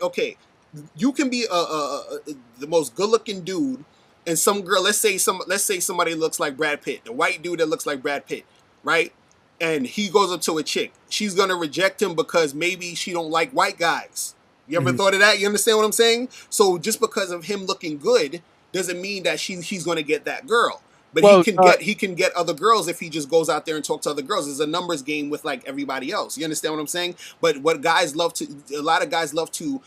be the most good looking dude, and some girl, let's say somebody looks like Brad Pitt, the white dude that looks like Brad Pitt, right? And he goes up to a chick. She's gonna reject him because maybe she don't like white guys. You ever thought of that? You understand what I'm saying? So just because of him looking good doesn't mean that he's gonna get that girl. But he can get other girls if he just goes out there and talk to other girls. It's a numbers game with like everybody else. You understand what I'm saying? But what guys love to, a lot of guys love to,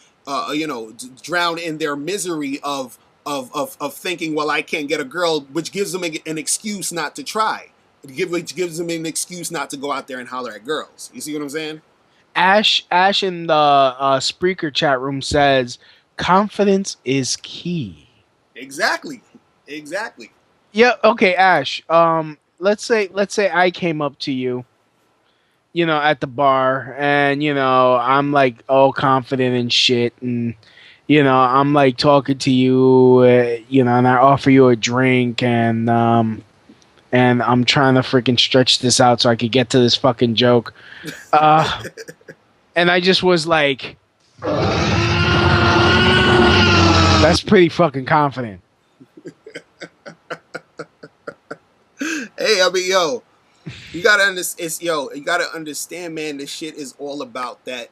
drown in their misery of thinking, well, I can't get a girl, which gives them an excuse not to try. Which gives them an excuse not to go out there and holler at girls. You see what I'm saying? Ash in the Spreaker chat room says confidence is key. Exactly. Yeah. Okay, Ash. Let's say I came up to you, at the bar, and I'm like all confident and shit, and I'm like talking to you, and I offer you a drink, and I'm trying to freaking stretch this out so I could get to this fucking joke, and I just was like, that's pretty fucking confident. Hey, I mean, you gotta understand, man. This shit is all about that.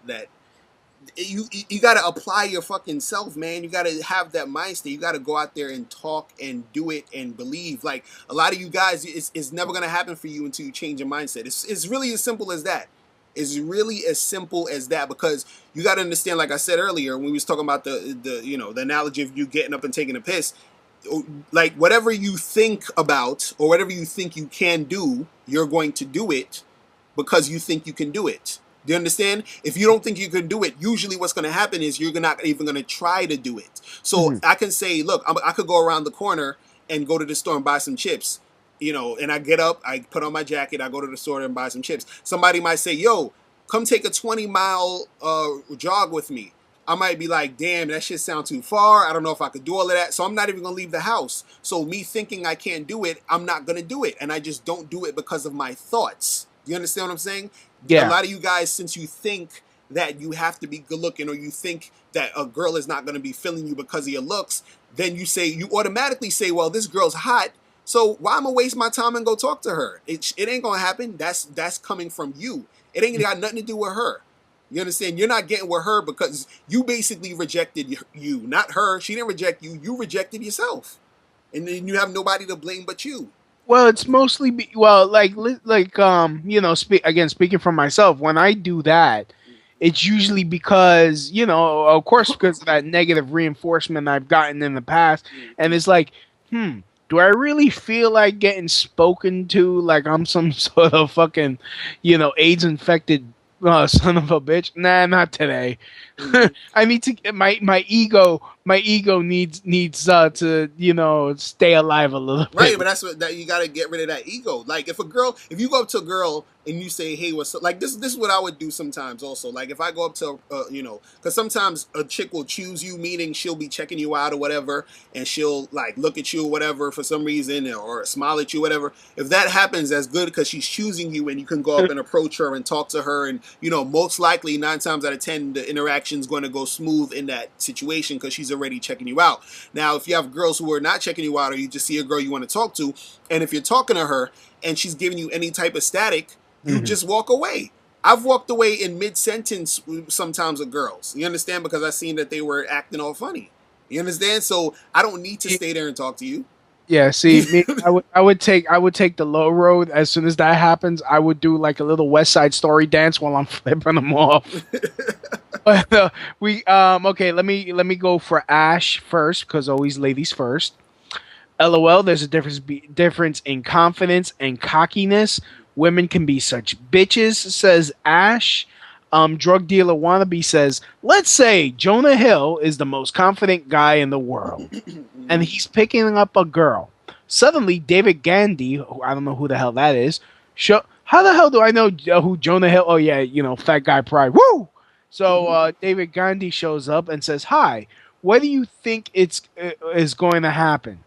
You gotta apply your fucking self, man. You gotta have that mindset. You gotta go out there and talk and do it and believe. Like a lot of you guys, it's never gonna happen for you until you change your mindset. It's really as simple as that. It's really as simple as that, because you gotta understand. Like I said earlier, when we was talking about the analogy of you getting up and taking a piss. Like whatever you think about or whatever you think you can do, you're going to do it because you think you can do it. Do you understand? If you don't think you can do it, usually what's going to happen is you're not even going to try to do it. So I can say, look, I could go around the corner and go to the store and buy some chips, and I get up, I put on my jacket, I go to the store and buy some chips. Somebody might say, yo, come take a 20-mile jog with me. I might be like, damn, that shit sounds too far. I don't know if I could do all of that. So I'm not even going to leave the house. So me thinking I can't do it, I'm not going to do it. And I just don't do it because of my thoughts. You understand what I'm saying? Yeah. A lot of you guys, since you think that you have to be good looking, or you think that a girl is not going to be feeling you because of your looks, then you automatically say, well, this girl's hot, so why am I waste my time and go talk to her? It ain't going to happen. That's coming from you. It ain't got nothing to do with her. You understand? You're not getting with her because you basically rejected you, not her. She didn't reject you. You rejected yourself. And then you have nobody to blame but you. Well, it's mostly speaking for myself, when I do that, it's usually because, of course, because of that negative reinforcement I've gotten in the past. And it's like, do I really feel like getting spoken to like I'm some sort of fucking, AIDS infected son of a bitch? Nah, not today. I need to my ego needs to stay alive a little bit. Right, but that's what that you got to get rid of that ego. Like if you go up to a girl and you say, "Hey, what's up?" Like this is what I would do sometimes. Also, like if I go up to because sometimes a chick will choose you, meaning she'll be checking you out or whatever, and she'll like look at you or whatever for some reason, or smile at you, whatever. If that happens, that's good because she's choosing you, and you can go up and approach her and talk to her, and most likely 9 times out of 10 the interaction's going to go smooth in that situation because she's already checking you out. Now, if you have girls who are not checking you out, or you just see a girl you want to talk to, and if you're talking to her and she's giving you any type of static, you just walk away. I've walked away in mid-sentence sometimes with girls. You understand? Because I seen that they were acting all funny. You understand? So I don't need to stay there and talk to you. Yeah, see, I would take the low road. As soon as that happens, I would do like a little West Side Story dance while I'm flipping them off. But okay, let me go for Ash first because always ladies first. LOL. There's a difference in confidence and cockiness. Women can be such bitches, says Ash. Drug dealer wannabe says, let's say Jonah Hill is the most confident guy in the world, and he's picking up a girl. Suddenly, David Gandy, who I don't know who the hell that is, how the hell do I know who Jonah Hill? Oh yeah, Fat Guy Pride. Woo! So David Gandy shows up and says, "Hi, what do you think is going to happen?"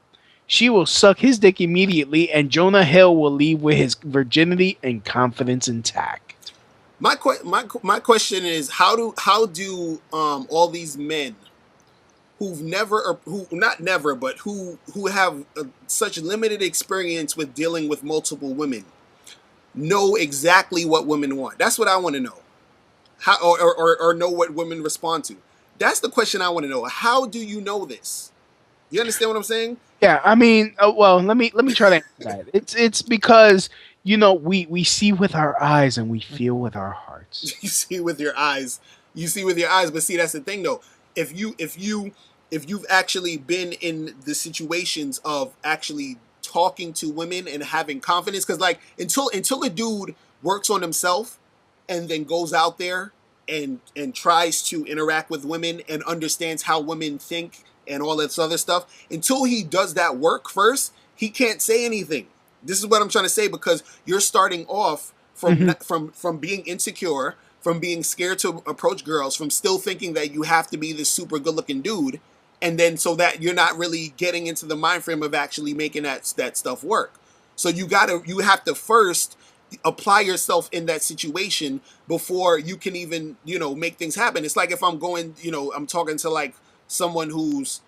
She will suck his dick immediately, and Jonah Hill will leave with his virginity and confidence intact. My question is, how do all these men who've never, or who not never, but who have such limited experience with dealing with multiple women know exactly what women want? That's what I want to know. How or know what women respond to? That's the question I want to know. How do you know this? You understand what I'm saying? Yeah, I mean, well, let me try to answer that. It's because we see with our eyes and we feel with our hearts. You see with your eyes. You see with your eyes, but see, that's the thing though. If you've actually been in the situations of actually talking to women and having confidence, because like until a dude works on himself and then goes out there and tries to interact with women and understands how women think and all this other stuff, until he does that work first, he can't say anything. This is what I'm trying to say, because you're starting off from being insecure, from being scared to approach girls, from still thinking that you have to be this super good looking dude, and then so that you're not really getting into the mind frame of actually making that stuff work. So you have to first apply yourself in that situation before you can even make things happen. It's like if I'm going, I'm talking to like someone who's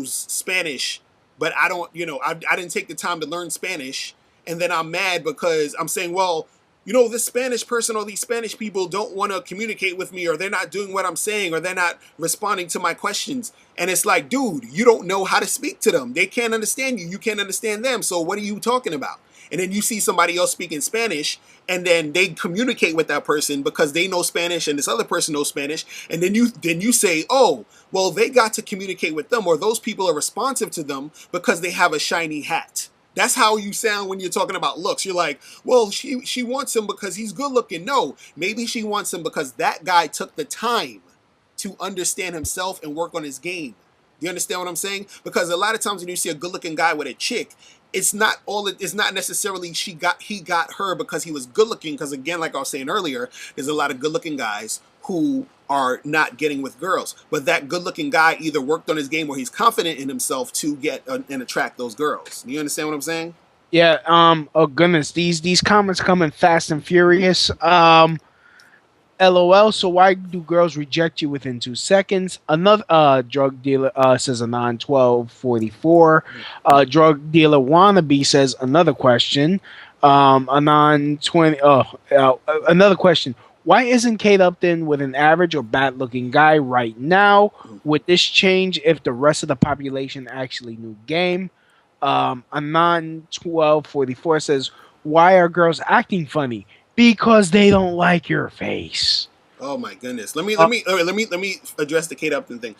Spanish, but I don't, I didn't take the time to learn Spanish, and then I'm mad because I'm saying, well, this Spanish person or these Spanish people don't want to communicate with me, or they're not doing what I'm saying, or they're not responding to my questions. And it's like, dude, you don't know how to speak to them. They can't understand you. You can't understand them. So what are you talking about? And then you see somebody else speaking Spanish, and then they communicate with that person because they know Spanish and this other person knows Spanish. And then you say, oh, well, they got to communicate with them, or those people are responsive to them because they have a shiny hat. That's how you sound when you're talking about looks. You're like, well, she wants him because he's good looking. No, maybe she wants him because that guy took the time to understand himself and work on his game. Do you understand what I'm saying? Because a lot of times when you see a good looking guy with a chick, it's not necessarily he got her because he was good looking. Because again, like I was saying earlier, there's a lot of good looking guys who are not getting with girls. But that good looking guy either worked on his game or he's confident in himself to get and attract those girls. Do you understand what I'm saying? Yeah. Oh goodness, these comments coming fast and furious. LOL. So why do girls reject you within 2 seconds? Another drug dealer says Anon 1244. Drug dealer wannabe says another question. Anon 20. Another question. Why isn't Kate Upton with an average or bad looking guy right now? Would this change if the rest of the population actually knew game? Anon 1244 says, why are girls acting funny? Because they don't like your face. Oh my goodness. Let me address the Kate Upton thing.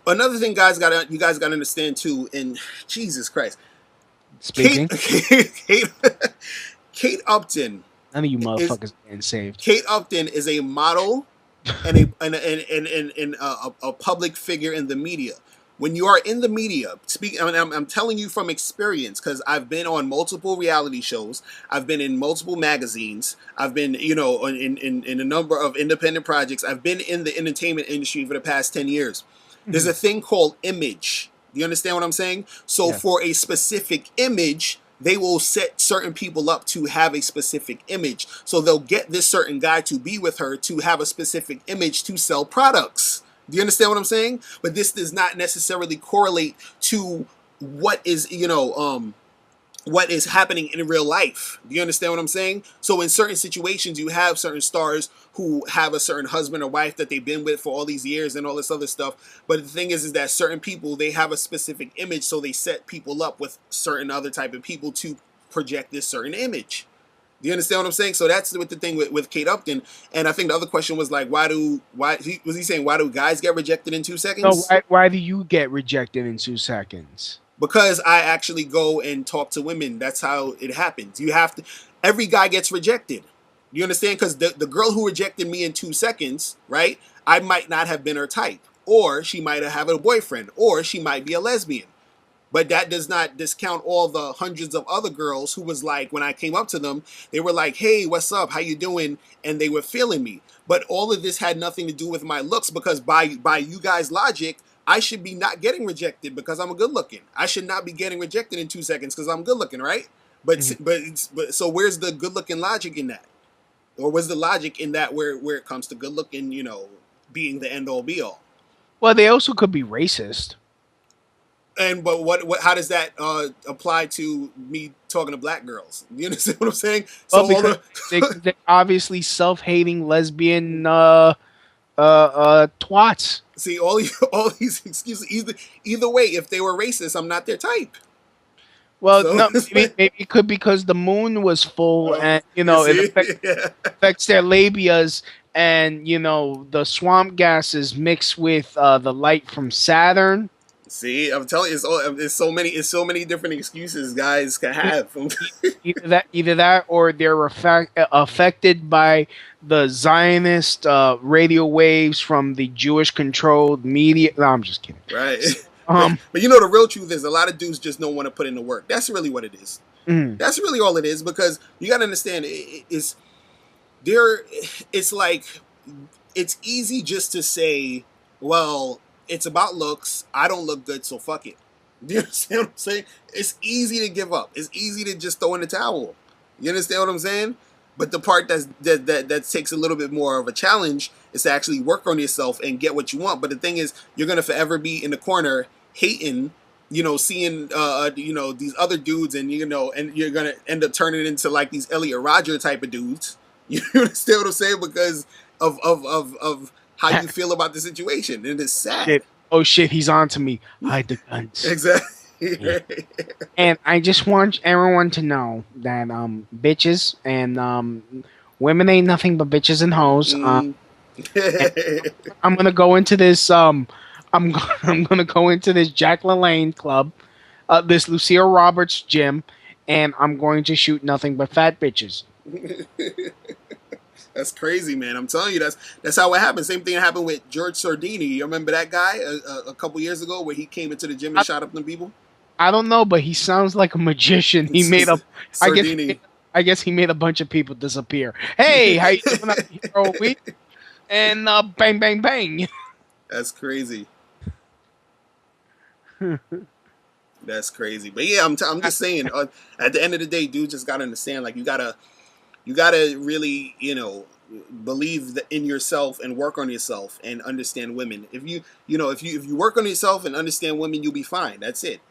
Another thing, you guys gotta understand too. And Jesus Christ, speaking, Kate Upton. None of you motherfuckers getting saved. Kate Upton is a model and a public figure in the media. When you are in the media, I'm telling you from experience, because I've been on multiple reality shows, I've been in multiple magazines, I've been, in a number of independent projects, I've been in the entertainment industry for the past 10 years. There's a thing called image. Do you understand what I'm saying? So for a specific image, they will set certain people up to have a specific image. So they'll get this certain guy to be with her to have a specific image to sell products. Do you understand what I'm saying? But this does not necessarily correlate to what is, what is happening in real life. Do you understand what I'm saying? So in certain situations, you have certain stars who have a certain husband or wife that they've been with for all these years and all this other stuff. But the thing is that certain people, they have a specific image, so they set people up with certain other type of people to project this certain image. Do you understand what I'm saying? So that's what the thing with Kate Upton. And I think the other question was like, why do guys get rejected in 2 seconds? No, why do you get rejected in 2 seconds? Because I actually go and talk to women. That's how it happens. Every guy gets rejected. You understand? Because the girl who rejected me in 2 seconds, right? I might not have been her type. Or she might have a boyfriend. Or she might be a lesbian. But that does not discount all the hundreds of other girls who was like, when I came up to them, they were like, hey, what's up? How you doing? And they were feeling me. But all of this had nothing to do with my looks, because by you guys' logic, I should be not getting rejected because I'm good looking. I should not be getting rejected in 2 seconds because I'm good looking, right? But so where's the good looking logic in that? Or was the logic in that where it comes to good looking, being the end all be all? Well, they also could be racist. And but what how does that apply to me talking to black girls? You understand what I'm saying? Well, because they're obviously self-hating lesbian twats. See, all these excuses. Either way, if they were racist, I'm not their type. Well, no, maybe it could because the moon was full, and it affects their labias, and the swamp gases mix with the light from Saturn. See, I'm telling you, it's so many different excuses guys can have. either that, or they're affected by the Zionist radio waves from the Jewish-controlled media. No, I'm just kidding. Right. But the real truth is a lot of dudes just don't want to put in the work. That's really what it is. That's really all it is, because you got to understand it's like it's easy just to say, well, it's about looks. I don't look good, so fuck it. Do you understand what I'm saying? It's easy to give up. It's easy to just throw in the towel. You understand what I'm saying? But the part that takes a little bit more of a challenge is to actually work on yourself and get what you want. But the thing is, you're gonna forever be in the corner hating, seeing these other dudes, and and you're gonna end up turning into like these Elliot Rodger type of dudes. You understand what I'm saying? Because of how you feel about the situation, and it's sad. Shit. Oh shit, he's on to me. Hide the guns. Exactly. Yeah. And I just want everyone to know that bitches and women ain't nothing but bitches and hoes. And I'm gonna go into this. I'm gonna go into this Jack LaLanne club, this Lucille Roberts gym, and I'm going to shoot nothing but fat bitches. That's crazy, man. I'm telling you, that's how it happened. Same thing happened with George Sordini. You remember that guy a couple years ago where he came into the gym and shot up them people? I don't know, but he sounds like a magician. He made up. I guess he made a bunch of people disappear. Hey, how you doing out here all week? And bang, bang, bang. That's crazy. That's crazy. But yeah, I'm just saying. At the end of the day, dude, just gotta understand. Like you gotta really, believe in yourself and work on yourself and understand women. If you work on yourself and understand women, you'll be fine. That's it.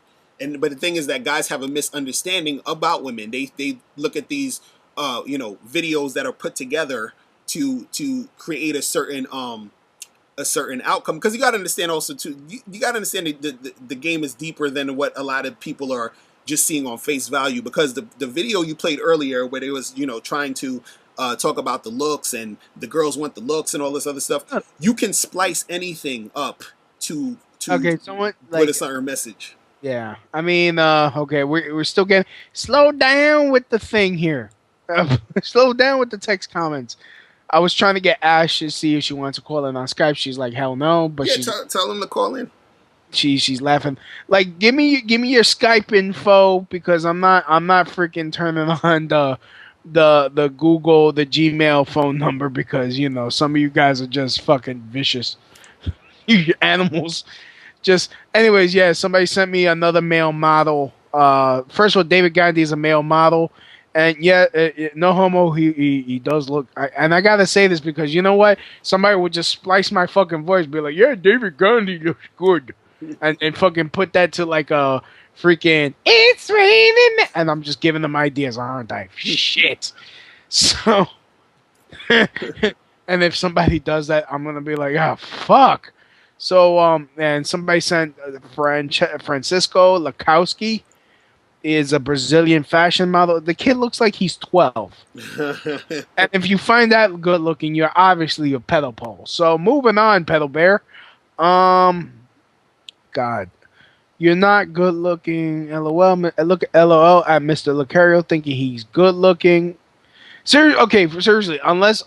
But the thing is that guys have a misunderstanding about women. They look at these videos that are put together to create a certain outcome. Because you got to understand also too. You got to understand the game is deeper than what a lot of people are just seeing on face value. Because the video you played earlier, where they was trying to talk about the looks and the girls want the looks and all this other stuff, you can splice anything up to with a certain message. Yeah, I mean, okay, we're still getting slow down with the thing here. Slow down with the text comments. I was trying to get Ash to see if she wants to call in on Skype. She's like, hell no. But tell him to call in. She's laughing. Like, give me your Skype info, because I'm not freaking turning on the Google, the Gmail phone number, because some of you guys are just fucking vicious. You animals. Just anyways, yeah, somebody sent me another male model. First of all, David Gandhi is a male model, and yeah, no homo, he does look. And I gotta say this because you know what? Somebody would just splice my fucking voice, be like, "Yeah, David Gandhi looks good," and fucking put that to like a freaking "It's raining," and I'm just giving them ideas, aren't I? Shit. So, and if somebody does that, I'm gonna be like, "Ah, fuck." So, and somebody sent Francisco Lakowski is a Brazilian fashion model. The kid looks like he's 12. And if you find that good looking, you're obviously a pedal pole. So, moving on, pedal bear. God, you're not good looking. LOL. Look at LOL at Mr. Locario thinking he's good looking. Seriously, unless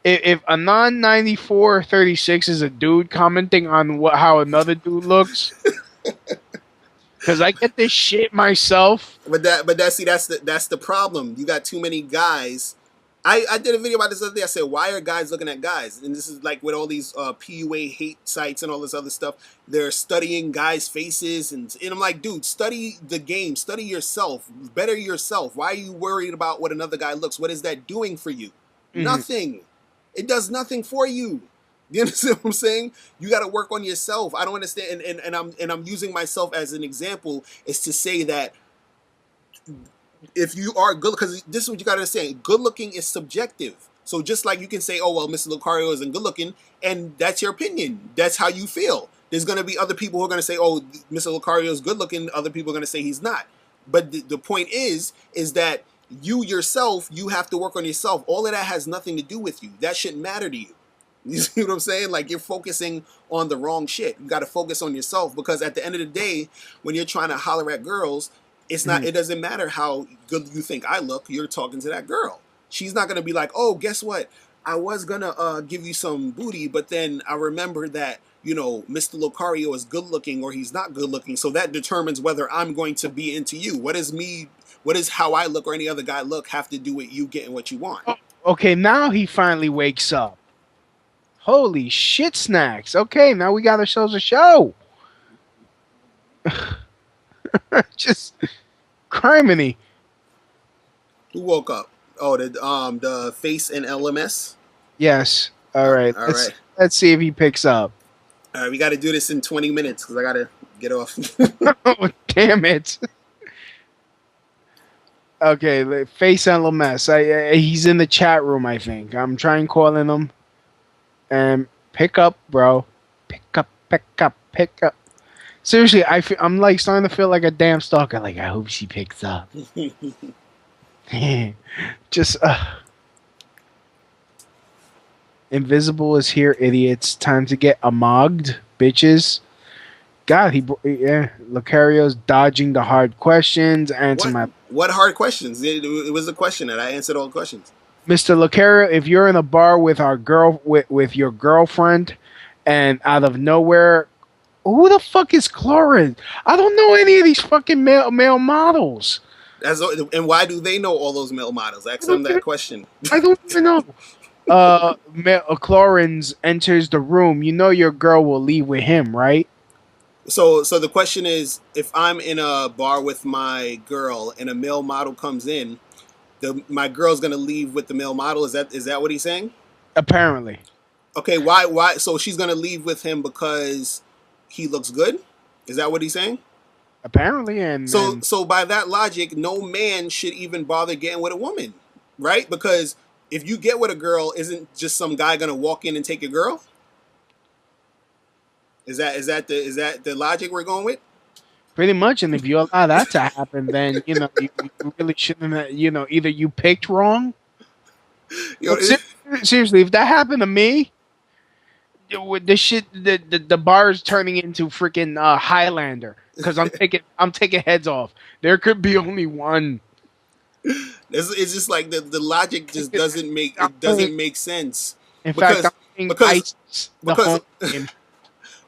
if a non-9436 is a dude commenting on how another dude looks, because I get this shit myself. But that's the problem. You got too many guys I did a video about this other day. I said, why are guys looking at guys? And this is like with all these PUA hate sites and all this other stuff. They're studying guys' faces. And I'm like, dude, study the game. Study yourself. Better yourself. Why are you worried about what another guy looks? What is that doing for you? Nothing. It does nothing for you. You understand what I'm saying? You got to work on yourself. I don't understand. And I'm using myself as an example is to say that if you are good, because this is what you got to understand, good looking is subjective. So just like you can say, oh, well, Mr. Locario isn't good looking, and that's your opinion. That's how you feel. There's going to be other people who are going to say, oh, Mr. Locario is good looking. Other people are going to say he's not. But the point is that you yourself, you have to work on yourself. All of that has nothing to do with you. That shouldn't matter to you. You see what I'm saying? Like, you're focusing on the wrong shit. You got to focus on yourself, because at the end of the day, when you're trying to holler at girls, it's not. It doesn't matter how good you think I look. You're talking to that girl. She's not gonna be like, oh, guess what? I was gonna give you some booty, but then I remember that, you know, Mr. Locario is good looking or he's not good looking. So that determines whether I'm going to be into you. What does how I look or any other guy look have to do with you getting what you want? Okay, now he finally wakes up. Holy shit snacks. Okay, now we got ourselves a show. Just criminy. Who woke up? Oh, the face in LMS. Yes. All right. All right. Let's see if he picks up. All right, we got to do this in 20 minutes because I got to get off. Oh, damn it. Okay, face LMS. He's in the chat room, I think. I'm trying calling him. And pick up, bro. Pick up. Seriously, I'm like starting to feel like a damn stalker. Like, I hope she picks up. Just Invisible is here, idiots. Time to get amogged, bitches. God, Locario's dodging the hard questions. What hard questions? It was a question that I answered all the questions. Mr. Locario, if you're in a bar with with your girlfriend, and out of nowhere, who the fuck is Clorin? I don't know any of these fucking male models. And why do they know all those male models? Ask them that question. I don't even know. Clorin's enters the room. You know your girl will leave with him, right? So the question is, if I'm in a bar with my girl and a male model comes in, my girl's gonna leave with the male model. Is that what he's saying? Apparently. Okay, why? So she's gonna leave with him because he looks good? Is that what he's saying? Apparently, and so by that logic, no man should even bother getting with a woman, right? Because if you get with a girl, isn't just some guy gonna walk in and take your girl? Is that the logic we're going with? Pretty much, and if you allow that to happen, then you really shouldn't. Either you picked wrong. Seriously, if that happened to me, the bar is turning into freaking Highlander because I'm taking heads off. There could be only one. It's just like the logic just doesn't make sense. In fact,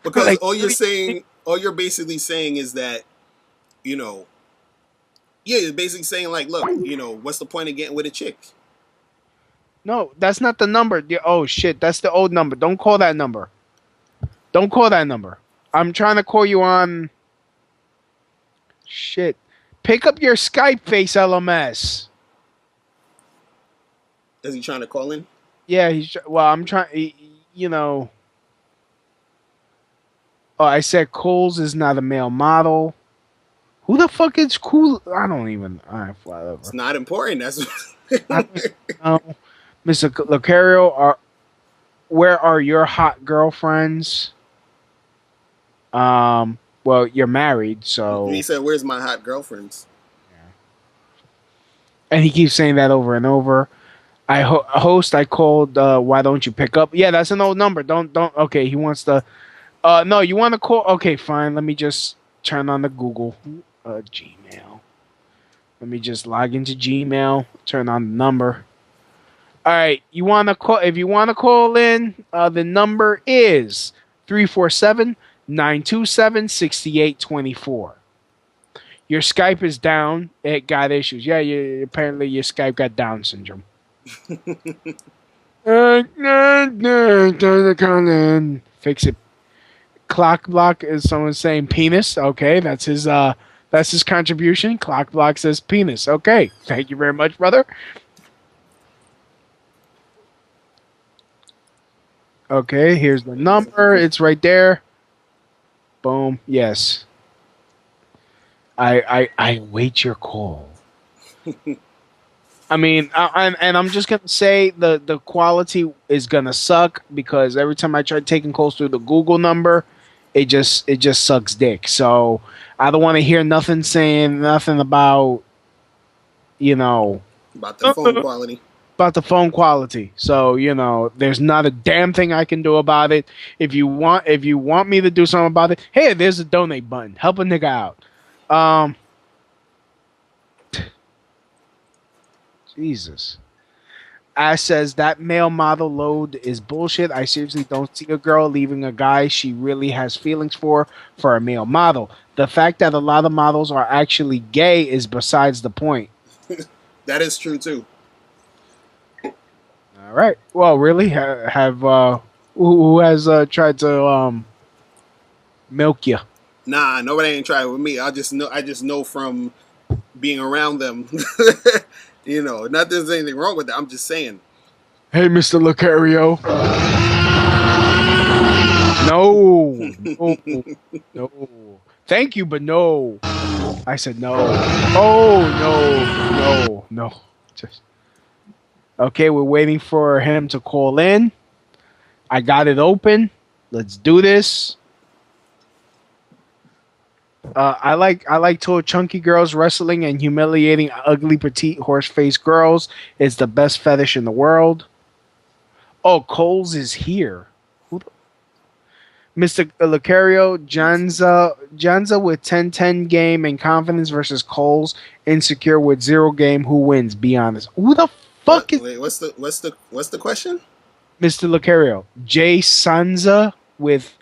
because all you're basically saying is that, you're basically saying like, look, what's the point of getting with a chick? No, that's not the number. Oh shit, that's the old number. Don't call that number. Don't call that number. I'm trying to call you on. Shit, pick up your Skype, face LMS. Is he trying to call in? Yeah, I'm trying. Oh, I said Coles is not a male model. Who the fuck is Cool? I don't even. All right, whatever. It's not important. That's. Mr. Locario, where are your hot girlfriends? Well, you're married, so. He said, "Where's my hot girlfriends?" And he keeps saying that over and over. I called. Why don't you pick up? Yeah, that's an old number. Don't. Okay, he wants to. No, you want to call? Okay, fine. Let me just turn on the Google, Gmail. Let me just log into Gmail. Turn on the number. All right, you want to call? If you want to call in, the number is 347-927-6824. Your Skype is down. It got issues. Yeah, apparently your Skype got Down syndrome. Fix it. Clock block is someone saying penis. Okay, that's his contribution. Clock block says penis. Okay, thank you very much, brother. Okay, here's the number. It's right there. Boom. Yes. I await your call. I mean, and I'm just gonna say the quality is gonna suck because every time I try taking calls through the Google number, it just sucks dick. So I don't want to hear nothing saying nothing about you know About the phone quality. about the phone quality. So there's not a damn thing I can do about it. If you want me to do something about it, hey, there's a donate button. Help a nigga out. Jesus. Ash says that male model load is bullshit. I seriously don't see a girl leaving a guy she really has feelings for a male model. The fact that a lot of models are actually gay is besides the point. That is true too. All right. Well, really, who has tried to milk you? Nah, nobody ain't trying with me. I just know from being around them. Not that there's anything wrong with that. I'm just saying. Hey, Mr. Locario. No, no. Thank you, but no. I said no. Oh no. Just okay. We're waiting for him to call in. I got it open. Let's do this. I like tall, chunky girls wrestling and humiliating ugly, petite, horse-faced girls. It's the best fetish in the world. Oh, Coles is here. Mr. Locario, Janza with 10-10 game and confidence versus Coles, insecure with 0 game. Who wins? Be honest. Who the fuck is? Wait, what's the question? Mr. Locario, Jay Sanza with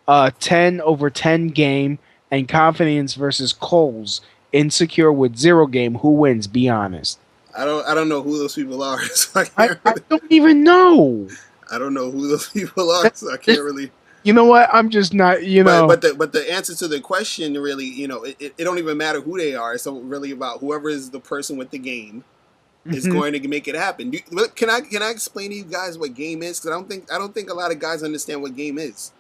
10/10 game and confidence versus Coles, insecure with 0 game. Who wins? Be honest. I don't know who those people are. So I don't even know. I don't know who those people are, so I can't really. You know what? I'm just not. But the answer to the question really, it don't even matter who they are. It's really about whoever is the person with the game is going to make it happen. Can I explain to you guys what game is? Because I don't think a lot of guys understand what game is.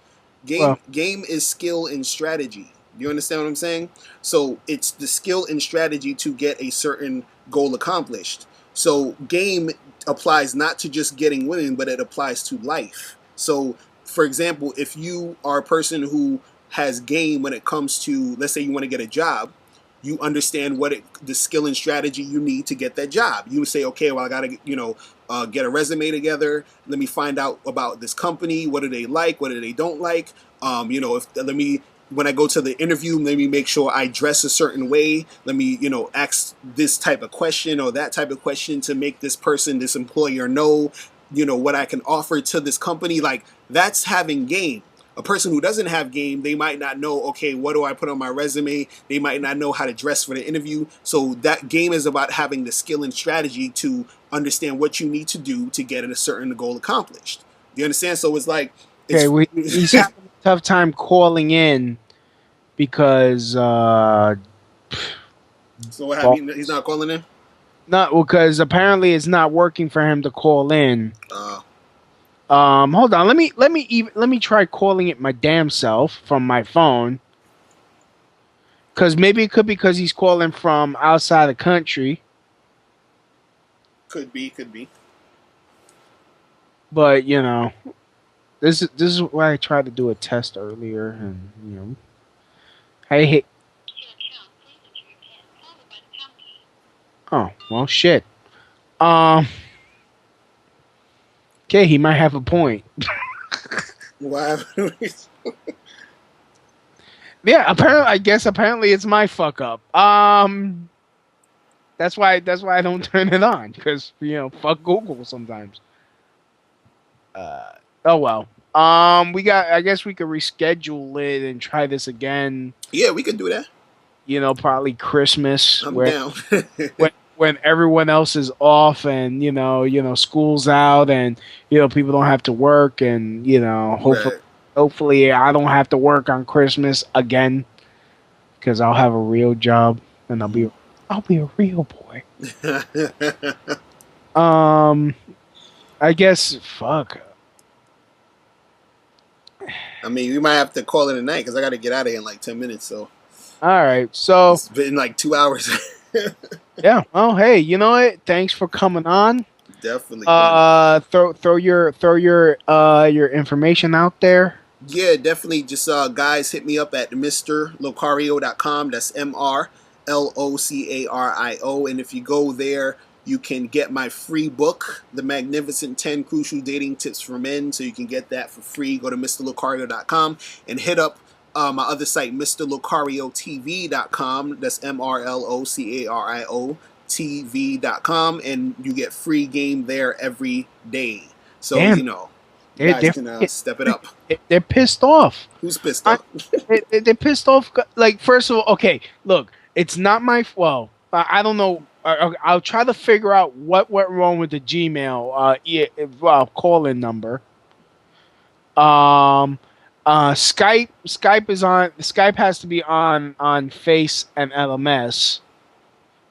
Game is skill and strategy. You understand what I'm saying? So it's the skill and strategy to get a certain goal accomplished. So game applies not to just getting women, but it applies to life. So, for example, if you are a person who has game when it comes to, let's say you want to get a job, you understand the skill and strategy you need to get that job. You say, okay, well, I got to, get a resume together. Let me find out about this company. What do they like? What do they don't like? When I go to the interview, let me make sure I dress a certain way. Let me, ask this type of question or that type of question to make this employer know, what I can offer to this company. Like, that's having game. A person who doesn't have game, they might not know, okay, what do I put on my resume? They might not know how to dress for the interview. So that game is about having the skill and strategy to understand what you need to do to get a certain goal accomplished. You understand? So it's like... he's having a tough time calling in because... So what happened? He's not calling in? Not because apparently it's not working for him to call in. Hold on. Let me try calling it my damn self from my phone. Cause maybe it could be because he's calling from outside the country. Could be. But this is why I tried to do a test earlier, and hey. Oh well, shit. Okay, he might have a point. What? Yeah, apparently it's my fuck up. That's why I don't turn it on, because fuck Google sometimes. Oh well. I guess we could reschedule it and try this again. Yeah, we could do that. Probably Christmas. I'm down. when everyone else is off and school's out and people don't have to work and hopefully I don't have to work on Christmas again because I'll have a real job and I'll be a real boy. I guess fuck. I mean, we might have to call it a night because I got to get out of here in like 10 minutes. So, all right. So it's been like 2 hours. Yeah. Oh, hey, you know what? Thanks for coming on. Definitely. Throw your information out there. Yeah, definitely. Just guys, hit me up at MrLocario.com. That's MrLocario. And if you go there, you can get my free book, The Magnificent 10 Crucial Dating Tips for Men. So you can get that for free. Go to MrLocario.com and hit up my other site, MrLocariotv.com. That's MrLocario TV.com. And you get free game there every day. So, Damn. You guys can step it up. They're pissed off. Who's pissed off? They're pissed off. Like, first of all, okay, look, it's not my fault. I don't know. I'll try to figure out what went wrong with the Gmail call-in number. Skype is on. Skype has to be on Face and LMS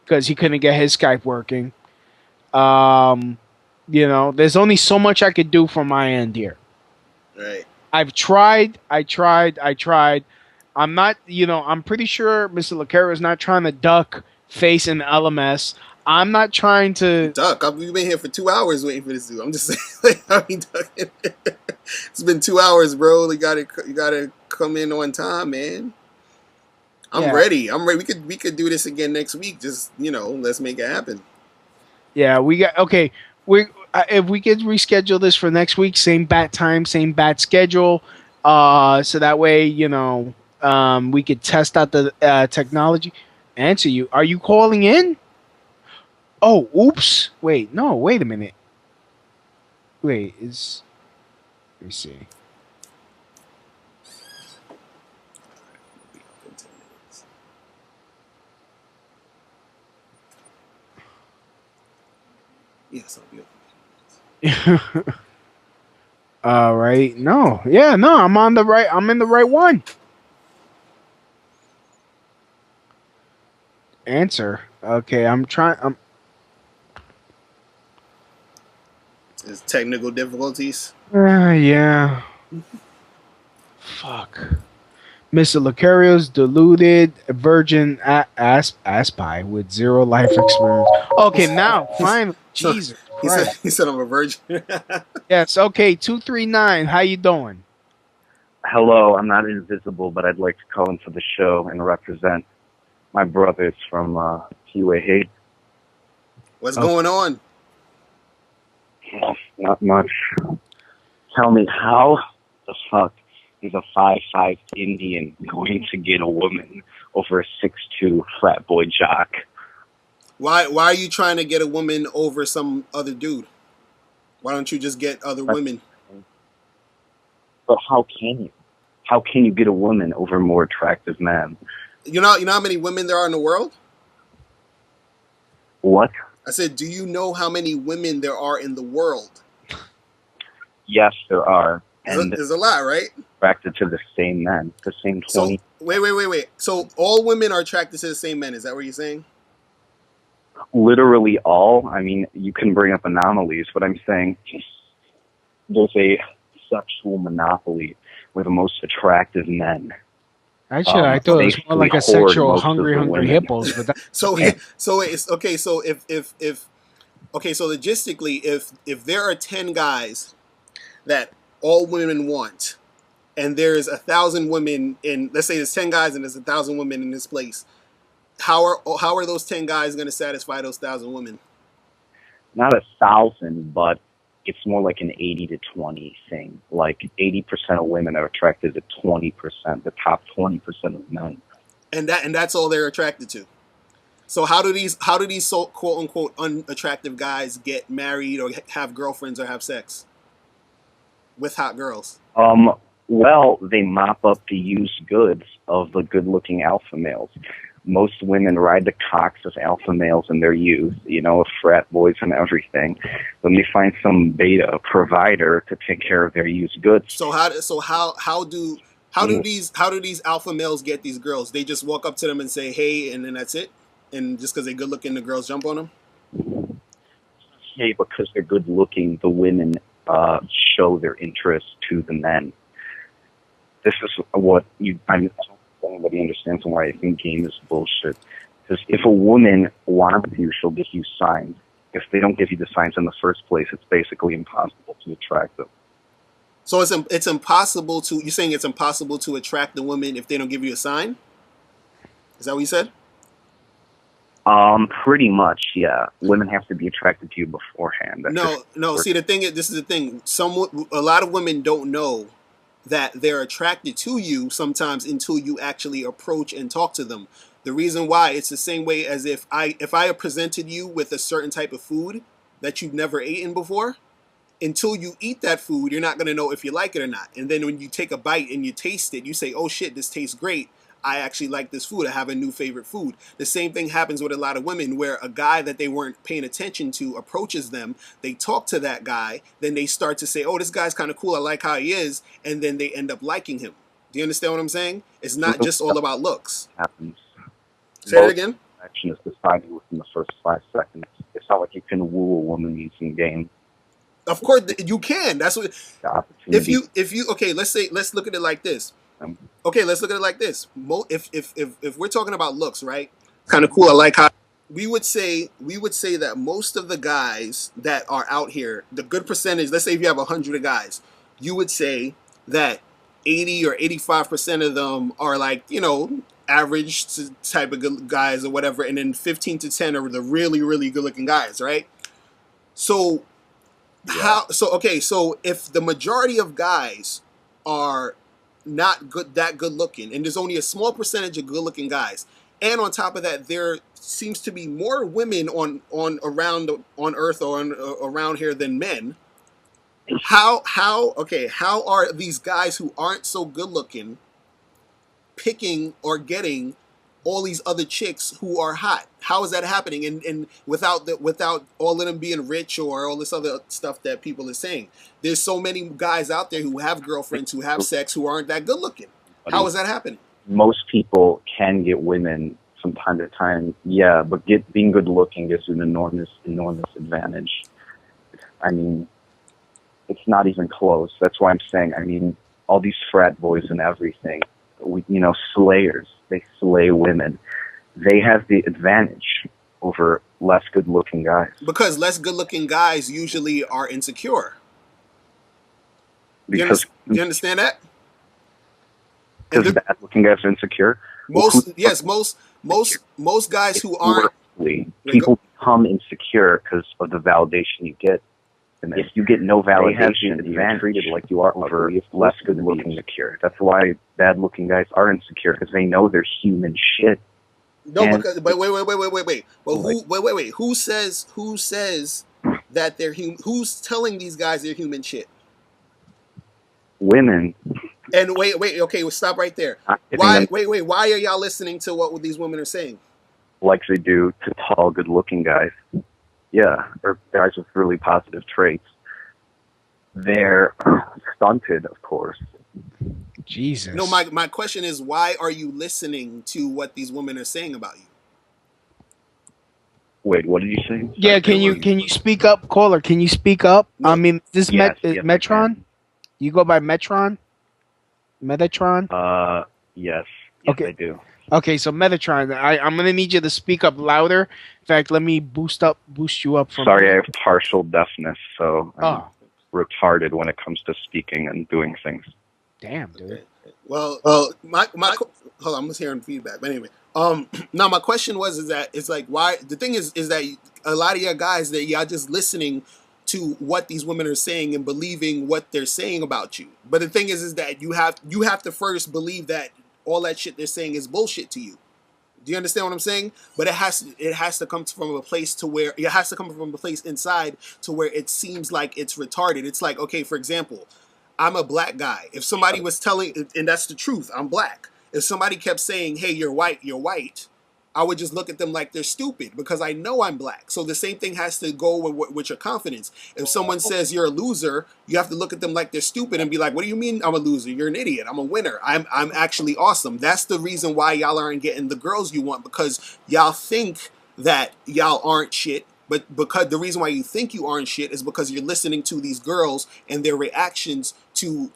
because he couldn't get his Skype working. There's only so much I could do from my end here. Right. I've tried. I tried. I'm not, I'm pretty sure Mr. Locario is not trying to duck Face and LMS. I'm not trying to duck. We've been here for 2 hours waiting for this dude. I'm just saying, how he ducking? It's been 2 hours, bro. You gotta come in on time, man. I'm ready. We could do this again next week. Just let's make it happen. Yeah, we got okay. If we could reschedule this for next week, same bat time, same bat schedule, so that way we could test out the technology. Answer you. Are you calling in? Oh, oops. Wait, no. Wait a minute. Wait, let me see. Yes, I'll be open. All right. No. Yeah, no, I'm in the right one. Answer. Okay, I'm trying. Is technical difficulties? Yeah. Fuck. Mr. Locario's deluded virgin aspie with zero life experience. Okay, now, finally. Jesus Christ. He said I'm a virgin. Yes, okay, 239. How you doing? Hello, I'm not invisible, but I'd like to call in for the show and represent my brothers from PUA. What's going on? Not much. Tell me, how the fuck is a 5'5" Indian going to get a woman over a 6'2" frat boy jock? Why are you trying to get a woman over some other dude? Why don't you just get other women? But how can you? How can you get a woman over a more attractive man? You know how many women there are in the world? What? I said, do you know how many women there are in the world? Yes, there are. And there's a lot, right? Attracted to the same men, the same 20. So, wait. So all women are attracted to the same men. Is that what you're saying? Literally all. I mean, you can bring up anomalies, but I'm saying there's a sexual monopoly with the most attractive men. Actually, I thought it was more like a sexual hungry hippos. But so it's okay. So if so logistically, if there are 10 guys that all women want, and there's 1,000 women in, let's say there's 10 guys and there's 1,000 women in this place, how are those 10 guys going to satisfy those 1,000 women? Not 1,000, but it's more like an 80 to 20 thing. Like 80% of women are attracted to 20%, the top 20% of men. And that's all they're attracted to. So how do these so quote unquote unattractive guys get married or have girlfriends or have sex with hot girls? Well, they mop up the used goods of the good-looking alpha males. Most women ride the cocks of alpha males in their youth, of frat boys and everything. Then they find some beta provider to take care of their used goods. So how do these alpha males get these girls? They just walk up to them and say, "Hey," and then that's it. And just because they're good looking, the girls jump on them. Hey, because they're good looking, the women show their interest to the men. This is what I don't think anybody understands why I think game is bullshit. Because if a woman wants you, she'll give you signs. If they don't give you the signs in the first place, it's basically impossible to attract them. So it's impossible to. You're saying it's impossible to attract the woman if they don't give you a sign? Is that what you said? Pretty much, yeah. Women have to be attracted to you beforehand. No. See, the thing is, this is the thing. A lot of women don't know that they're attracted to you sometimes until you actually approach and talk to them. The reason why, it's the same way as if I presented you with a certain type of food that you've never eaten before. Until you eat that food, you're not going to know if you like it or not. And then when you take a bite and you taste it, you say, "Oh shit, this tastes great. I actually like this food. I have a new favorite food." The same thing happens with a lot of women, where a guy that they weren't paying attention to approaches them. They talk to that guy. Then they start to say, "Oh, this guy's kind of cool. I like how he is." And then they end up liking him. Do you understand what I'm saying? It's not just all about looks. Happens. Say it again. Action is decided within the first 5 seconds. It's not like you can woo a woman using game. Of course you can. That's what. If you okay, let's look at it like this. Okay, let's look at it like this. If we're talking about looks, right? Kind of cool. I like how we would say that most of the guys that are out here, the good percentage. Let's say if you have 100 guys, you would say that 80 or 85% of them are like average type of good guys or whatever, and then 15 to 10 are the really really good looking guys, right? So. Yeah. So if the majority of guys are not that good looking, and there's only a small percentage of good looking guys, and on top of that, there seems to be more women on Earth or around here than men. How are these guys who aren't so good looking picking or getting all these other chicks who are hot? How is that happening? And without all of them being rich or all this other stuff that people are saying, there's so many guys out there who have girlfriends, who have sex, who aren't that good looking. How is that happening? Most people can get women from time to time, yeah, but being good looking is an enormous advantage. I mean, it's not even close. That's why I'm saying, I mean, all these frat boys and everything, slayers. They slay women. They have the advantage over less good-looking guys. Because less good-looking guys usually are insecure. Do you understand that? Because bad-looking guys are insecure. Most guys who aren't. People become insecure because of the validation you get. And if you get no validation, you're treated like you are over less good-looking insecure. That's why bad-looking guys are insecure, because they know they're human shit. No, but wait. Well, who says that they're human? Who's telling these guys they're human shit? Women. And wait. Okay, well, stop right there. Why are y'all listening to what these women are saying? Like they do to tall, good-looking guys. Yeah, or guys with really positive traits. They're stunted, of course. Jesus. No, my question is, why are you listening to what these women are saying about you? Wait, what did you say? Yeah, can you speak up, caller? Can you speak up? No. I mean, this yes, Metron? You go by Metron? Metatron? Yes. Okay. I do. Okay, so Metatron, I'm gonna need you to speak up louder. In fact, let me boost you up. Sorry, I have partial deafness, so I'm retarded when it comes to speaking and doing things. Damn, dude. Okay. Well, my hold on, I'm just hearing feedback. But anyway, now my question is that it's like, why? The thing is that a lot of y'all guys that y'all just listening to what these women are saying and believing what they're saying about you. But the thing is that you have to first believe that all that shit they're saying is bullshit to you. Do you understand what I'm saying? But it has to come from a place inside to where it seems like it's retarded. It's like, okay, for example, I'm a black guy. If somebody was telling, and that's the truth, I'm black. If somebody kept saying, "Hey, you're white," I would just look at them like they're stupid because I know I'm black. So the same thing has to go with your confidence. If someone says you're a loser, you have to look at them like they're stupid and be like, "What do you mean I'm a loser? You're an idiot. I'm a winner. I'm actually awesome." That's the reason why y'all aren't getting the girls you want, because y'all think that y'all aren't shit. But because the reason why you think you aren't shit is because you're listening to these girls and their reactions to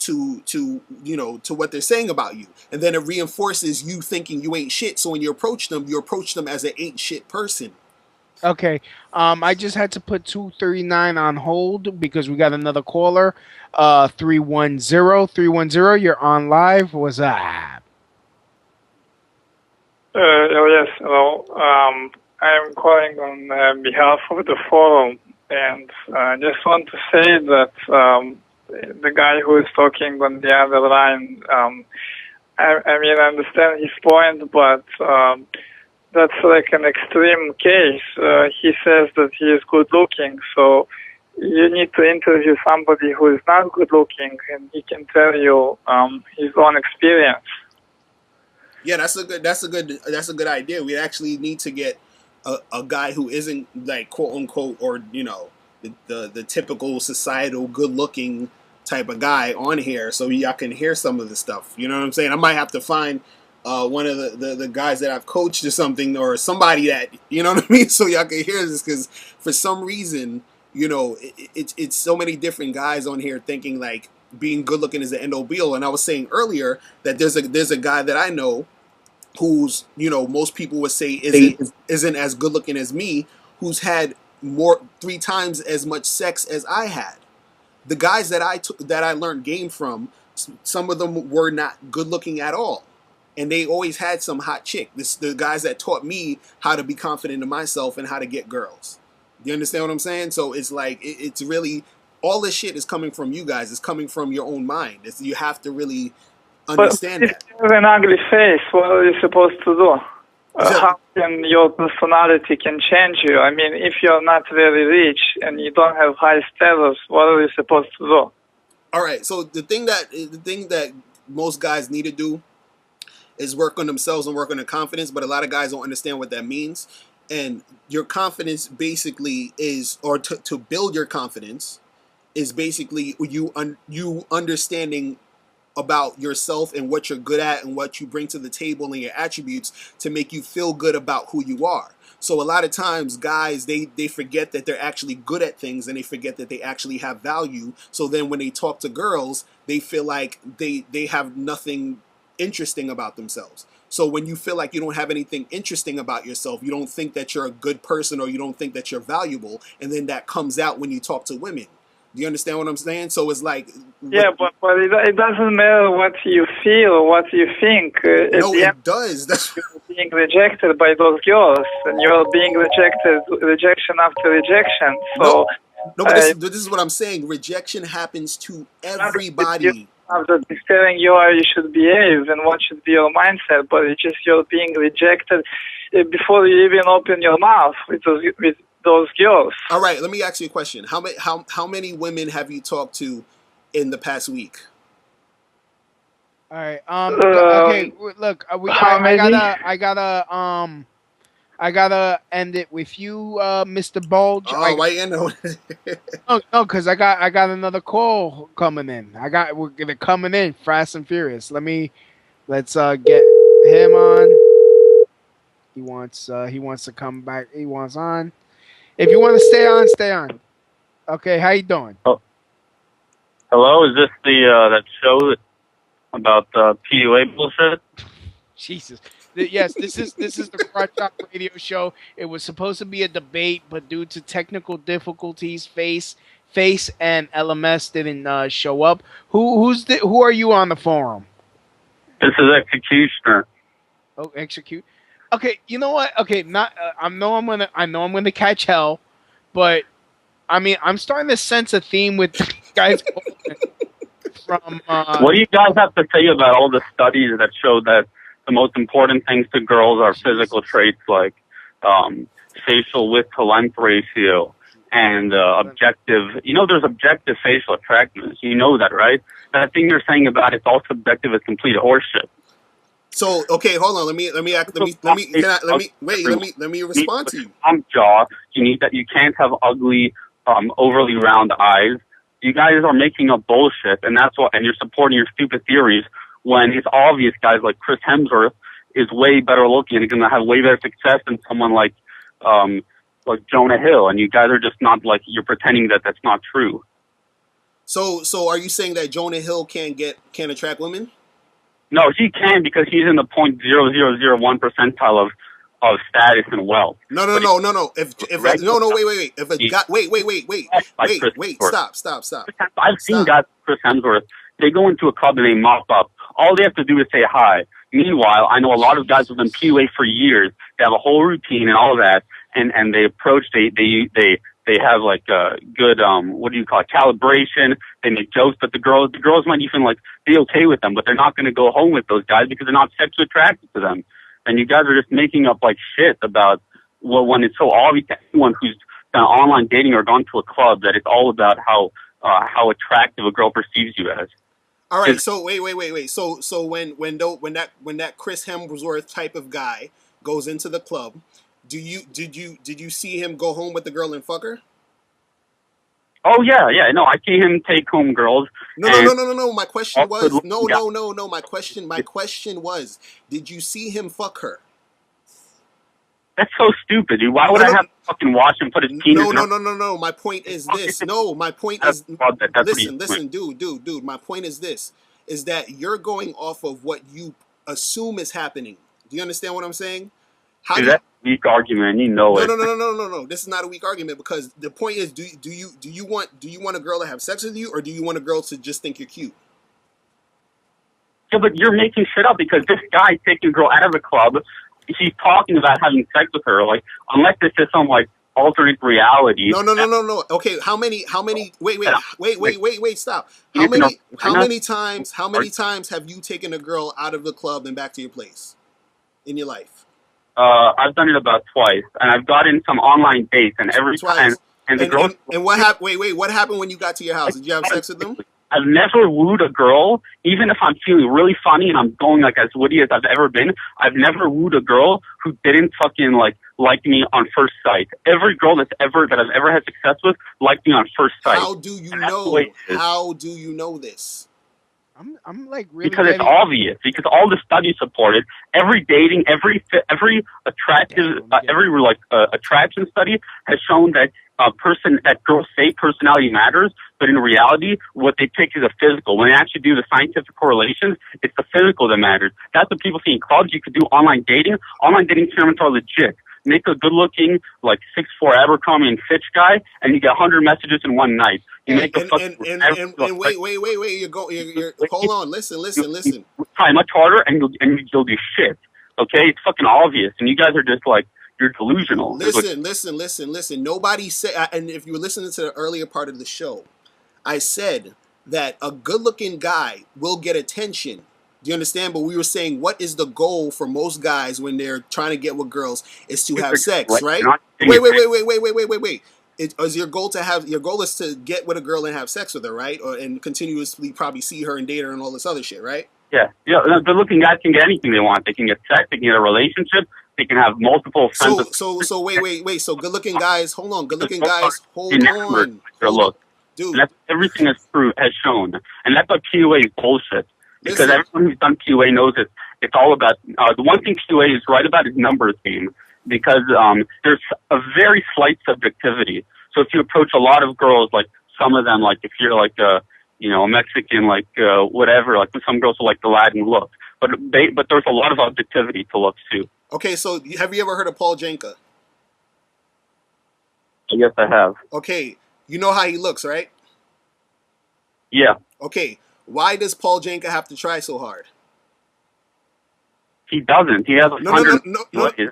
what they're saying about you, and then it reinforces you thinking you ain't shit. So when you approach them as an ain't shit person. Okay. I just had to put 239 on hold because we got another caller. 310. You're on live. What's up? Oh, yes, hello. I'm calling on behalf of the forum, and I just want to say that the guy who is talking on the other line, I mean, I understand his point, but that's like an extreme case. He says that he is good looking, so you need to interview somebody who is not good looking, and he can tell you his own experience. Yeah, that's a good idea. We actually need to get a guy who isn't like quote unquote or the typical societal good looking type of guy on here, so y'all can hear some of the stuff. You know what I'm saying? I might have to find one of the guys that I've coached or something, or somebody that, you know what I mean, so y'all can hear this, because for some reason, it's so many different guys on here thinking like being good looking is the end all be all. And I was saying earlier that there's a guy that I know who's, most people would say isn't as good looking as me, who's had 3 times as much sex as I had. The guys that I learned game from, some of them were not good looking at all, and they always had some hot chick. The guys that taught me how to be confident in myself and how to get girls. You understand what I'm saying? So it's like it's really, all this shit is coming from you guys. It's coming from your own mind. You have to really understand that. If you have an ugly face, what are you supposed to do? How can your personality can change you? I mean, if you're not very rich and you don't have high status, what are you supposed to do? All right. So the thing that most guys need to do is work on themselves and work on their confidence. But a lot of guys don't understand what that means. And your confidence basically is, or to build your confidence is basically you understanding about yourself and what you're good at and what you bring to the table and your attributes to make you feel good about who you are. So a lot of times guys, they forget that they're actually good at things, and they forget that they actually have value. So then when they talk to girls, they feel like they have nothing interesting about themselves. So when you feel like you don't have anything interesting about yourself, you don't think that you're a good person, or you don't think that you're valuable, and then that comes out when you talk to women. Do you understand what I'm saying? So it's like... Yeah, but it doesn't matter what you feel, what you think. No, it does. That's you're being rejected by those girls, and you're being rejection after rejection. So, no, but this is what I'm saying. Rejection happens to everybody. I'm just telling you how you should behave and what should be your mindset, but it's just you're being rejected before you even open your mouth with those girls. All right, let me ask you a question. How many women have you talked to in the past week? All right. Okay. Look, I gotta end it with you, Mr. Bulge. Oh, why you end it? No, because I got another call coming in. They're coming in fast and furious. Let's get him on. He wants to come back. He wants on. If you want to stay on, stay on. Okay, how you doing? Oh. Hello, is this that show about PUA bullshit? Jesus. Yes, this is the Crotch radio show. It was supposed to be a debate, but due to technical difficulties, Face and LMS didn't show up. Who are you on the forum? This is Executioner. Oh, Execute. Okay, you know what? Okay, I know I'm gonna catch hell, but I mean, I'm starting to sense a theme with guys from. What do you guys have to say about all the studies that show that the most important things to girls are physical traits like facial width to length ratio and objective? You know, there's objective facial attractiveness. You know that, right? That thing you're saying about it's all subjective is complete horseshit. So okay, hold on. Let me respond to you. Jaw. You can't have ugly, overly round eyes. You guys are making up bullshit, and that's what. And you're supporting your stupid theories when it's obvious guys like Chris Hemsworth is way better looking and going to have way better success than someone like Jonah Hill. And you guys are just not like you're pretending that that's not true. So are you saying that Jonah Hill can't attract women? No, he can because he's in the 0.0001 percentile of status and wealth. No. Wait. If a guy, wait. Stop. I've seen guys, Chris Hemsworth. They go into a club and they mop up. All they have to do is say hi. Meanwhile, I know a lot of guys who've been PUA for years. They have a whole routine and all of that, and they approach. They have like a good calibration. They make jokes, but the girls might even like be okay with them, but they're not going to go home with those guys because they're not sexually attracted to them. And you guys are just making up like shit about when it's so obvious to anyone who's done online dating or gone to a club that it's all about how attractive a girl perceives you as. All right, so wait. So when that Chris Hemsworth type of guy goes into the club, did you see him go home with the girl and fuck her? Oh yeah. No, I see him take home girls. No. My question was no. My question was, did you see him fuck her? That's so stupid, dude. Why would I have to fucking watch him put his penis in her? No. My point is this. No, my point is listen, dude. My point is this: is that you're going off of what you assume is happening. Do you understand what I'm saying? Dude, that's a weak argument. You know it. No. This is not a weak argument because the point is, do you want a girl to have sex with you, or do you want a girl to just think you're cute? Yeah, but you're making shit up because this guy taking a girl out of the club. He's talking about having sex with her, like unless this is some like alternate reality. No. Okay, how many? Wait, stop. How many times have you taken a girl out of the club and back to your place in your life? I've done it about twice, and I've gotten some online dates, and every time, and the girl. And what happened? Wait, what happened when you got to your house? Did you have sex with them? I've never wooed a girl, even if I'm feeling really funny and I'm going like as witty as I've ever been. I've never wooed a girl who didn't fucking like me on first sight. Every girl that I've ever had success with liked me on first sight. How do you know? How do you know this? I'm like really because it's obvious. Because all the studies support it. Every dating, every attractive, attraction study has shown that that girls say personality matters, but in reality, what they pick is a physical. When they actually do the scientific correlations, it's the physical that matters. That's what people see in clubs. You could do online dating. Online dating experiments are legit. Make a good-looking, 6'4" Abercrombie and Fitch guy, and you get 100 messages in one night. You make wait. You're hold on. Listen. Try much harder, and you'll do shit. Okay, it's fucking obvious, and you guys are just like. You're delusional. Listen. Nobody said, and if you were listening to the earlier part of the show, I said that a good-looking guy will get attention. Do you understand? But we were saying, what is the goal for most guys when they're trying to get with girls is to have sex, right? Wait. Is your goal is to get with a girl and have sex with her, right? And continuously probably see her and date her and all this other shit, right? Yeah. Good-looking guys can get anything they want. They can get sex. They can get a relationship. They can have multiple friends. So wait. So good-looking guys, hold on. Good-looking guys, hold on. Look, dude. And that's everything has shown, and that's what PUA is bullshit. Because everyone who's done PUA knows it. It's all about the one thing PUA is right about is numbers game. Because there's a very slight subjectivity. So if you approach a lot of girls, like some of them, like if you're like a Mexican, whatever, like some girls will like the Latin look. But there's a lot of objectivity to looks too. Okay, so have you ever heard of Paul Janka? Yes, I have. Okay, you know how he looks, right? Yeah. Okay, why does Paul Janka have to try so hard? He doesn't. He has 100. No.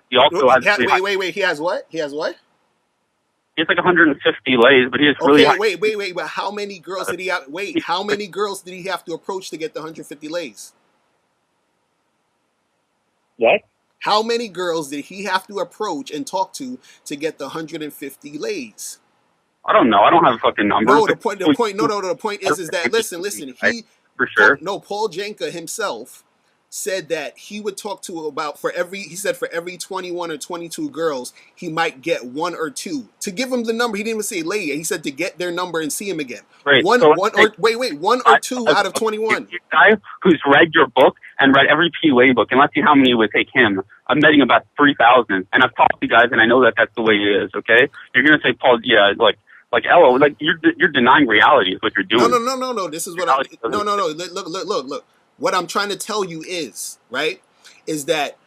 He also has. Wait. He has what? He has 150 lays, but he has really. Okay, wait. But how many girls did he have? Wait, how many girls did he have to approach to get the 150 lays? What? How many girls did he have to approach and talk to get the 150 lays? I don't know. I don't have a fucking number. No, the point is that listen. For sure. Paul Janka himself said that he would talk to about for every 21 or 22 girls, he might get one or two. To give him the number, he didn't even say lady. He said to get their number and see him again. Great. One So or wait, one or two out of 21. A guy who's read your book and read every PUA book, and let's see how many it would take him. I'm betting about 3,000, and I've talked to guys, and I know that that's the way it is. Okay, you're gonna say, Paul, yeah, like Ella, like you're denying reality is what you're doing. No. This is what no. Look. What I'm trying to tell you is, right, is that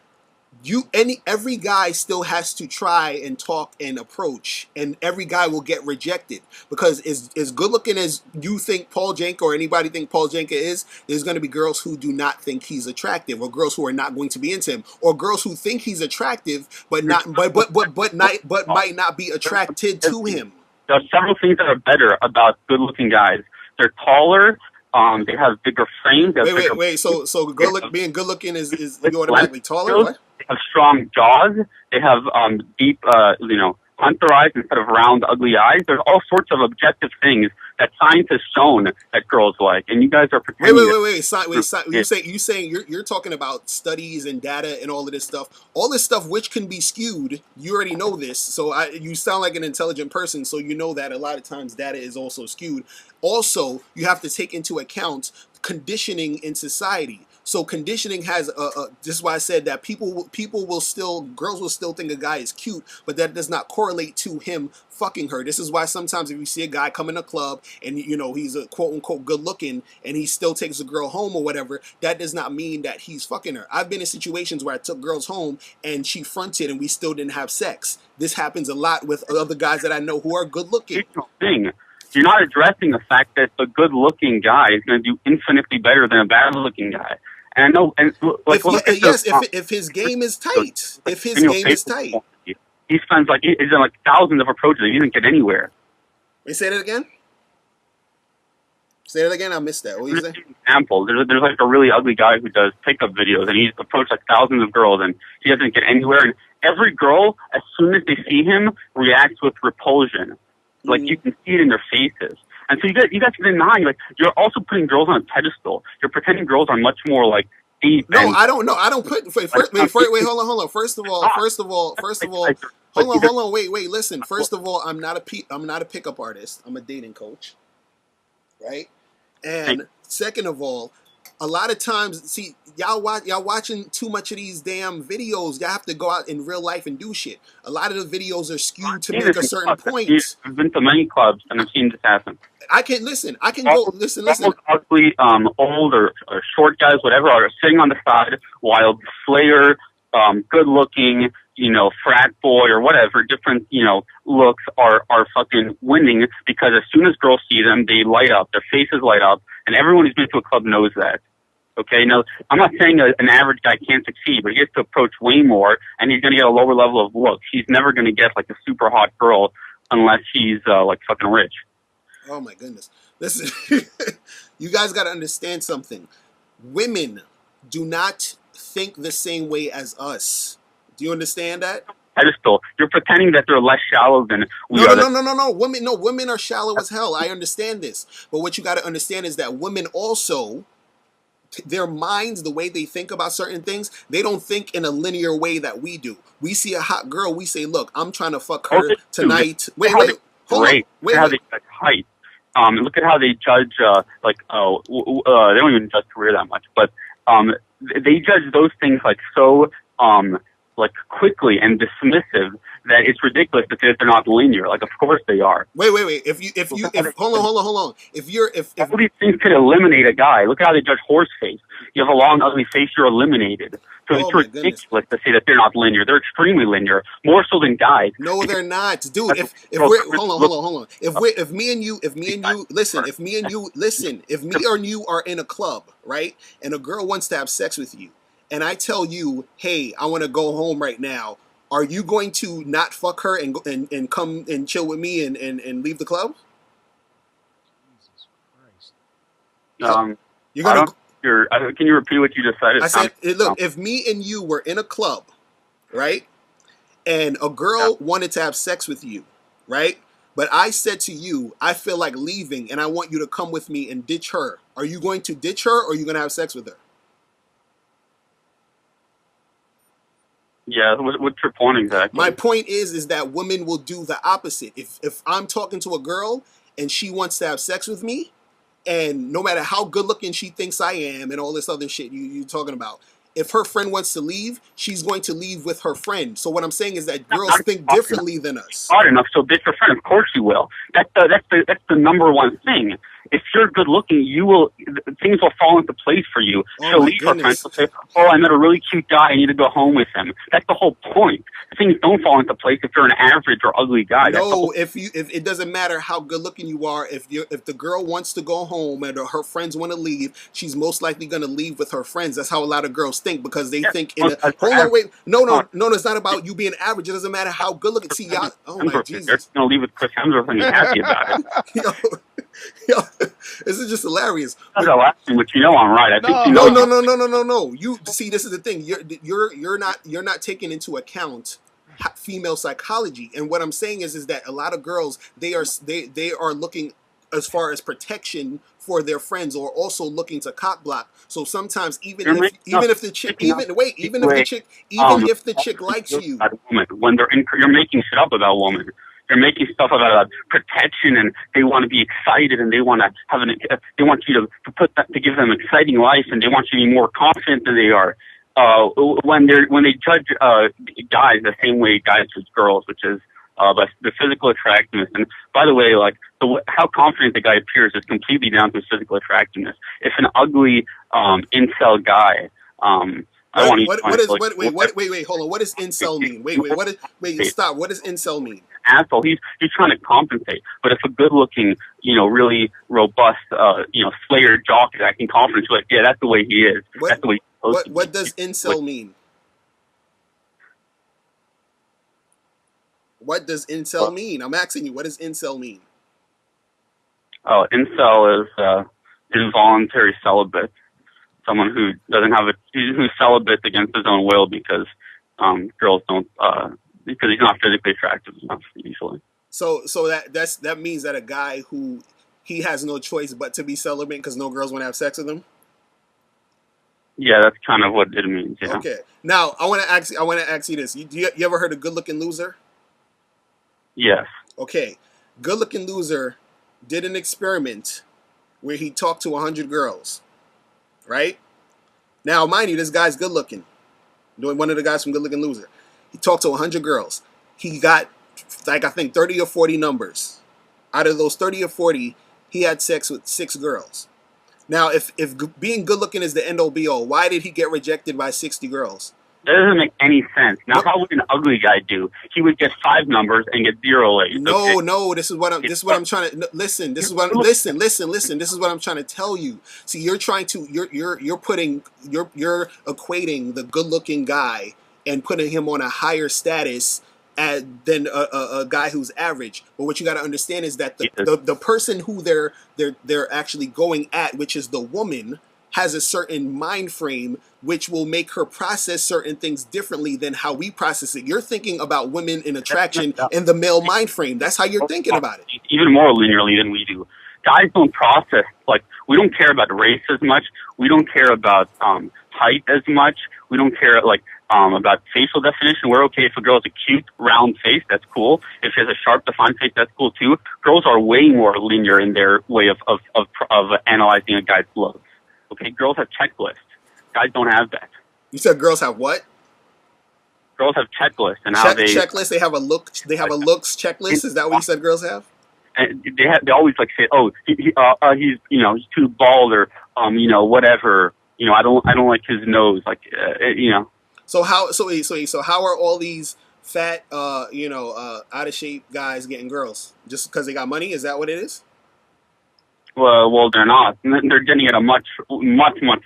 every guy still has to try and talk and approach, and every guy will get rejected because as good looking as you think Paul Janka or anybody think Paul Janka is, there's going to be girls who do not think he's attractive, or girls who are not going to be into him, or girls who think he's attractive but might not be attracted to him. There are several things that are better about good looking guys. They're taller. They have bigger frames. Wait. So being good looking is you automatically taller? What? They have strong jaws. They have deep, hunter eyes instead of round, ugly eyes. There's all sorts of objective things that science has shown that girls like, and you guys are pretending. Wait. You're talking about studies and data and all of this stuff, which can be skewed. You already know this, so you sound like an intelligent person, so you know that a lot of times data is also skewed. Also, you have to take into account conditioning in society. So conditioning has this is why I said that girls will still think a guy is cute, but that does not correlate to him fucking her. This is why sometimes if you see a guy come in a club and he's a quote unquote good looking and he still takes a girl home or whatever, that does not mean that he's fucking her. I've been in situations where I took girls home and she fronted and we still didn't have sex. This happens a lot with other guys that I know who are good looking. You're not addressing the fact that a good-looking guy is going to do infinitely better than a bad-looking guy. And I know, if his game is tight, he spends he's done thousands of approaches. He doesn't get anywhere. Wait, say that again. Say that again. I missed that. What you say? Example: there's a really ugly guy who does pickup videos, and he's approached thousands of girls, and he doesn't get anywhere. And every girl, as soon as they see him, reacts with repulsion. You can see it in their faces. And so you guys are denying, you're also putting girls on a pedestal. You're pretending girls are much more, deep. No, I don't know. I don't put, wait, hold on. First of all, hold on, wait, listen. First of all, I'm not a pickup artist. I'm a dating coach. Right? And second of all, a lot of times, see, y'all watching too much of these damn videos. Y'all have to go out in real life and do shit. A lot of the videos are skewed to make a certain point. I've been to many clubs and I've seen this happen. I can go listen. Ugly, old or short guys, whatever, are sitting on the side while Slayer, good looking, frat boy or whatever, different, looks are fucking winning because as soon as girls see them, they light up, their faces light up, and everyone who's been to a club knows that. Okay, now, I'm not saying an average guy can't succeed, but he gets to approach way more, and he's going to get a lower level of looks. He's never going to get, a super hot girl unless he's, fucking rich. Oh, my goodness. Listen, you guys got to understand something. Women do not think the same way as us. Do you understand that? Pedestal. You're pretending that they're less shallow than we are. No. Women are shallow as hell. I understand this. But what you got to understand is that women also, their minds, the way they think about certain things, they don't think in a linear way that we do. We see a hot girl, we say, look, I'm trying to fuck her tonight. Wait, hold on. Look at how they judge height. Look at how they judge, they don't even judge career that much, but they judge those things so quickly and dismissive that it's ridiculous to say that they're not linear. Of course they are. Wait. Hold on. All these things could eliminate a guy. Look at how they judge horse face. You have a long, ugly face, you're eliminated. So it's ridiculous to say that they're not linear. They're extremely linear, more so than guys. No, they're not, dude. Hold on. If me and you are in a club, right, and a girl wants to have sex with you, and I tell you, hey, I want to go home right now, are you going to not fuck her and come and chill with me and leave the club? You're gonna. Can you repeat what you just said? I said, look, if me and you were in a club, right, and a girl wanted to have sex with you, right, but I said to you, I feel like leaving and I want you to come with me and ditch her. Are you going to ditch her or are you going to have sex with her? Yeah, what's your point exactly? My point is that women will do the opposite. If I'm talking to a girl and she wants to have sex with me, and no matter how good looking she thinks I am and all this other shit you're talking about, if her friend wants to leave, she's going to leave with her friend. So what I'm saying is that girls think differently than us. Hard enough, so bitch your friend. Of course you will. That's the number one thing. If you're good looking, things will fall into place for you. She'll leave her friends. She'll say, "Oh, I met a really cute guy. I need to go home with him." That's the whole point. Things don't fall into place if you're an average or ugly guy. No, if it doesn't matter how good looking you are, if the girl wants to go home and her friends want to leave, she's most likely going to leave with her friends. That's how a lot of girls think, because they think hold on, wait, no, it's not about you being average. It doesn't matter how good looking. See, y'all, oh my Jesus, they're going to leave with Chris Hemsworth and he's happy about it. Yo, this is just hilarious. That's the last thing, but you know I'm right. I think no. You see, this is the thing. You're not taking into account female psychology, and what I'm saying is that a lot of girls they are looking as far as protection for their friends, or also looking to cock block. So sometimes even if the chick likes you, when you're making shit up about women. They're making stuff about protection, and they want to be excited, and they want to have they want you to give them an exciting life, and they want you to be more confident than they are. When they judge guys the same way guys judge girls, which is by the physical attractiveness. And by the way, like how confident the guy appears is completely down to his physical attractiveness. If an ugly incel guy, wait, hold on. What does incel mean? Wait, stop. What does incel mean? Asshole. He's trying to compensate. But if a good-looking, really robust, Slayer jock is acting confident, you're like, yeah, that's the way he is. That's the way. What does incel mean? What does incel mean? I'm asking you. What does incel mean? Oh, incel is involuntary celibate. Someone who doesn't have who's celibate against his own will because girls don't because he's not physically attractive enough usually. So that means that a guy who he has no choice but to be celibate because no girls want to have sex with him. Yeah, that's kind of what it means. Yeah. Okay. Now I want to ask you this. You ever heard of Good Looking Loser? Yes. Okay. Good Looking Loser did an experiment where he talked to 100 girls. Right? Now, mind you, this guy's good looking. One of the guys from Good Looking Loser. He talked to 100 girls. He got, I think, 30 or 40 numbers. Out of those 30 or 40, he had sex with 6 girls. Now, if being good looking is the end all be all, why did he get rejected by 60 girls? That doesn't make any sense. Now, how would an ugly guy do? He would get 5 numbers and get 0 A's. No. This is what I'm trying to listen. This is what listen. This is what I'm trying to tell you. See, you're equating the good-looking guy and putting him on a higher status than a guy who's average. But what you got to understand is that the person who they're actually going at, which is the woman, has a certain mind frame which will make her process certain things differently than how we process it. You're thinking about women in attraction in the male mind frame. That's how you're thinking about it. Even more linearly than we do. Guys don't process, we don't care about race as much. We don't care about height as much. We don't care, about facial definition. We're okay if a girl has a cute, round face, that's cool. If she has a sharp, defined face, that's cool too. Girls are way more linear in their way of analyzing a guy's looks. Okay, girls have checklists. Guys don't have that. You said girls have what? Girls have checklists and checklists. They have a look. They have a looks checklist. Is that what you said? Girls have. And they always say, oh, he's too bald or whatever. I don't like his nose. So how are all these fat out of shape guys getting girls just because they got money? Is that what it is? Well, they're not. They're getting at a much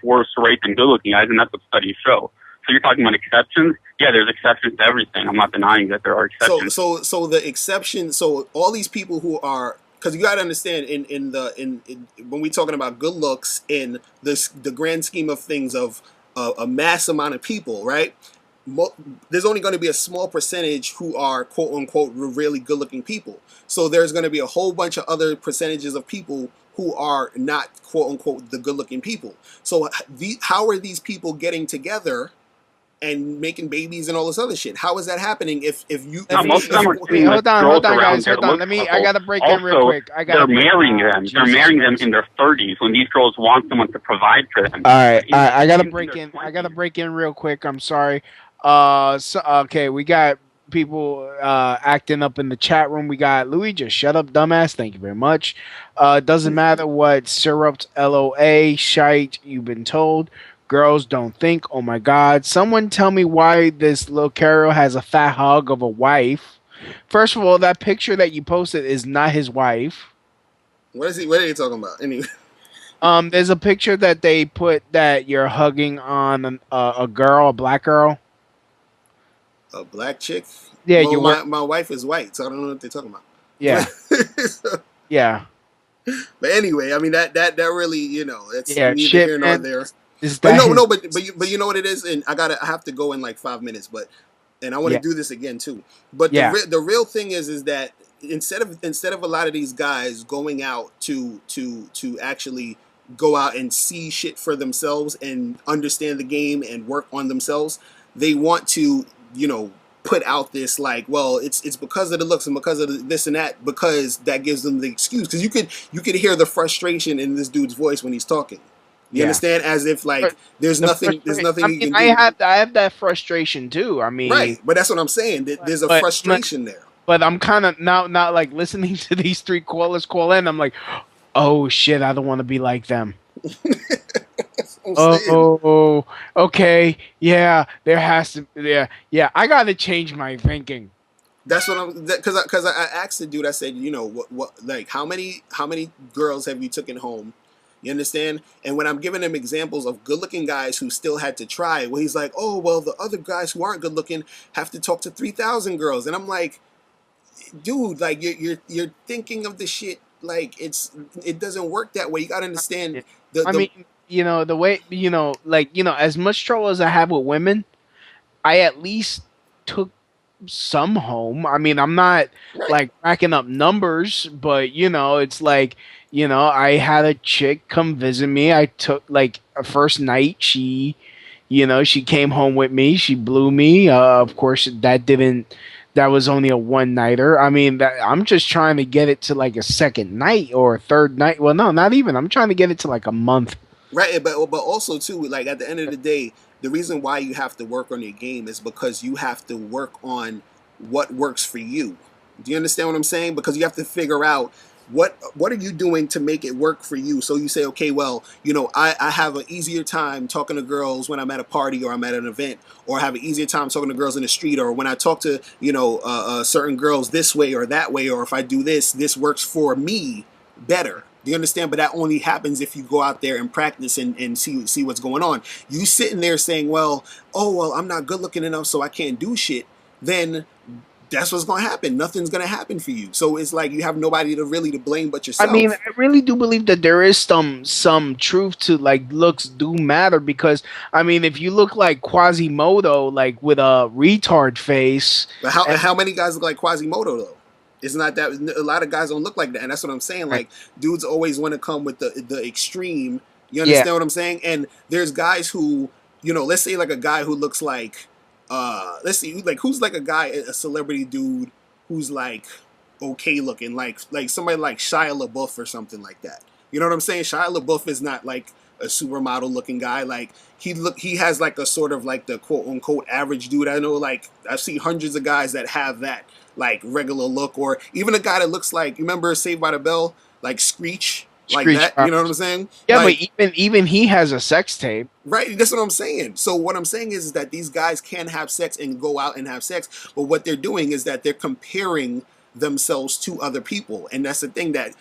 worse rate than good-looking guys, and that's what studies show. So you're talking about exceptions? Yeah, there's exceptions to everything. I'm not denying that there are exceptions. So the exception. So all these people who are, because you got to understand, in when we're talking about good looks in the grand scheme of things of a mass amount of people, right? There's only going to be a small percentage who are quote unquote really good looking people. So there's going to be a whole bunch of other percentages of people who are not quote unquote the good looking people. So how are these people getting together and making babies and all this other shit. How is that happening if you Most of them are Wait, sitting with girls around guys, their hold on. look I level. gotta break in real Also, quick. they're marrying them. They're Jesus marrying them Christ. in their 30s when these girls want someone to provide for them. All right, I gotta break in. I gotta break in real quick. I'm sorry. Okay, we got people acting up in the chat room. We got Louis. Just shut up, dumbass. Thank you very much. Doesn't matter what syrups, LOA, shite. You've been told. Girls don't think. Oh my God! Someone tell me why this Locario has a fat hog of a wife. First of all, that picture that you posted is not his wife. What are you talking about? Anyway. There's a picture that they put that you're hugging on a girl, a black girl. A black chick? Yeah, well, my wife is white, so I don't know what they're talking about. Yeah. Yeah. But anyway, I mean that really, it's yeah, neither shit, here nor man. there. Is But that but you know what it is, and I have to go in like 5 minutes, and I want to Yeah. do this again too. But Yeah. the real thing is that instead of a lot of these guys going out to actually go out and see shit for themselves and understand the game and work on themselves, they want to, put out this like, well, it's because of the looks and because of this and that, because that gives them the excuse. Because you could hear the frustration in this dude's voice when he's talking. You Yeah. understand? As if like there's nothing he can do. I have that frustration too. I mean, right, but that's what I'm saying. There's a frustration there. But I'm kind of now like listening to these three callers call in. I'm like, oh shit, I don't want to be like them. Oh, okay, yeah. There has to, yeah. I got to change my thinking. That's what I'm, because I asked the dude. I said, what like how many girls have you taken home? You understand? And when I'm giving him examples of good-looking guys who still had to try, well, he's like, oh, well, the other guys who aren't good-looking have to talk to 3,000 girls, and I'm like, dude, like you're thinking of the shit like it doesn't work that way. You gotta understand. I mean, the way as much trouble as I have with women, I at least took some home. I mean, I'm not like racking up numbers, but it's like, I had a chick come visit me. I took like a first night. She came home with me. She blew me. Of course, that was only a one nighter. I mean, I'm just trying to get it to like a second night or a third night. Well, no, not even. I'm trying to get it to like a month. Right, but also too, like at the end of the day, the reason why you have to work on your game is because you have to work on what works for you. Do you understand what I'm saying? Because you have to figure out what are you doing to make it work for you. So you say, okay, well, I have an easier time talking to girls when I'm at a party or I'm at an event, or I have an easier time talking to girls in the street, or when I talk to certain girls this way or that way, or if I do this works for me better. Do you understand? But that only happens if you go out there and practice and see what's going on. You sitting there saying, well, I'm not good looking enough, so I can't do shit. Then that's what's going to happen. Nothing's going to happen for you. So it's like you have nobody to blame but yourself. I mean, I really do believe that there is some truth to like looks do matter, because I mean, if you look like Quasimodo, like with a retard face, but how many guys look like Quasimodo though? It's not that a lot of guys don't look like that, and that's what I'm saying. Like dudes always want to come with the extreme. You understand what I'm saying? And there's guys who, let's say like a guy who looks like, let's see, like who's like a celebrity dude who's like okay looking, like somebody like Shia LaBeouf or something like that. You know what I'm saying? Shia LaBeouf is not like a supermodel looking guy. Like he has like a sort of like the quote unquote average dude. I know, like I've seen hundreds of guys that have that like regular look, or even a guy that looks like, you remember Saved by the Bell, like Screech, like that. You know what I'm saying? Yeah, like, but even he has a sex tape. Right, that's what I'm saying. So what I'm saying is that these guys can have sex and go out and have sex, but what they're doing is that they're comparing themselves to other people, and that's the thing that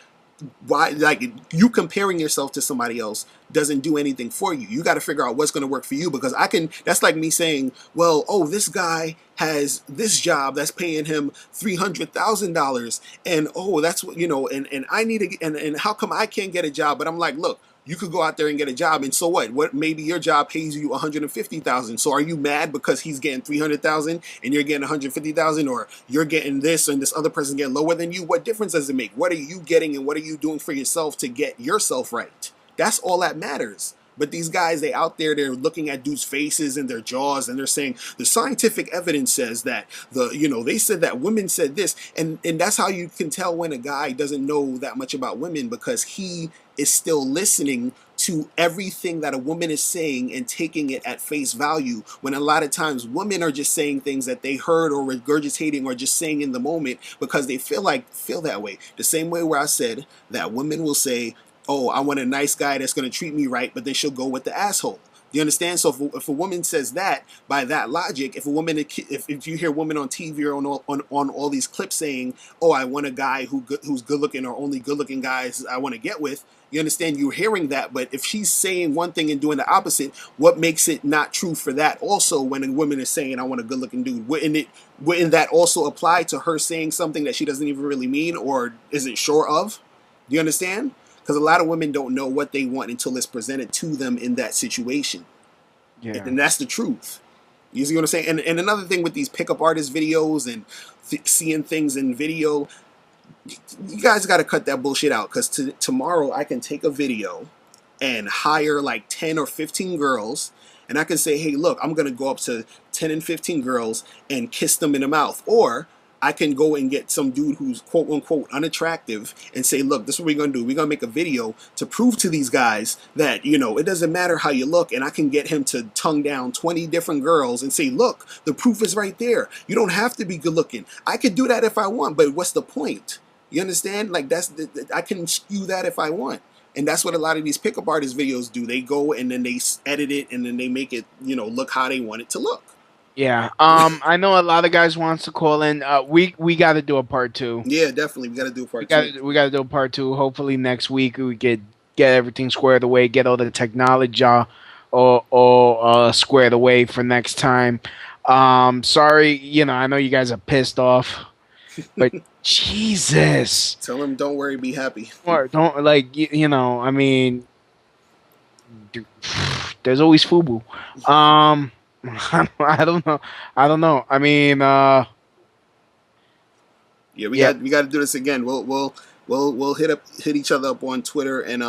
why, like, you comparing yourself to somebody else doesn't do anything for you. You got to figure out what's going to work for you, because that's like me saying, well, this guy has this job that's paying him $300,000, and that's what, and I need to, and how come I can't get a job? But I'm like, look, you could go out there and get a job, and so what? Maybe your job pays you $150,000. So are you mad because he's getting $300,000 and you're getting $150,000, or you're getting this and this other person's getting lower than you? What difference does it make? What are you getting and what are you doing for yourself to get yourself right? That's all that matters. But these guys, they out there, they're looking at dudes' faces and their jaws, and they're saying the scientific evidence says that they said that women said this, and that's how you can tell when a guy doesn't know that much about women, because he is still listening to everything that a woman is saying and taking it at face value, when a lot of times women are just saying things that they heard or regurgitating or just saying in the moment because they feel that way. The same way where I said that women will say, oh, I want a nice guy that's going to treat me right, but then she'll go with the asshole. You understand? So if a woman says that, by that logic, if you hear women on TV or on all these clips saying, "Oh, I want a guy who's good looking, or only good looking guys I want to get with," you understand? You're hearing that, but if she's saying one thing and doing the opposite, what makes it not true for that? Also, when a woman is saying, "I want a good looking dude," wouldn't that also apply to her saying something that she doesn't even really mean or isn't sure of? Do you understand? Because a lot of women don't know what they want until it's presented to them in that situation. Yeah. And that's the truth. You see what I'm saying? And another thing with these pickup artist videos and seeing things in video, you guys got to cut that bullshit out, because tomorrow I can take a video and hire like 10 or 15 girls, and I can say, hey, look, I'm going to go up to 10 and 15 girls and kiss them in the mouth. Or I can go and get some dude who's quote unquote unattractive and say, look, this is what we're going to do. We're going to make a video to prove to these guys that, it doesn't matter how you look. And I can get him to tongue down 20 different girls and say, look, the proof is right there. You don't have to be good looking. I could do that if I want, but what's the point? You understand? Like, I can skew that if I want. And that's what a lot of these pickup artist videos do. They go and then they edit it and then they make it, look how they want it to look. Yeah. I know a lot of guys wants to call in. We got to do a part 2. Yeah, definitely. We got to do a part 2. We got to do a part 2. Hopefully next week we could get everything squared away, get all the technology all squared away for next time. Sorry, I know you guys are pissed off, but Jesus. Tell them, don't worry, be happy. Or don't, like, I mean, there's always FUBU. I don't know. I mean, yeah, we got to do this again. We'll hit each other up on Twitter and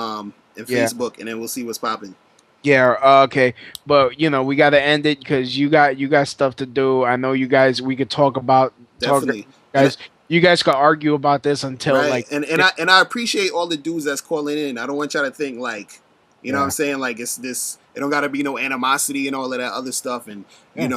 Facebook, and then we'll see what's popping. Yeah, okay, but we got to end it because you got stuff to do. I know you guys. We could talk about definitely, guys. You guys could argue about this until right. I appreciate all the dudes that's calling in. I don't want y'all to think like, you know what I'm saying, like it's this. It don't got to be no animosity and all of that other stuff, and and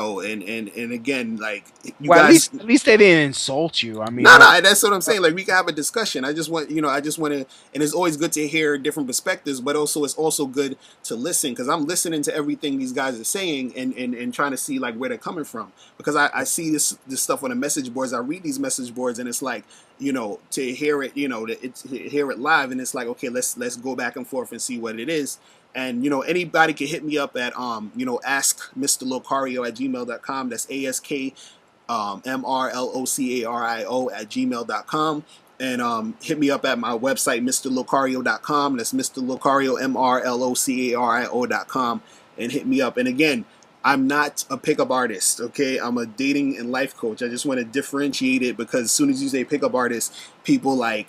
again, like you guys. At least they didn't insult you. I mean, no, that's what I'm saying. Like we can have a discussion. I just want to, and it's always good to hear different perspectives, but also it's also good to listen, because I'm listening to everything these guys are saying and trying to see like where they're coming from, because I see this stuff on the message boards. I read these message boards, and it's like, to hear it, to hear it live, and it's like, okay, let's go back and forth and see what it is. And, anybody can hit me up at, askmrlocario@gmail.com. That's ASKMRLOCARIO@gmail.com. And hit me up at my website, mrlocario.com. That's Mr. Locario, MRLOCARIO.com. And hit me up. And again, I'm not a pickup artist, okay? I'm a dating and life coach. I just want to differentiate it, because as soon as you say pickup artist, people they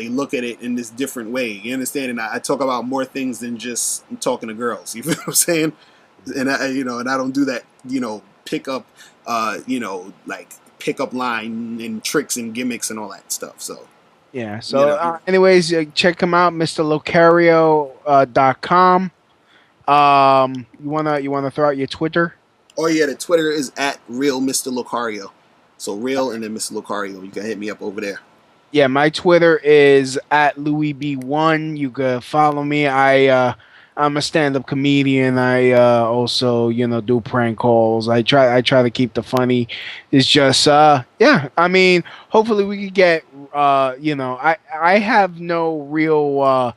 look at it in this different way. You understand? And I talk about more things than just talking to girls. You feel what I'm saying? And I don't do that, pickup, like pickup line and tricks and gimmicks and all that stuff. So. Yeah. So, anyways, check him out, MrLocario.com. You wanna throw out your Twitter? Oh yeah, the Twitter is at real Mr. Locario. So real and then Mr. Locario. You can hit me up over there. Yeah, my Twitter is at LouisB1. You can follow me. I'm a stand-up comedian. I also do prank calls. I try to keep the funny. It's just yeah. I mean, hopefully we could get I have no real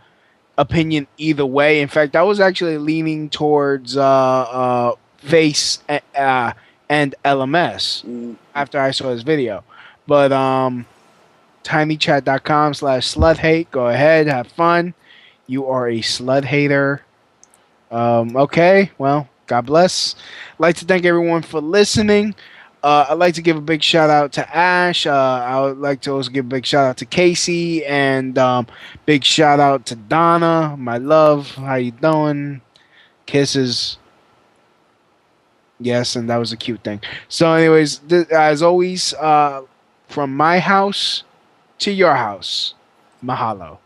opinion either way. In fact, I was actually leaning towards Face and LMS after I saw this video. But tinychat.com/sluthate. Go ahead, have fun. You are a slut hater. Okay, well, God bless. I'd like to thank everyone for listening. I'd like to give a big shout out to Ash. I would like to also give a big shout out to Casey, and big shout out to Donna, my love. How you doing? kisses. Yes, and that was a cute thing. So, anyways, as always, from my house to your house, mahalo.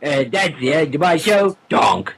That's the end of my show. Donk.